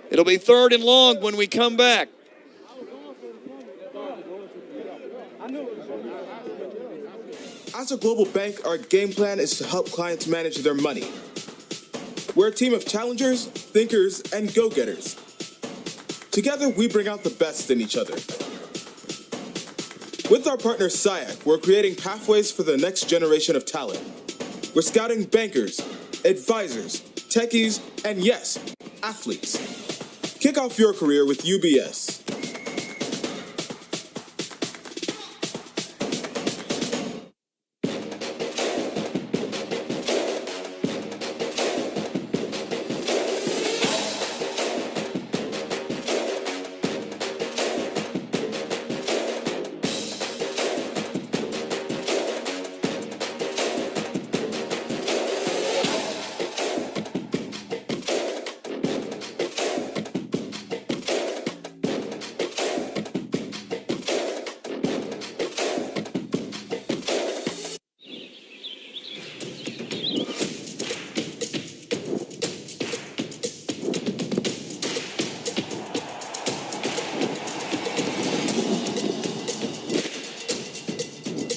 It'll be third and long when we come back. As a global bank, our game plan is to help clients manage their money. We're a team of challengers, thinkers, and go-getters. Together, we bring out the best in each other. With our partner SIAC, we're creating pathways for the next generation of talent. We're scouting bankers, advisors, techies, and yes, athletes. Kick off your career with UBS.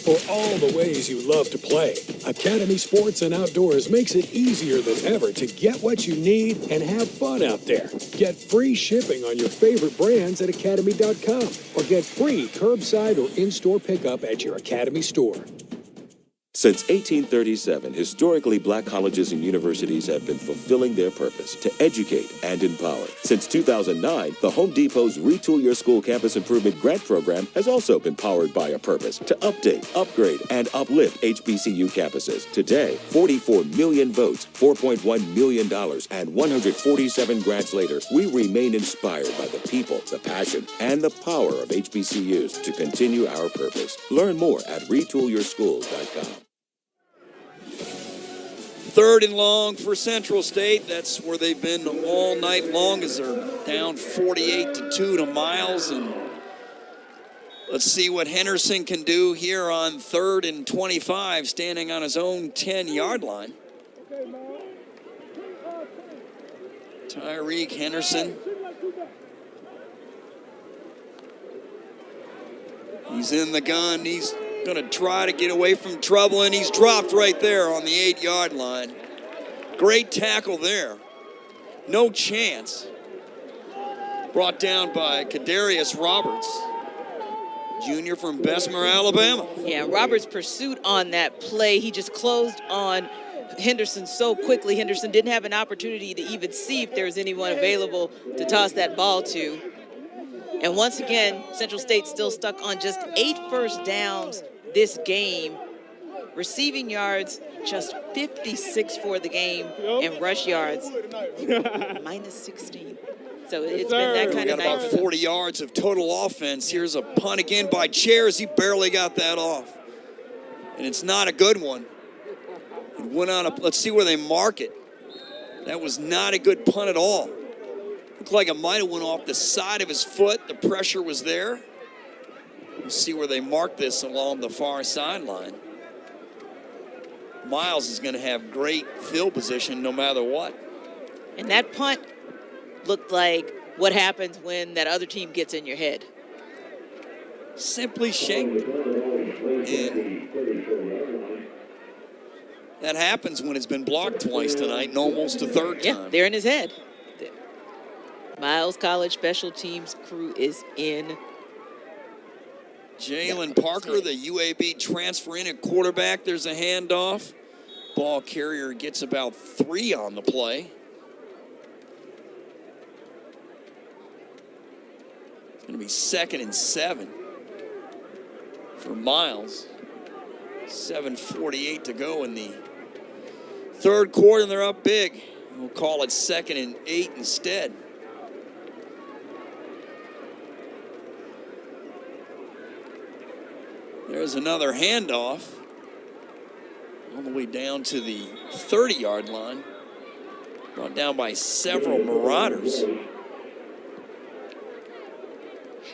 For all the ways you love to play, Academy Sports and Outdoors makes it easier than ever to get what you need and have fun out there. Get free shipping on your favorite brands at Academy.com or get free curbside or in-store pickup at your Academy store. Since 1837, historically black colleges and universities have been fulfilling their purpose to educate and empower. Since 2009, the Home Depot's Retool Your School Campus Improvement Grant Program has also been powered by a purpose to update, upgrade, and uplift HBCU campuses. Today, 44 million votes, $4.1 million, and 147 grants later, we remain inspired by the people, the passion, and the power of HBCUs to continue our purpose. Learn more at retoolyourschools.com. 3rd and long for Central State. That's where they've been all night long as they're down 48-2 to Miles. And let's see what Henderson can do here on 3rd and 25, standing on his own 10-yard line. Tyreek Henderson. He's in the gun. He's going to try to get away from trouble, and he's dropped right there on the 8-yard line. Great tackle there. No chance. Brought down by Kadarius Roberts, junior from Bessemer, Alabama. Yeah, Roberts' pursuit on that play, he just closed on Henderson so quickly. Henderson didn't have an opportunity to even see if there was anyone available to toss that ball to. And once again, Central State still stuck on just 8 first downs this game. Receiving yards, just 56 for the game, and rush yards, minus 16. So it's been that kind of night. Got about 40 yards of total offense. Here's a punt again by Chairs. He barely got that off. And it's not a good one. It went on a, let's see where they mark it. That was not a good punt at all. Looked like it might have went off the side of his foot. The pressure was there. Let's see where they mark this along the far sideline. Miles is going to have great field position no matter what. And that punt looked like what happens when that other team gets in your head. Simply shaped. And that happens when it's been blocked twice tonight and almost a third time. Yeah, they're in his head. Miles College special teams crew is in. Jalen Parker, the UAB transfer in at quarterback. There's a handoff. Ball carrier gets about 3 on the play. It's going to be 2nd and 7 for Miles. 7:48 to go in the 3rd quarter, and they're up big. We'll call it 2nd and 8 instead. There's another handoff all the way down to the 30-yard line. Brought down by several Marauders.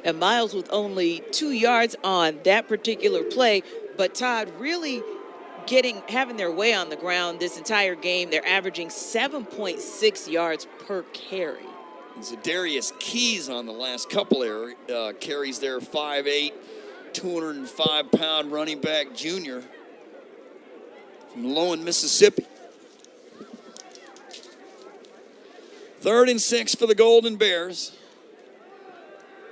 And Miles with only 2 yards on that particular play, but Todd really having their way on the ground this entire game. They're averaging 7.6 yards per carry. Zadarius Keys on the last couple carries there, 5'8", 205-pound running back junior from Lowen, Mississippi. 3rd and 6 for the Golden Bears.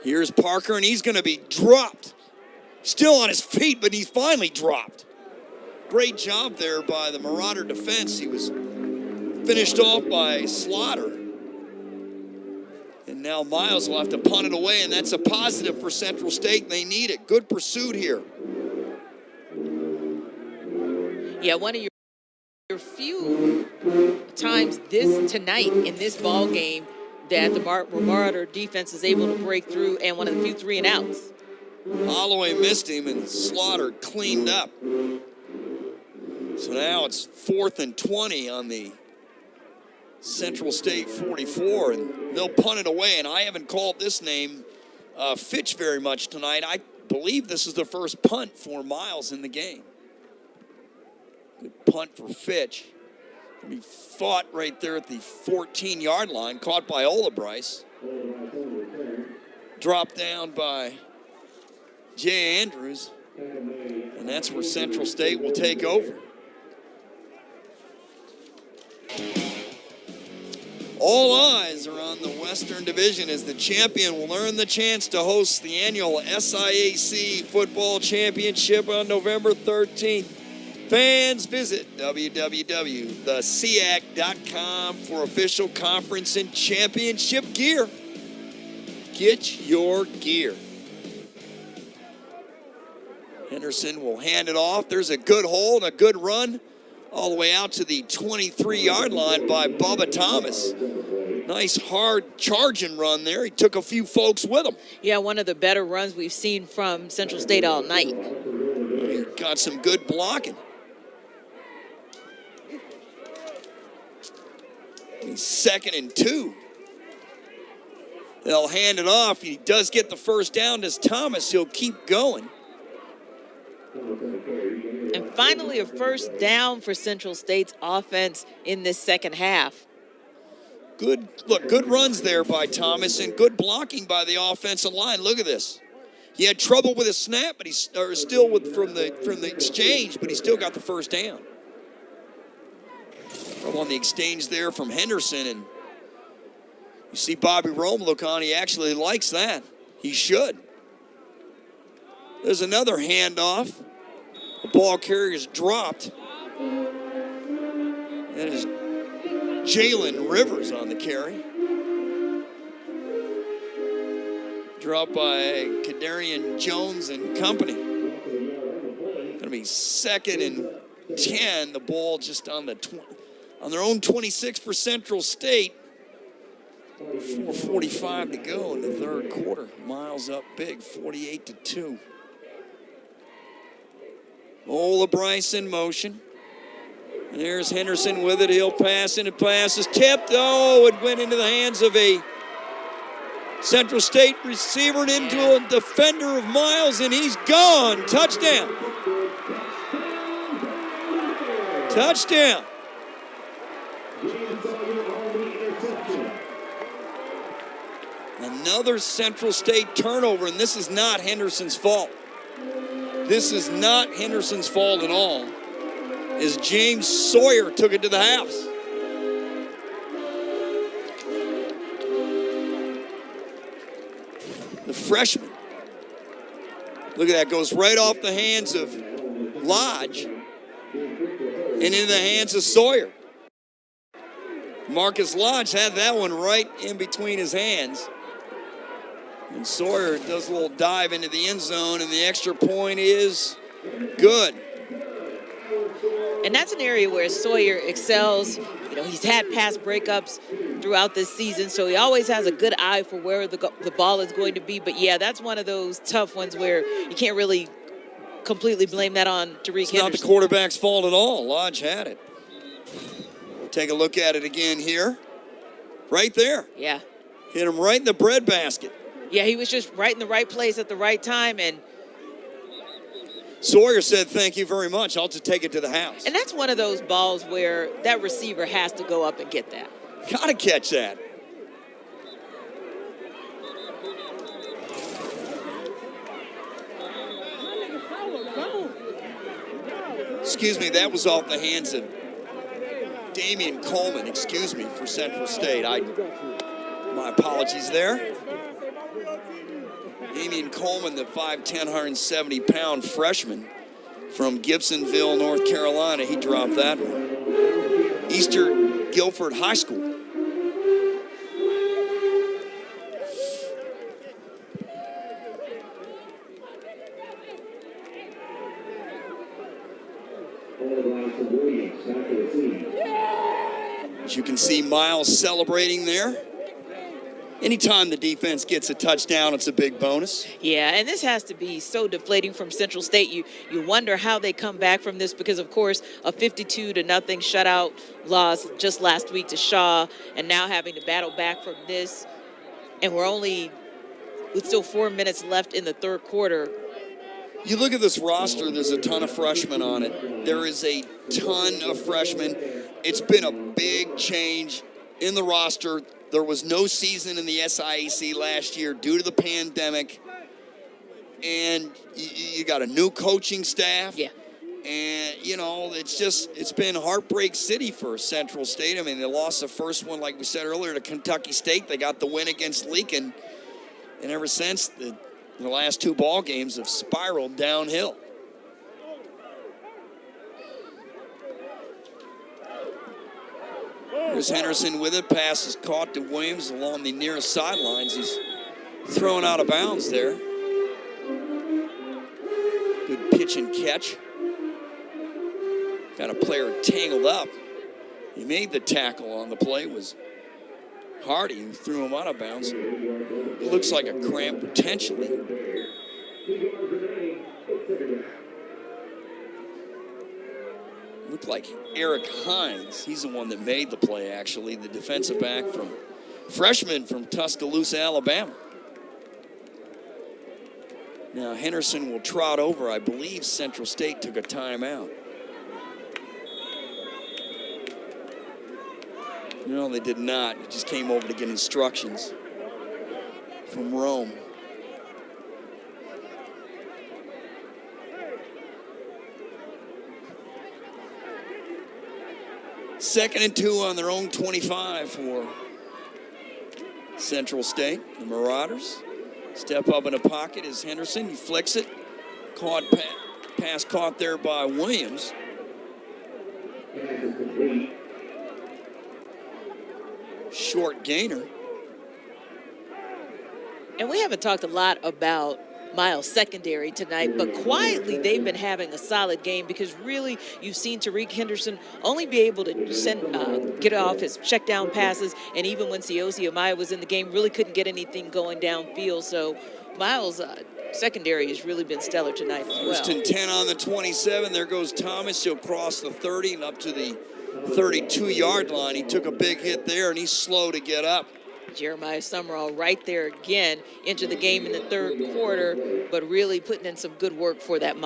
Here's Parker, and he's going to be dropped. Still on his feet, but he's finally dropped. Great job there by the Marauder defense. He was finished off by Slaughter. And now Miles will have to punt it away, and that's a positive for Central State. They need it. Good pursuit here. Yeah, one of your few times tonight in this ball game that the Marauder defense is able to break through, and one of the few 3 and outs. Holloway missed him, and Slaughter cleaned up. So now it's 4th and 20 on the Central State 44, and they'll punt it away. And I haven't called this name Fitch very much tonight. I believe this is the first punt for Miles in the game. Good punt for Fitch. He fought right there at the 14-yard line, caught by Olabryce. Dropped down by Jay Andrews, and that's where Central State will take over. All eyes are on the Western Division as the champion will earn the chance to host the annual SIAC Football Championship on November 13th. Fans, visit www.thesiac.com for official conference and championship gear. Get your gear. Henderson will hand it off. There's a good hold, a good run, all the way out to the 23-yard line by Bubba Thomas. Nice, hard charging run there. He took a few folks with him. Yeah, one of the better runs we've seen from Central State all night. He got some good blocking. He's 2nd and 2. They'll hand it off. He does get the first down. Does Thomas? He'll keep going. And finally, a first down for Central State's offense in this second half. Good runs there by Thomas and good blocking by the offensive line. Look at this. He had trouble with his snap, but he's still from the exchange, but he still got the first down. Trouble on the exchange there from Henderson, and you see Bobby Rome look on. He actually likes that. He should. There's another handoff. The ball carrier is dropped. That is Jalen Rivers on the carry. Dropped by Kadarian Jones and company. Going to be 2nd and 10. The ball just on their own 26 for Central State. 4:45 to go in the third quarter. Miles up big, 48-2. Ola Bryce in motion. And there's Henderson with it. He'll pass, and the pass is tipped. Oh, it went into the hands of a Central State receiver and into a defender of Miles, and he's gone. Touchdown. Touchdown. Another Central State turnover, and this is not Henderson's fault. This is not Henderson's fault at all, as James Sawyer took it to the house. The freshman. Look at that, goes right off the hands of Lodge and into the hands of Sawyer. Marcus Lodge had that one right in between his hands. And Sawyer does a little dive into the end zone, and the extra point is good. And that's an area where Sawyer excels. You know, he's had pass breakups throughout this season, so he always has a good eye for where the ball is going to be. But, yeah, that's one of those tough ones where you can't really completely blame that on Tariq Henderson. Not the quarterback's fault at all. Lodge had it. Take a look at it again here. Right there. Yeah. Hit him right in the breadbasket. Yeah, he was just right in the right place at the right time, and Sawyer said, "Thank you very much. I'll just take it to the house." And that's one of those balls where that receiver has to go up and get that. Gotta catch that. Excuse me, that was off the hands of Damian Coleman, excuse me, for Central State. My apologies there. Damian Coleman, the 5'10", 170-pound freshman from Gibsonville, North Carolina. He dropped that one. Eastern Guilford High School. As you can see, Miles celebrating there. Anytime the defense gets a touchdown, it's a big bonus. Yeah, and this has to be so deflating from Central State. You wonder how they come back from this because, of course, a 52-0 shutout loss just last week to Shaw, and now having to battle back from this. And with still 4 minutes left in the third quarter. You look at this roster, there's a ton of freshmen on it. There is a ton of freshmen. It's been a big change in the roster. There was no season in the SIAC last year due to the pandemic. And you got a new coaching staff. Yeah. And, it's been Heartbreak City for Central State. I mean, they lost the first one, like we said earlier, to Kentucky State. They got the win against Lincoln. And ever since, the last two ball games have spiraled downhill. Here's Henderson with it. Pass is caught to Williams along the nearest sidelines. He's thrown out of bounds there. Good pitch and catch. Got a player tangled up. He made the tackle on the play. Was Hardy who threw him out of bounds. It looks like a cramp potentially. Looked like Eric Hines. He's the one that made the play, actually, the defensive back freshman from Tuscaloosa, Alabama. Now Henderson will trot over. I believe Central State took a timeout. No, they did not. It just came over to get instructions from Rome. Second and 2 on their own 25 for Central State. The Marauders step up in a pocket as Henderson. He flicks it. Pass caught there by Williams. Short gainer. And we haven't talked a lot about Miles secondary tonight, but quietly they've been having a solid game because really you've seen Tariq Henderson only be able to get off his check down passes, and even when Siosi Amaya was in the game, really couldn't get anything going downfield. So Miles' secondary has really been stellar tonight as well. First and 10 on the 27. There goes Thomas. He'll cross the 30 and up to the 32-yard line. He took a big hit there, and he's slow to get up. Jeremiah Summerall right there again into the game in the third quarter, but really putting in some good work for that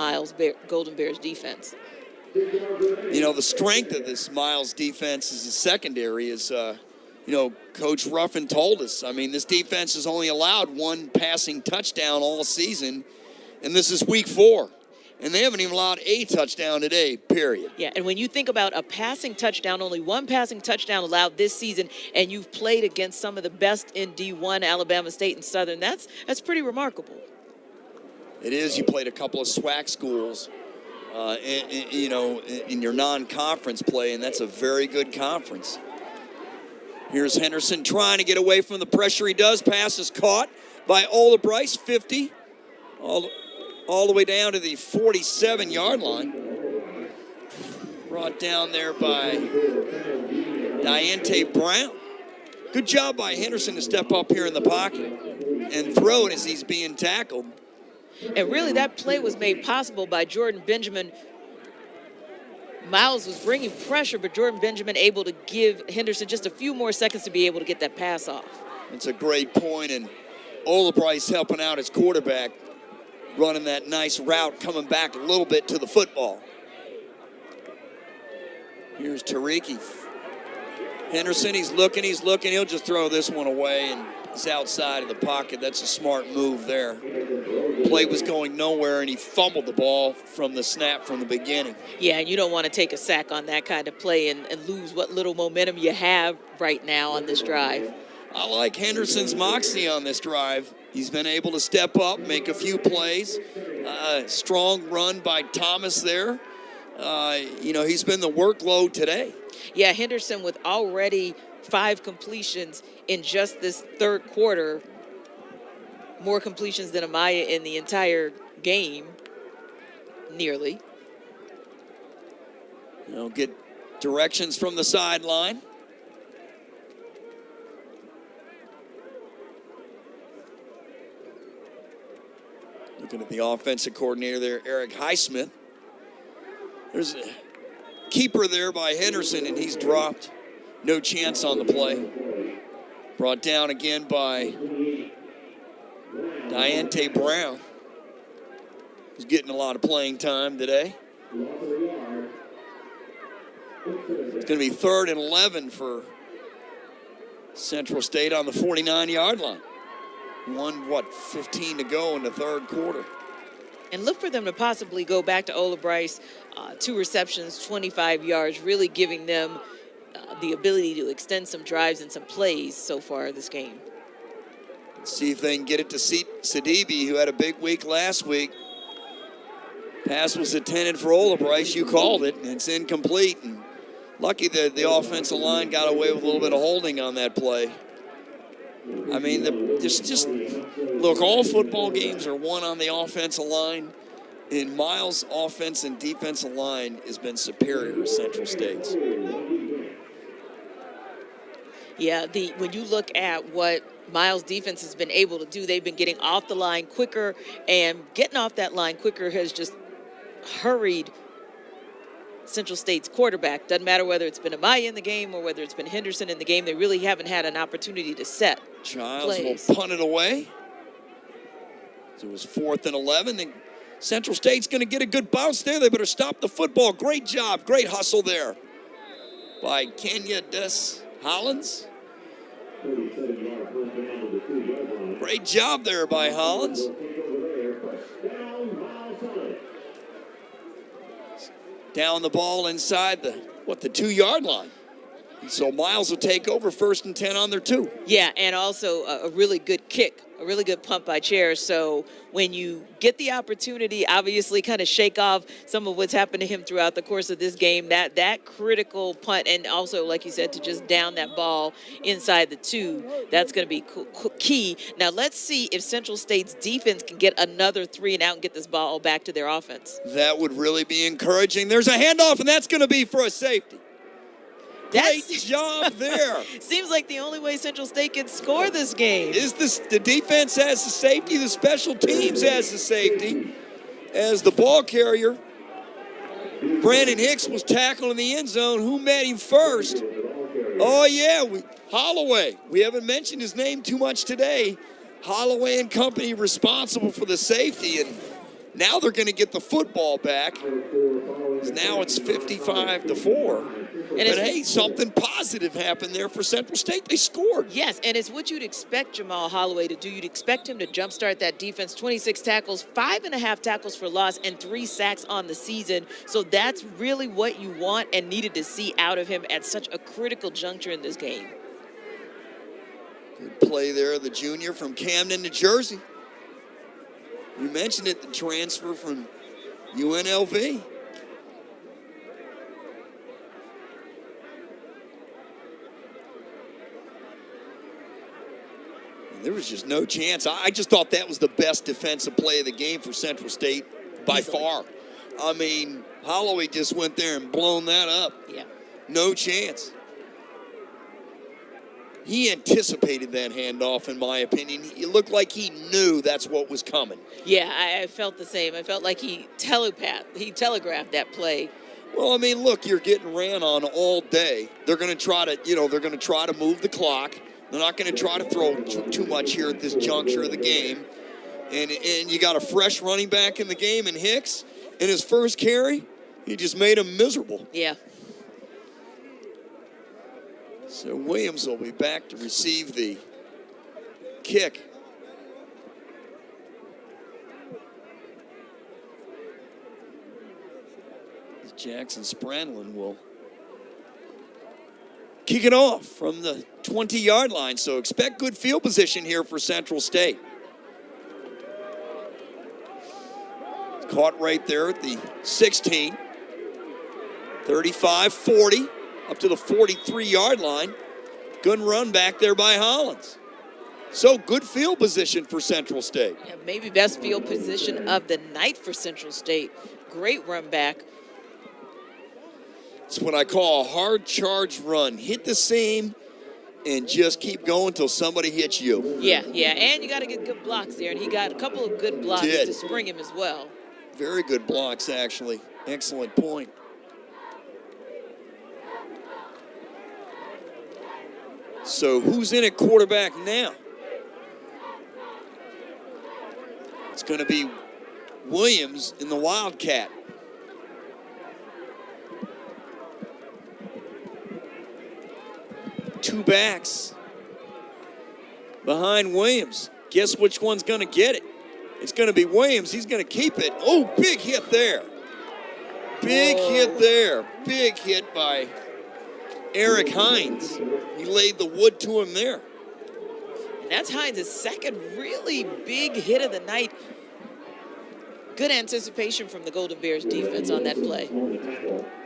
Golden Bears defense. You know, the strength of this Miles defense is the secondary is, Coach Ruffin told us. I mean, this defense has only allowed one passing touchdown all season, and this is week 4. And they haven't even allowed a touchdown today, period. Yeah, and when you think about a passing touchdown, only one passing touchdown allowed this season, and you've played against some of the best in D1, Alabama State and Southern, that's pretty remarkable. It is. You played a couple of SWAC schools, in your non-conference play, and that's a very good conference. Here's Henderson trying to get away from the pressure. He does. Pass is caught by Ola Bryce, 50. All the way down to the 47-yard line. Brought down there by Diante Brown. Good job by Henderson to step up here in the pocket and throw it as he's being tackled. And really that play was made possible by Jordan Benjamin. Miles was bringing pressure, but Jordan Benjamin able to give Henderson just a few more seconds to be able to get that pass off. It's a great point, and Ola Bryce helping out his quarterback, running that nice route, coming back a little bit to the football. Here's Tariq. Henderson, he's looking. He'll just throw this one away, and he's outside of the pocket. That's a smart move there. Play was going nowhere, and he fumbled the ball from the snap from the beginning. Yeah, and you don't want to take a sack on that kind of play and lose what little momentum you have right now on this drive. I like Henderson's moxie on this drive. He's been able to step up, make a few plays. Strong run by Thomas there. He's been the workload today. Yeah, Henderson with already 5 completions in just this third quarter. More completions than Amaya in the entire game, nearly. Get directions from the sideline. Looking at the offensive coordinator there, Eric Highsmith. There's a keeper there by Henderson, and he's dropped. No chance on the play. Brought down again by Diante Brown, who's getting a lot of playing time today. It's going to be 3rd and 11 for Central State on the 49-yard line. 15 to go in the third quarter. And look for them to possibly go back to Ola Bryce, 2 receptions, 25 yards, really giving them the ability to extend some drives and some plays so far this game. Let's see if they can get it to Sidibe, who had a big week last week. Pass was intended for Ola Bryce. You called it, and it's incomplete. And lucky that the offensive line got away with a little bit of holding on that play. I mean, look, all football games are won on the offensive line. And Miles' offense and defensive line has been superior to Central State's. Yeah, when you look at what Miles' defense has been able to do, they've been getting off the line quicker, and getting off that line quicker has just hurried Central State's quarterback. Doesn't matter whether it's been Amaya in the game or whether it's been Henderson in the game. They really haven't had an opportunity to set Childs plays. will punt it away. So it was 4th and 11. Then Central State's going to get a good bounce there. They better stop the football. Great job. Great hustle there by Kenya Des Hollins. Great job there by Hollins. Down the ball inside the 2-yard line. So Miles will take over 1st and 10 on their 2. Yeah, and also a really good kick, a really good punt by Chair. So when you get the opportunity, obviously kind of shake off some of what's happened to him throughout the course of this game, that critical punt, and also, like you said, to just down that ball inside the 2, that's going to be key. Now let's see if Central State's defense can get another 3 and out and get this ball back to their offense. That would really be encouraging. There's a handoff, and that's going to be for a safety. Great job there. Seems like the only way Central State can score this game. Is the defense has the safety, the special teams has the safety. As the ball carrier, Brandon Hicks was tackled in the end zone. Who met him first? Oh, yeah, Holloway. We haven't mentioned his name too much today. Holloway and company responsible for the safety, and now they're going to get the football back. Now it's 55-4. But hey, something positive happened there for Central State. They scored. Yes, and it's what you'd expect Jamal Holloway to do. You'd expect him to jumpstart that defense. 26 tackles, 5.5 tackles for loss, and 3 sacks on the season. So that's really what you want and needed to see out of him at such a critical juncture in this game. Good play there, the junior from Camden, New Jersey. You mentioned it, the transfer from UNLV. There was just no chance. I just thought that was the best defensive play of the game for Central State by far. I mean, Holloway just went there and blown that up. Yeah. No chance. He anticipated that handoff, in my opinion. It looked like he knew that's what was coming. Yeah, I felt the same. I felt like he telegraphed that play. Well, I mean, look, you're getting ran on all day. They're going to try to move the clock. They're not going to try to throw too much here at this juncture of the game. And you got a fresh running back in the game in Hicks. In his first carry, he just made him miserable. Yeah. So Williams will be back to receive the kick. Jackson Spranlin will kick it off from the 20-yard line. So expect good field position here for Central State. Caught right there at the 16. 35-40 up to the 43-yard line. Good run back there by Hollins. So good field position for Central State. Yeah, maybe best field position of the night for Central State. Great run back. It's what I call a hard charge run. Hit the seam and just keep going until somebody hits you. Yeah, and you got to get good blocks there, and he got a couple of good blocks to spring him as well. Very good blocks, actually. Excellent point. So who's in at quarterback now? It's going to be Williams in the Wildcat. Two backs behind Williams. Guess which one's going to get it? It's going to be Williams. He's going to keep it. Oh, big hit there. Big hit there. Big hit by Eric Hines. He laid the wood to him there. And that's Hines' second really big hit of the night. Good anticipation from the Golden Bears defense on that play.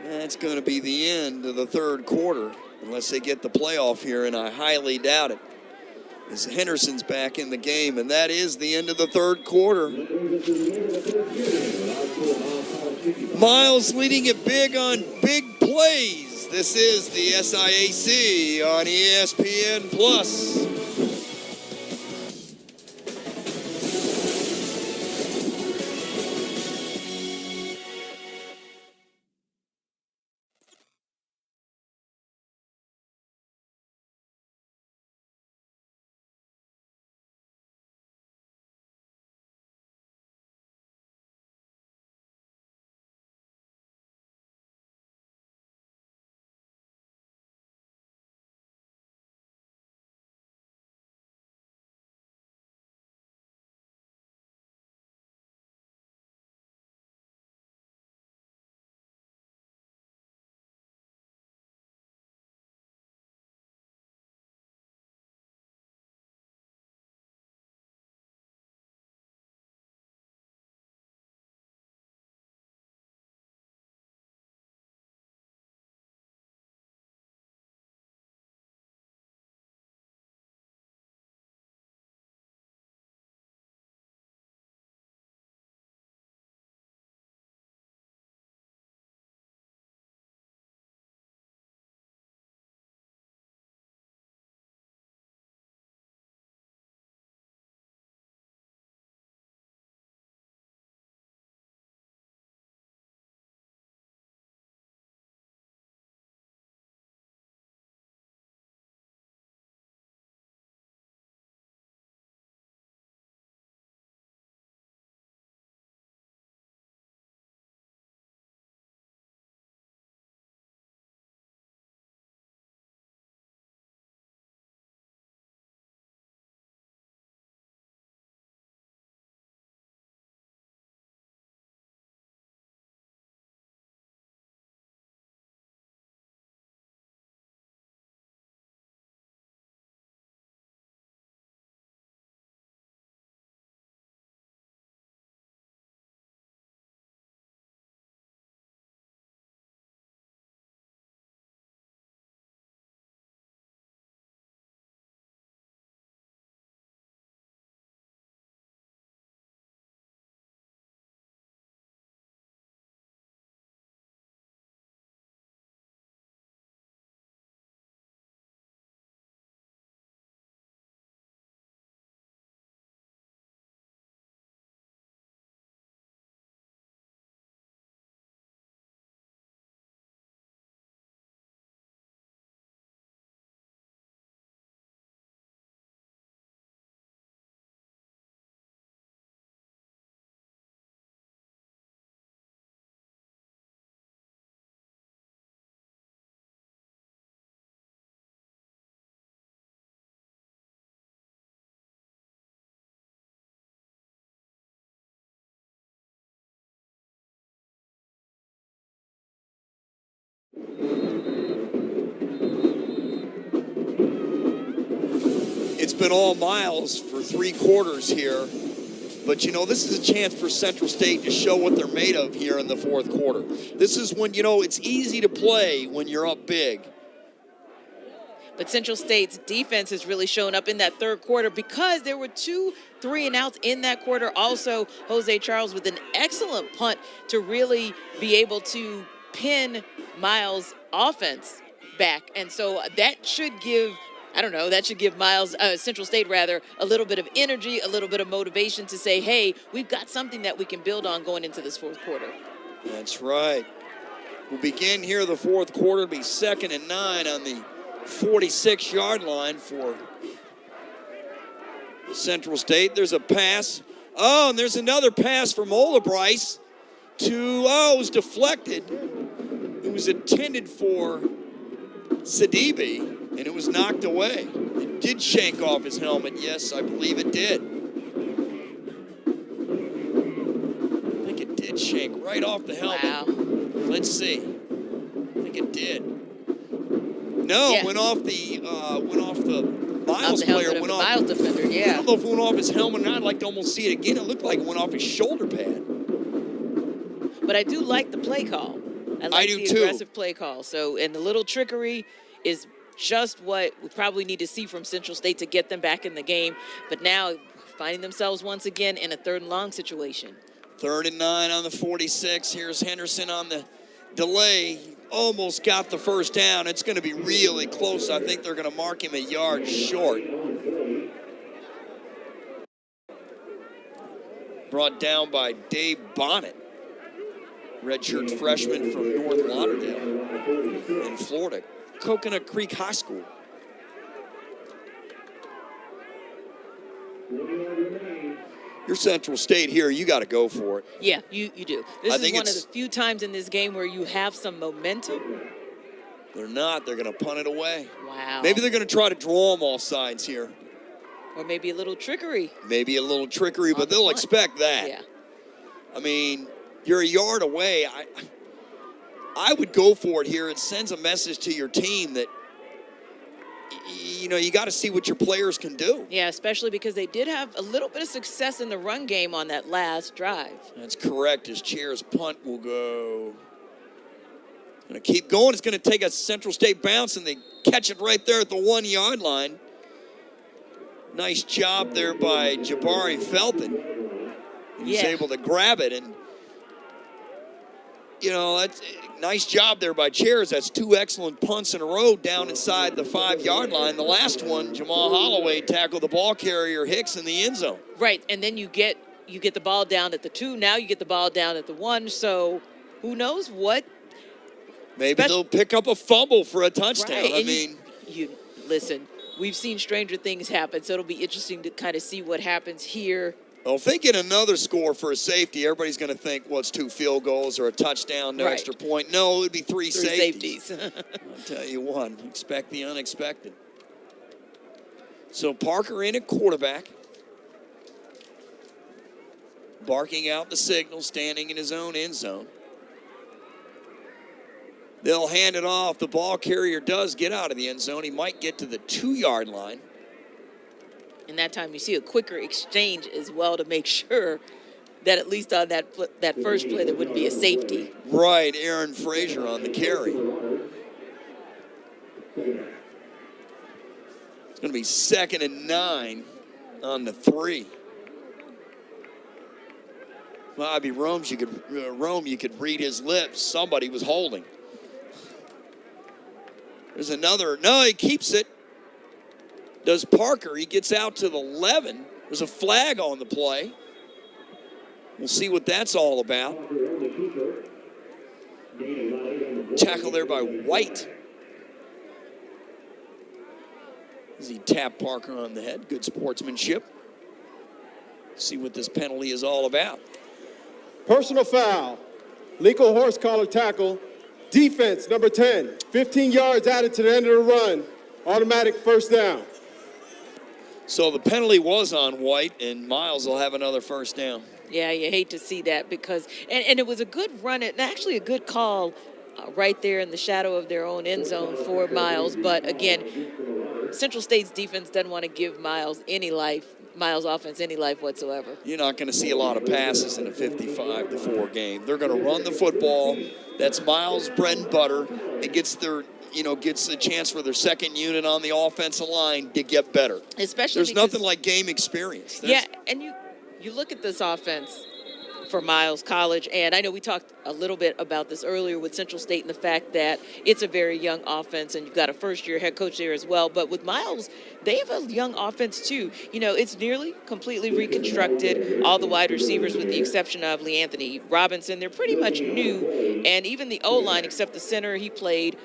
That's going to be the end of the third quarter, unless they get the playoff here, and I highly doubt it. As Henderson's back in the game, and that is the end of the third quarter. Miles leading it big on big plays. This is the SIAC on ESPN+. It's been all Miles for 3 quarters here. But, you know, this is a chance for Central State to show what they're made of here in the 4th quarter. This is when, you know, it's easy to play when you're up big. But Central State's defense has really shown up in that 3rd quarter because there were 2 3-and-outs in that quarter. Also, Jose Charles with an excellent punt to really be able to pin Miles' offense back. And so that should give, that should give Miles, Central State rather, a little bit of energy, a little bit of motivation to say, hey, we've got something that we can build on going into this 4th quarter. That's right. We'll begin here the 4th quarter. It'll be 2nd and 9 on the 46-yard line for Central State. There's a pass. Oh, and there's another pass from Olabryce to, it was deflected. It was intended for Sidibe, and it was knocked away. It did shank off his helmet. Yes, I believe it did. I think it did shank right off the helmet. Wow. Let's see. I think it did. No, Yeah. went off the Miles player. Went off. Miles defender, I yeah. don't know if it went off his helmet or not. I'd like to almost see it again. It looked like it went off his shoulder pad. But I do like the play call. I like the aggressive play call. So, and the little trickery is just what we probably need to see from Central State to get them back in the game. But now finding themselves once again in a 3rd and long situation. 3rd and 9 on the 46. Here's Henderson on the delay. Almost got the first down. It's going to be really close. I think they're going to mark him a yard short. Brought down by Dave Bonnet, redshirt freshman from North Lauderdale in Florida, Coconut Creek High School. You're Central State here. You got to go for it. Yeah, you do. This I is think one of it's- the few times in this game where you have some momentum. They're not. They're going to punt it away. Wow. Maybe they're going to try to draw them off sides here. Or maybe a little trickery. Maybe a little trickery, but they'll expect that. Yeah. I mean, you're a yard away. I would go for it here. It sends a message to your team that, you know, you got to see what your players can do. Yeah, especially because they did have a little bit of success in the run game on that last drive. That's correct. His chair's punt will go. Going to keep going. It's going to take a Central State bounce, and they catch it right there at the 1-yard line. Nice job there by Jabari Felton. He's able to grab it, and you know, that's a nice job there by Chairs. That's 2 excellent punts in a row down inside the 5-yard line. The last one, Jamal Holloway tackled the ball carrier Hicks in the end zone. Right, and then you get the ball down at the 2. Now you get the ball down at the 1. So who knows what? Maybe they'll pick up a fumble for a touchdown. Right, I and mean, you listen. We've seen stranger things happen, so it'll be interesting to kind of see what happens here. well, thinking another score for a safety, everybody's going to think, well, it's 2 field goals or a touchdown, no extra point. No, it would be 3 safeties. I'll tell you what, expect the unexpected. So Parker in at quarterback. Barking out the signal, standing in his own end zone. They'll hand it off. The ball carrier does get out of the end zone. He might get to the 2-yard line. And that time you see a quicker exchange as well to make sure that at least on that first play there wouldn't be a safety. Right, Aaron Frazier on the carry. It's going to be 2nd and 9 on the 3. Bobby Rome, you could read his lips. Somebody was holding. There's another. No, he keeps it. Does Parker. He gets out to the 11. There's a flag on the play. We'll see what that's all about. Tackle there by White. As he tapped Parker on the head. Good sportsmanship. See what this penalty is all about. Personal foul. Legal horse collar tackle. Defense, number 10. 15 yards added to the end of the run. Automatic first down. So the penalty was on White, and Miles will have another first down. Yeah, you hate to see that because, and it was a good run, and actually a good call right there in the shadow of their own end zone for Miles. But again, Central State's defense doesn't want to give Miles offense any life whatsoever. You're not going to see a lot of passes in a 55-4 game. They're going to run the football. That's Miles' bread and butter. It gets a chance for their second unit on the offensive line to get better. Especially there's because, nothing like game experience. And you look at this offense for Miles College, and I know we talked a little bit about this earlier with Central State and the fact that it's a very young offense, and you've got a first-year head coach there as well. But with Miles, they have a young offense too. It's nearly completely reconstructed. All the wide receivers, with the exception of LeAnthony Robinson, they're pretty much new. And even the O-line, except the center he played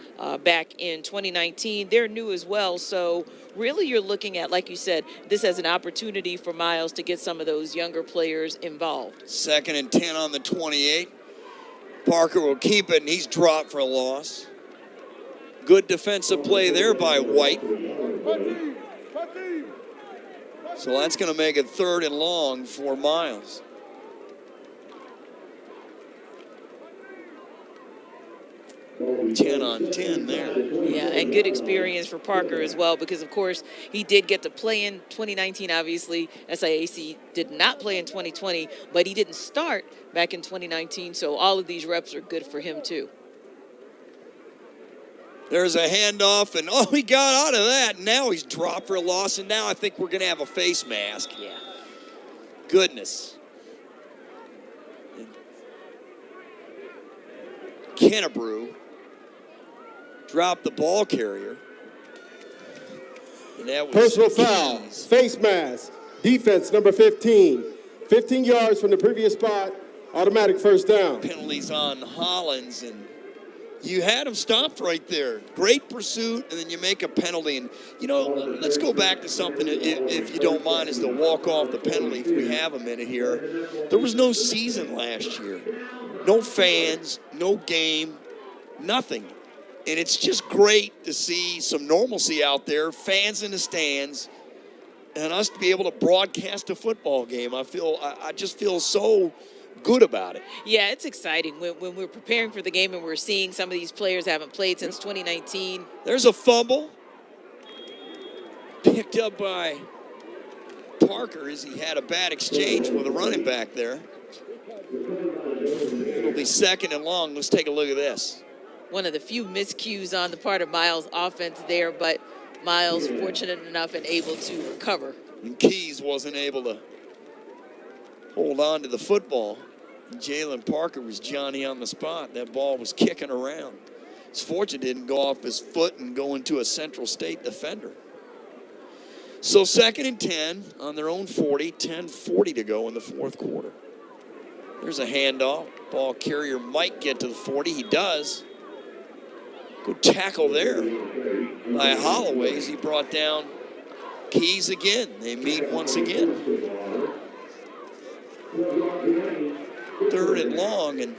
back in 2019, they're new as well. So really you're looking at, like you said, this as an opportunity for Miles to get some of those younger players involved. 2nd and 10 on the 28. Parker will keep it, and he's dropped for a loss. Good defensive play there by White. So that's going to make it 3rd and long for Miles. Ten on 10 there. Yeah, and good experience for Parker as well, because of course he did get to play in 2019. Obviously, SIAC did not play in 2020, but he didn't start back in 2019. So all of these reps are good for him too. There's a handoff, and he got out of that. Now he's dropped for a loss, and now I think we're going to have a face mask. Yeah. Goodness. Kennebrew dropped the ball carrier. And that was Personal foul, face mask, defense number 15. 15 yards from the previous spot, automatic first down. Penalties on Hollins, and you had him stopped right there. Great pursuit, and then you make a penalty. And, let's go back to something, if you don't mind, is the walk-off the penalty, if we have a minute here. There was no season last year. No fans, no game, nothing. And it's just great to see some normalcy out there, fans in the stands, and us to be able to broadcast a football game. I just feel so good about it. Yeah, it's exciting when we're preparing for the game and we're seeing some of these players haven't played since 2019. There's a fumble picked up by Parker as he had a bad exchange with a running back there. It'll be 2nd and long. Let's take a look at this. One of the few miscues on the part of Miles' offense there, but Miles fortunate enough and able to recover. And Keys wasn't able to hold on to the football. Jalen Parker was Johnny on the spot. That ball was kicking around. It's fortunate it didn't go off his foot and go into a Central State defender. So 2nd and 10 on their own 40, 10:40 to go in the 4th quarter. There's a handoff. Ball carrier might get to the 40. He does. Good tackle there by Holloway as he brought down Keys again. They meet once again. 3rd and long, and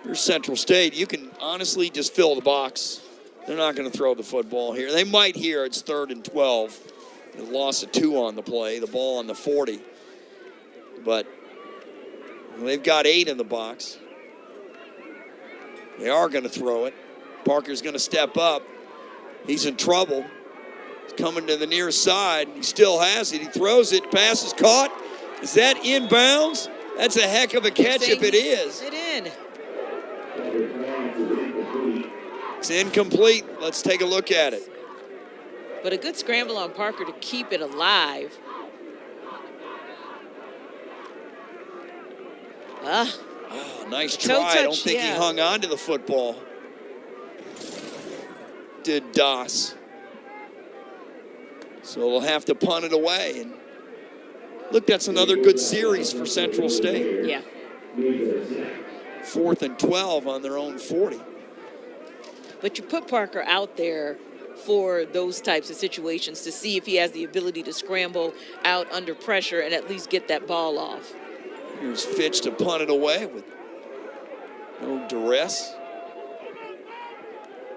you're Central State. You can honestly just fill the box. They're not going to throw the football here. They might here. It's 3rd and 12. They lost a 2 on the play, the ball on the 40. But they've got 8 in the box. They are going to throw it. Parker's going to step up. He's in trouble. He's coming to the near side. He still has it. He throws it. Pass is caught. Is that inbounds? That's a heck of a catch if it is. It in. It's incomplete. Let's take a look at it. But a good scramble on Parker to keep it alive. Nice toe try. I don't touch, think he hung on to the football. Did Doss. So they'll have to punt it away. And look, that's another good series for Central State. Yeah. 4th and 12 on their own 40. But you put Parker out there for those types of situations to see if he has the ability to scramble out under pressure and at least get that ball off. Here's Fitch to punt it away with no duress.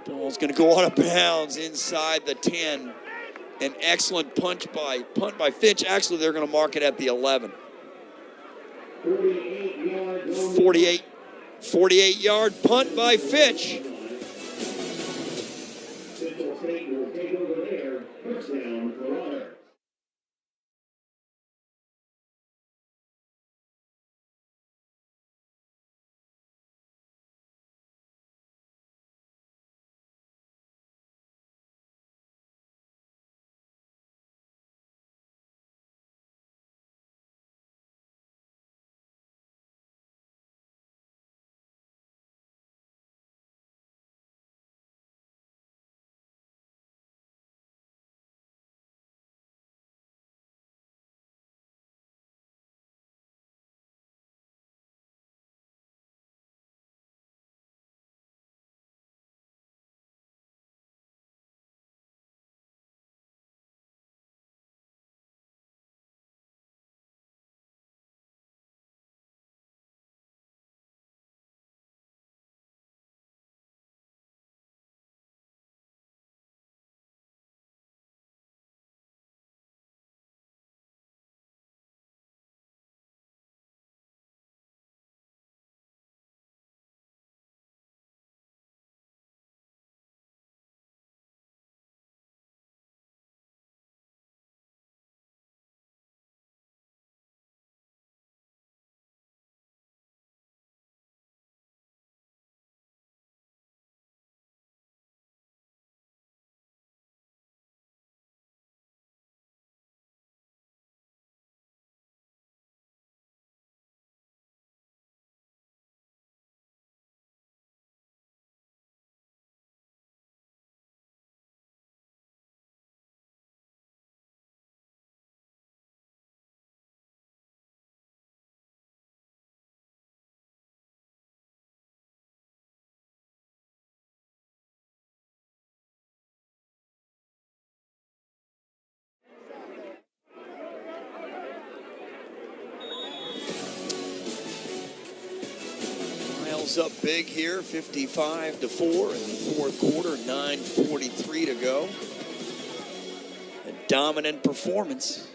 Ball's going to go out of bounds inside the 10. An excellent punt by Fitch. Actually, they're going to mark it at the 11. 48 48-yard punt by Fitch. Miles up big here, 55-4 in the fourth quarter, 9:43 to go. A dominant performance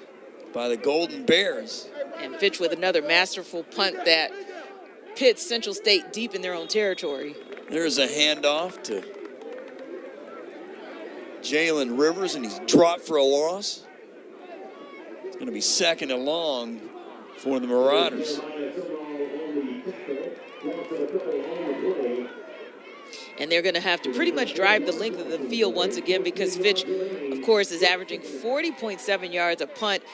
by the Golden Bears. And Fitch with another masterful punt that pits Central State deep in their own territory. There's a handoff to Jalen Rivers, and he's dropped for a loss. It's going to be second and long for the Marauders. And they're going to have to pretty much drive the length of the field once again because Fitch, of course, is averaging 40.7 yards a punt.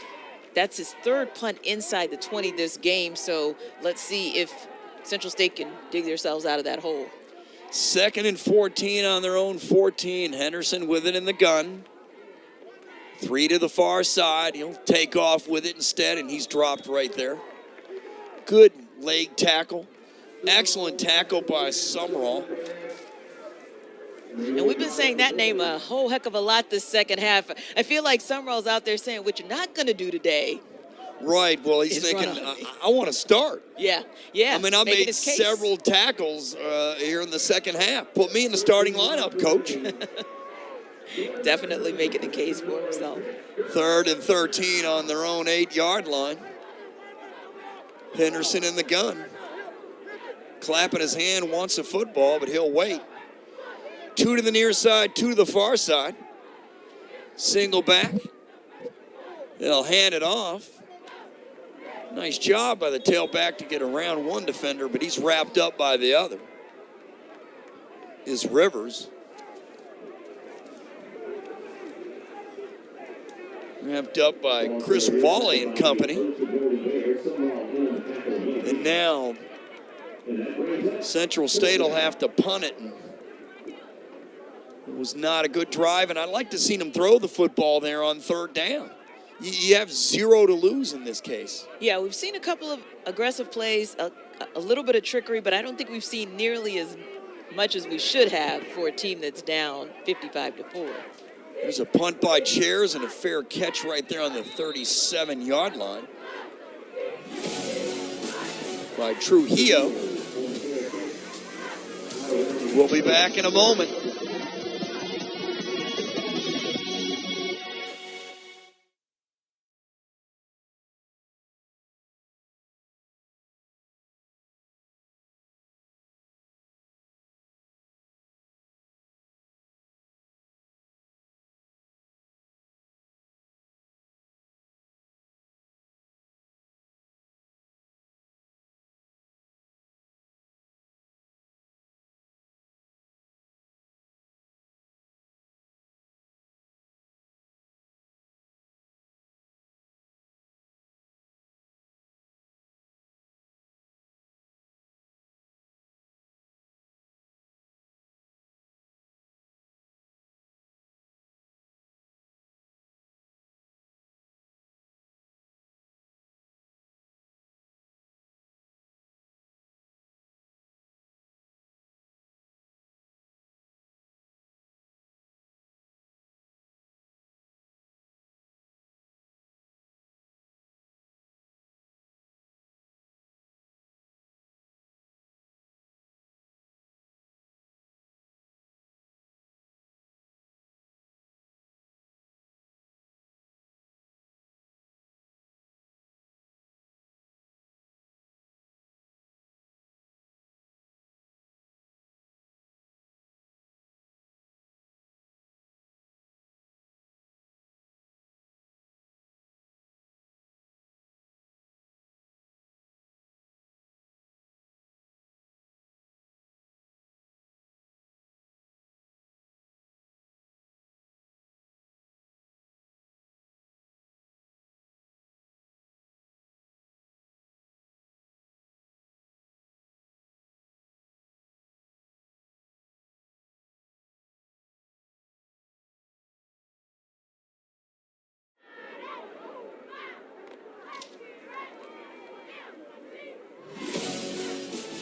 That's his third punt inside the 20 this game. So let's see if Central State can dig themselves out of that hole. Second and 14 on their own 14. Henderson with it in the gun. 3 to the far side. He'll take off with it instead, and he's dropped right there. Good leg tackle. Excellent tackle by Summerall. And we've been saying that name a whole heck of a lot this second half. I feel like Summerall's out there saying what you're not going to do today. Right. Well, he's thinking, I want to start. Yeah. I mean, I made several tackles here in the second half. Put me in the starting lineup, coach. Definitely making the case for himself. 3rd and 13 on their own 8-yard line. Henderson in the gun. Clapping his hand, wants a football, but he'll wait. 2 to the near side, 2 to the far side. Single back. They'll hand it off. Nice job by the tailback to get around one defender, but he's wrapped up by the other. Is Rivers. Wrapped up by Chris Volley and company. And now Central State will have to punt it. It was not a good drive, and I'd like to see them throw the football there on 3rd down. You have 0 to lose in this case. Yeah, we've seen a couple of aggressive plays, a little bit of trickery, but I don't think we've seen nearly as much as we should have for a team that's down 55-4. There's a punt by Chairs and a fair catch right there on the 37-yard line by Trujillo. We'll be back in a moment.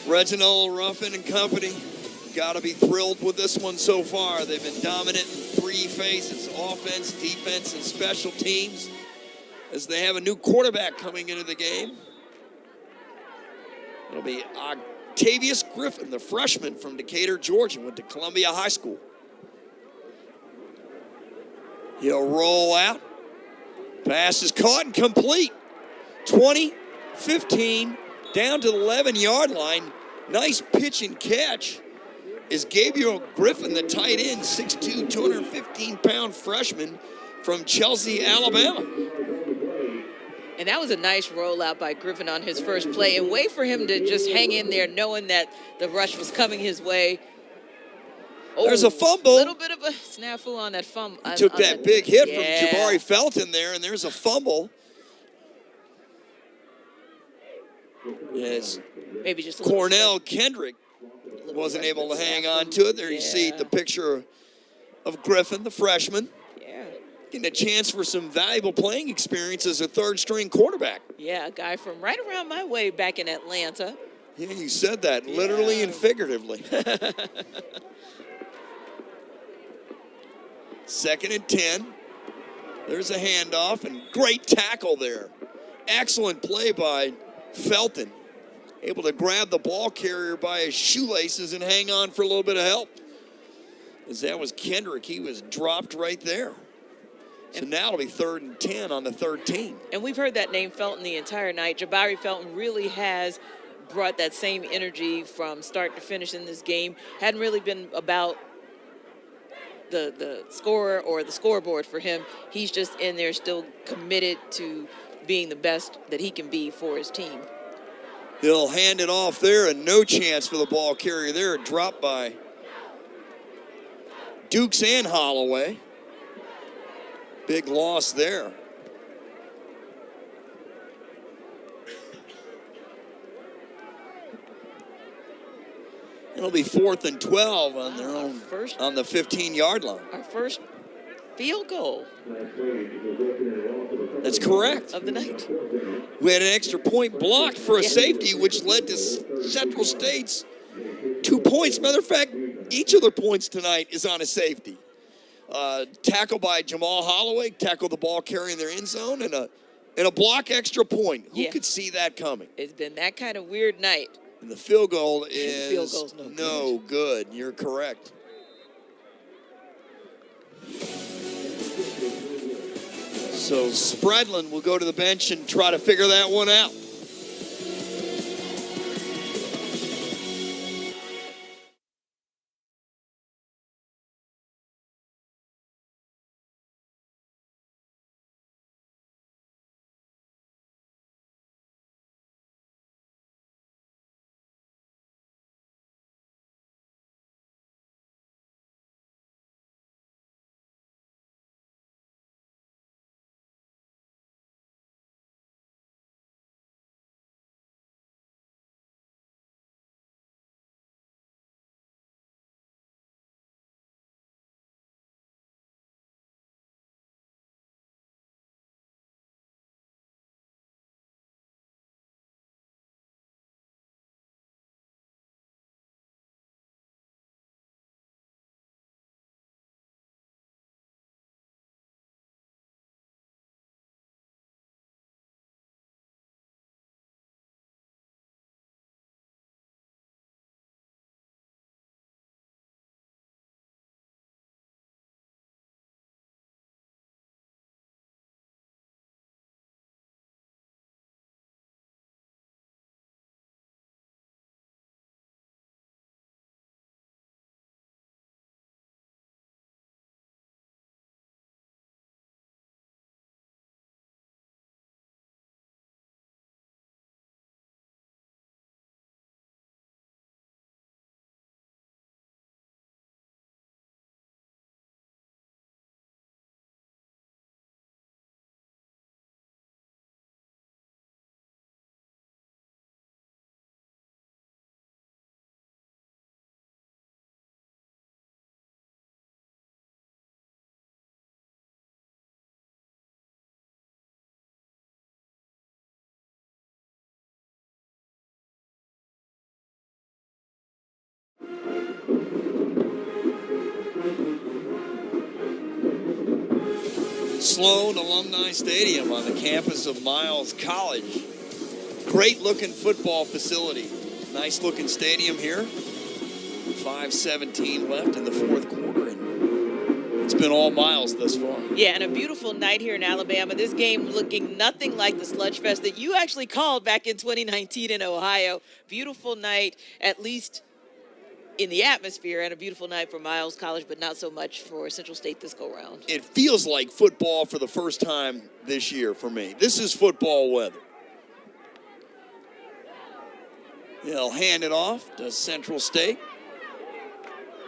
Reginald Ruffin and company got to be thrilled with this one so far. They've been dominant in 3 phases: offense, defense, and special teams, as they have a new quarterback coming into the game. It'll be Octavius Griffin, the freshman from Decatur, Georgia, went to Columbia High School. He'll roll out. Pass is caught and complete. 20, 15, down to the 11-yard line. Nice pitch and catch is Gabriel Griffin, the tight end, 6'2", 215-pound freshman from Chelsea, Alabama. And that was a nice rollout by Griffin on his first play, and wait for him to just hang in there knowing that the rush was coming his way. There's a fumble. A little bit of a snafu on that fumble. He took that big hit from Jabari Felton there, and there's a fumble. Yes. Maybe just Cornell Kendrick wasn't able to hang on to it. There you see the picture of Griffin, the freshman. Yeah. Getting a chance for some valuable playing experience as a third-string quarterback. Yeah, a guy from right around my way back in Atlanta. Yeah, you said that, literally and figuratively. 2nd and 10. There's a handoff, and great tackle there. Excellent play by Felton. Able to grab the ball carrier by his shoelaces and hang on for a little bit of help. As that was Kendrick, he was dropped right there. So now it'll be 3rd and 10 on the 13. And we've heard that name Felton the entire night. Jabari Felton really has brought that same energy from start to finish in this game. Hadn't really been about the scorer or the scoreboard for him. He's just in there still committed to being the best that he can be for his team. They'll hand it off there, and no chance for the ball carrier there. Dropped by Dukes and Holloway. Big loss there. It'll be 4th and 12 on their own, on the 15-yard line. Our first field goal. That's correct. Of the night. We had an extra point blocked for a safety, which led to Central State's 2 points. Matter of fact, each of their points tonight is on a safety. Tackle by Jamal Holloway, tackled the ball carrier in their end zone, and a block extra point. Who could see that coming? It's been that kind of weird night. And the field goal is field goal's no good. You're correct. So Spredlin will go to the bench and try to figure that one out. Sloan Alumni Stadium on the campus of Miles College. Great looking football facility. Nice looking stadium here. 5:17 left in the fourth quarter, and it's been all Miles thus far. Yeah, and a beautiful night here in Alabama. This game looking nothing like the Sludge Fest that you actually called back in 2019 in Ohio. Beautiful night, at least in the atmosphere, and a beautiful night for Miles College, but not so much for Central State this go round. It feels like football for the first time this year for me. This is football weather. They'll hand it off to Central State.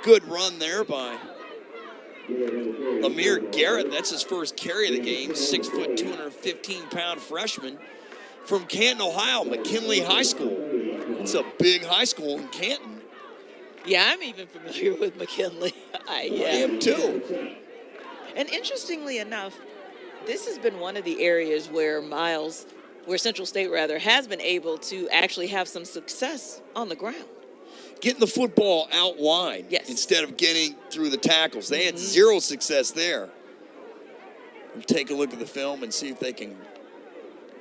Good run there by Lamir Garrett. That's his first carry of the game. 6 foot, 215-pound freshman from Canton, Ohio, McKinley High School. It's a big high school in Canton. Yeah, I'm even familiar with McKinley. I am too. And interestingly enough, this has been one of the areas where Central State has been able to actually have some success on the ground. Getting the football out wide instead of getting through the tackles. They had zero success there. We'll take a look at the film and see if they can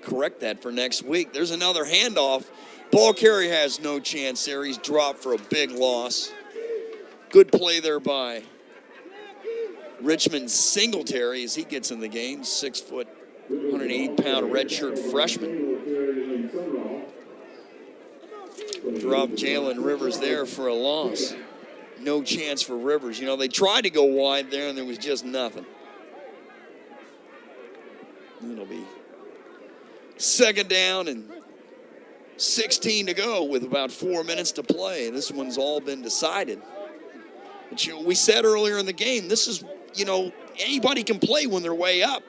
correct that for next week. There's another handoff. Ball carrier has no chance there. He's dropped for a big loss. Good play there by Richmond Singletary as he gets in the game. 6 foot, 108-pound redshirt freshman. Dropped Jalen Rivers there for a loss. No chance for Rivers. You know, they tried to go wide there, and there was just nothing. It'll be second down and 16 to go with about 4 minutes to play. This one's all been decided. But we said earlier in the game, this is, anybody can play when they're way up.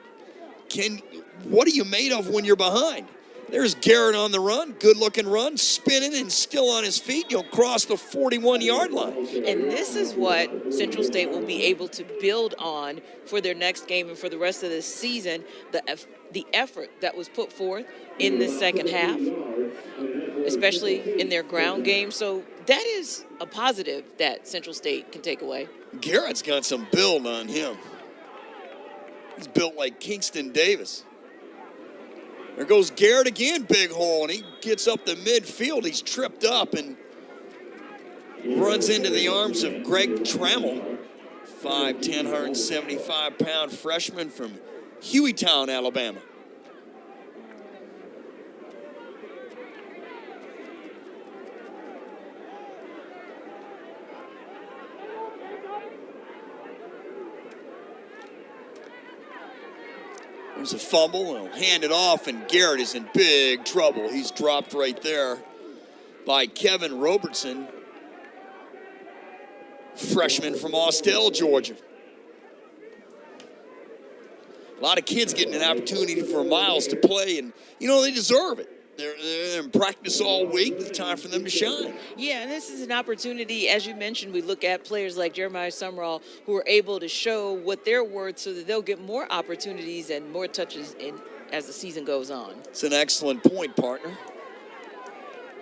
What are you made of when you're behind? There's Garrett on the run, good-looking run, spinning and still on his feet. He'll cross the 41-yard line. And this is what Central State will be able to build on for their next game and for the rest of this season, the effort that was put forth in the second half, especially in their ground game. So that is a positive that Central State can take away. Garrett's got some build on him. He's built like Kingston Davis. There goes Garrett again, big hole, and he gets up the midfield. He's tripped up and runs into the arms of Greg Trammell, 5'10", 175-pound freshman from Hueytown, Alabama. There's a fumble, and he'll hand it off, and Garrett is in big trouble. He's dropped right there by Kevin Robertson, freshman from Austell, Georgia. A lot of kids getting an opportunity for Miles to play, and, they deserve it. They're in practice all week. It's time for them to shine. Yeah, and this is an opportunity, as you mentioned, we look at players like Jeremiah Sumrall who are able to show what they're worth so that they'll get more opportunities and more touches as the season goes on. It's an excellent point, partner.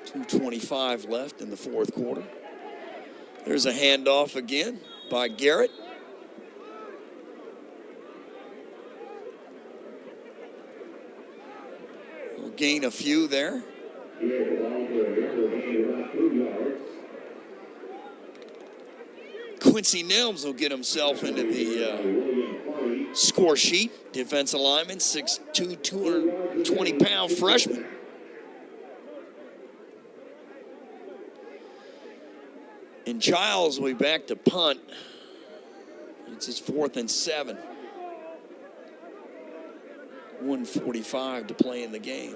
2:25 left in the fourth quarter. There's a handoff again by Garrett. Gain a few there. Quincy Nelms will get himself into the score sheet. Defensive lineman, 6'2", 220-pound freshman. And Childs will be back to punt. It's his 4th and 7. 1:45 to play in the game.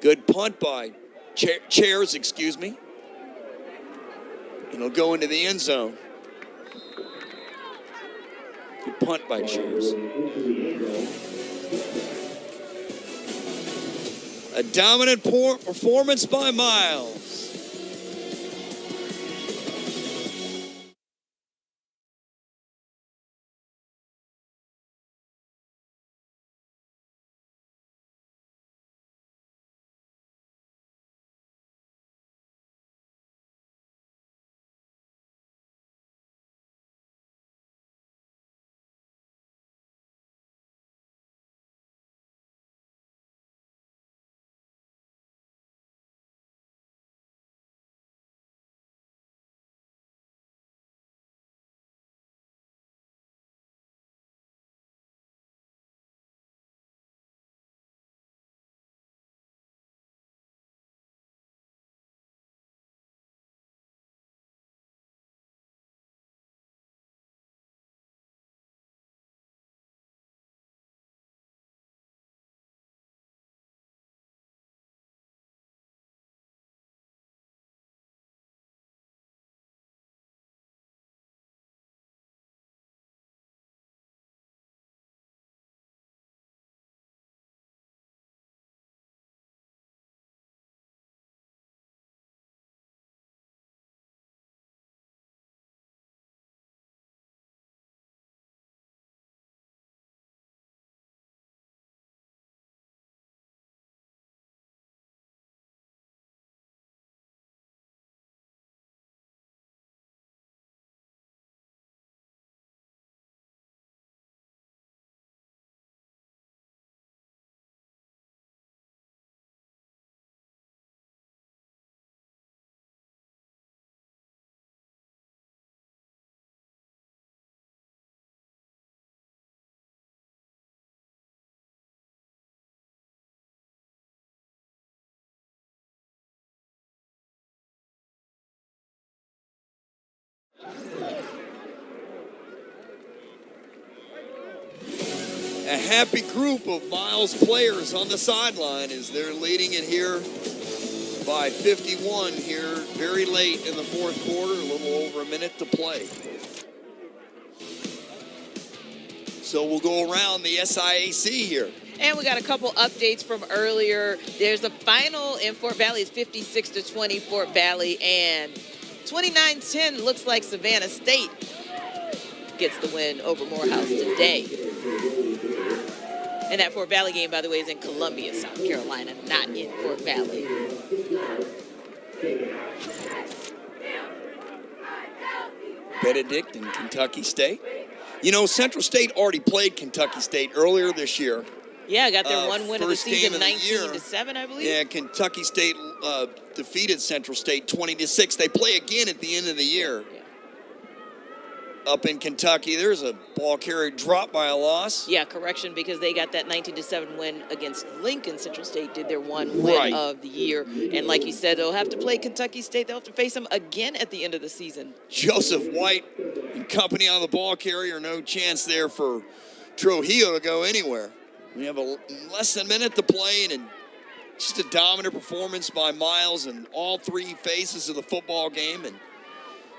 Good punt by Chairs, And he'll go into the end zone. Good punt by Chairs. A dominant performance by Miles. A happy group of Miles players on the sideline as they're leading it here by 51 here very late in the fourth quarter, a little over a minute to play. So we'll go around the SIAC here. And we got a couple updates from earlier. There's a final in Fort Valley. It's 56-20 Fort Valley, and 29-10 looks like Savannah State gets the win over Morehouse today. And that Fort Valley game, by the way, is in Columbia, South Carolina, not in Fort Valley. Benedict and Kentucky State. You know, Central State already played Kentucky State earlier this year. Yeah, got their one win of the first game season, of the year. 19-7, I believe. Yeah, Kentucky State defeated Central State 20-6. They play again at the end of the year. Up in Kentucky, there's a ball carrier dropped by a loss. Yeah, correction, because they got that 19-7 win against Lincoln. Central State did their one win of the year. And like you said, they'll have to play Kentucky State. They'll have to face them again at the end of the season. Joseph White and company on the ball carrier. No chance there for Trujillo to go anywhere. We have less than a minute to play, and just a dominant performance by Miles in all three phases of the football game. And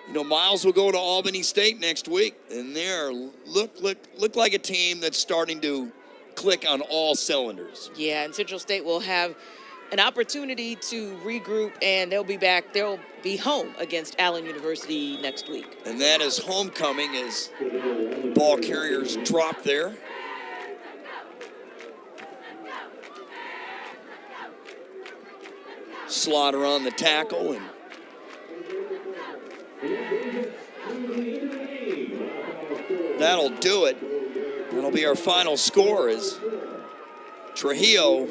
you know, Miles will go to Albany State next week, and they look like a team that's starting to click on all cylinders. Yeah, and Central State will have an opportunity to regroup, and they'll be back. They'll be home against Allen University next week. And that is homecoming as ball carriers drop there. Slaughter on the tackle, and that'll do it. That'll be our final score is Trujillo.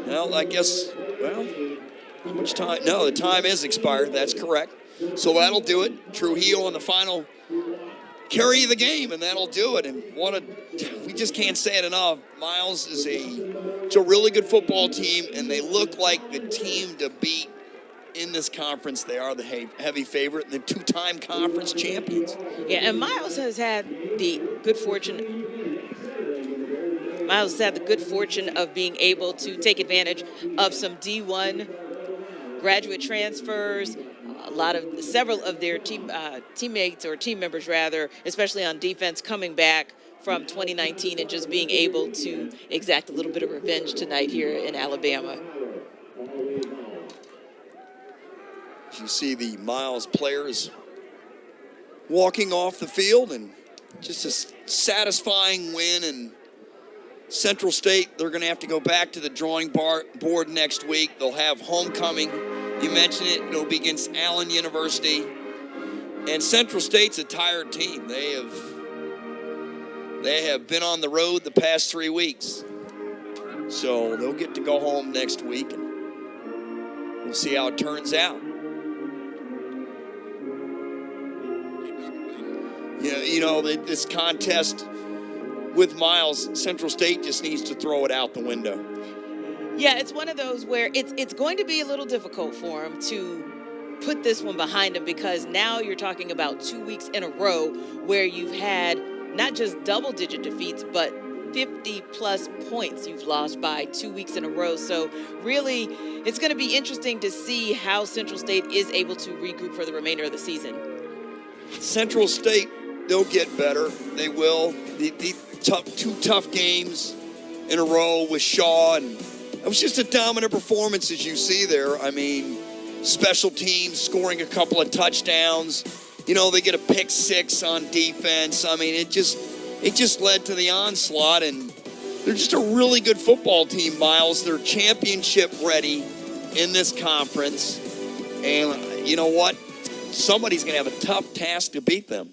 Well, I guess, how much time? No, the time is expired. That's correct. So that'll do it. Trujillo on the final carry of the game, and that'll do it. And we just can't say it enough. Miles is it's a really good football team, and they look like the team to beat in this conference. They are the heavy favorite and the two-time conference champions. Yeah, and Miles has had the good fortune. Miles has had the good fortune of being able to take advantage of some D1 graduate transfers. Several of their teammates or team members, rather, especially on defense, coming back from 2019 and just being able to exact a little bit of revenge tonight here in Alabama. As you see the Miles players walking off the field, and just a satisfying win. And Central State, they're going to have to go back to the drawing board next week. They'll have homecoming. You mentioned it. It'll be against Allen University. And Central State's a tired team. They have been on the road the past 3 weeks. So they'll get to go home next week, and we'll see how it turns out. You know, this contest with Miles, Central State just needs to throw it out the window. Yeah, it's one of those where it's going to be a little difficult for him to put this one behind him, because now you're talking about 2 weeks in a row where you've had not just double-digit defeats, but 50-plus points you've lost by 2 weeks in a row. So really, it's going to be interesting to see how Central State is able to regroup for the remainder of the season. Central State, they'll get better. They will. The two tough games in a row with Shaw, and it was just a dominant performance, as you see there. I mean, special teams scoring a couple of touchdowns. You know, they get a pick six on defense. I mean, it just led to the onslaught, and they're just a really good football team, Miles. They're championship ready in this conference, and you know what? Somebody's going to have a tough task to beat them.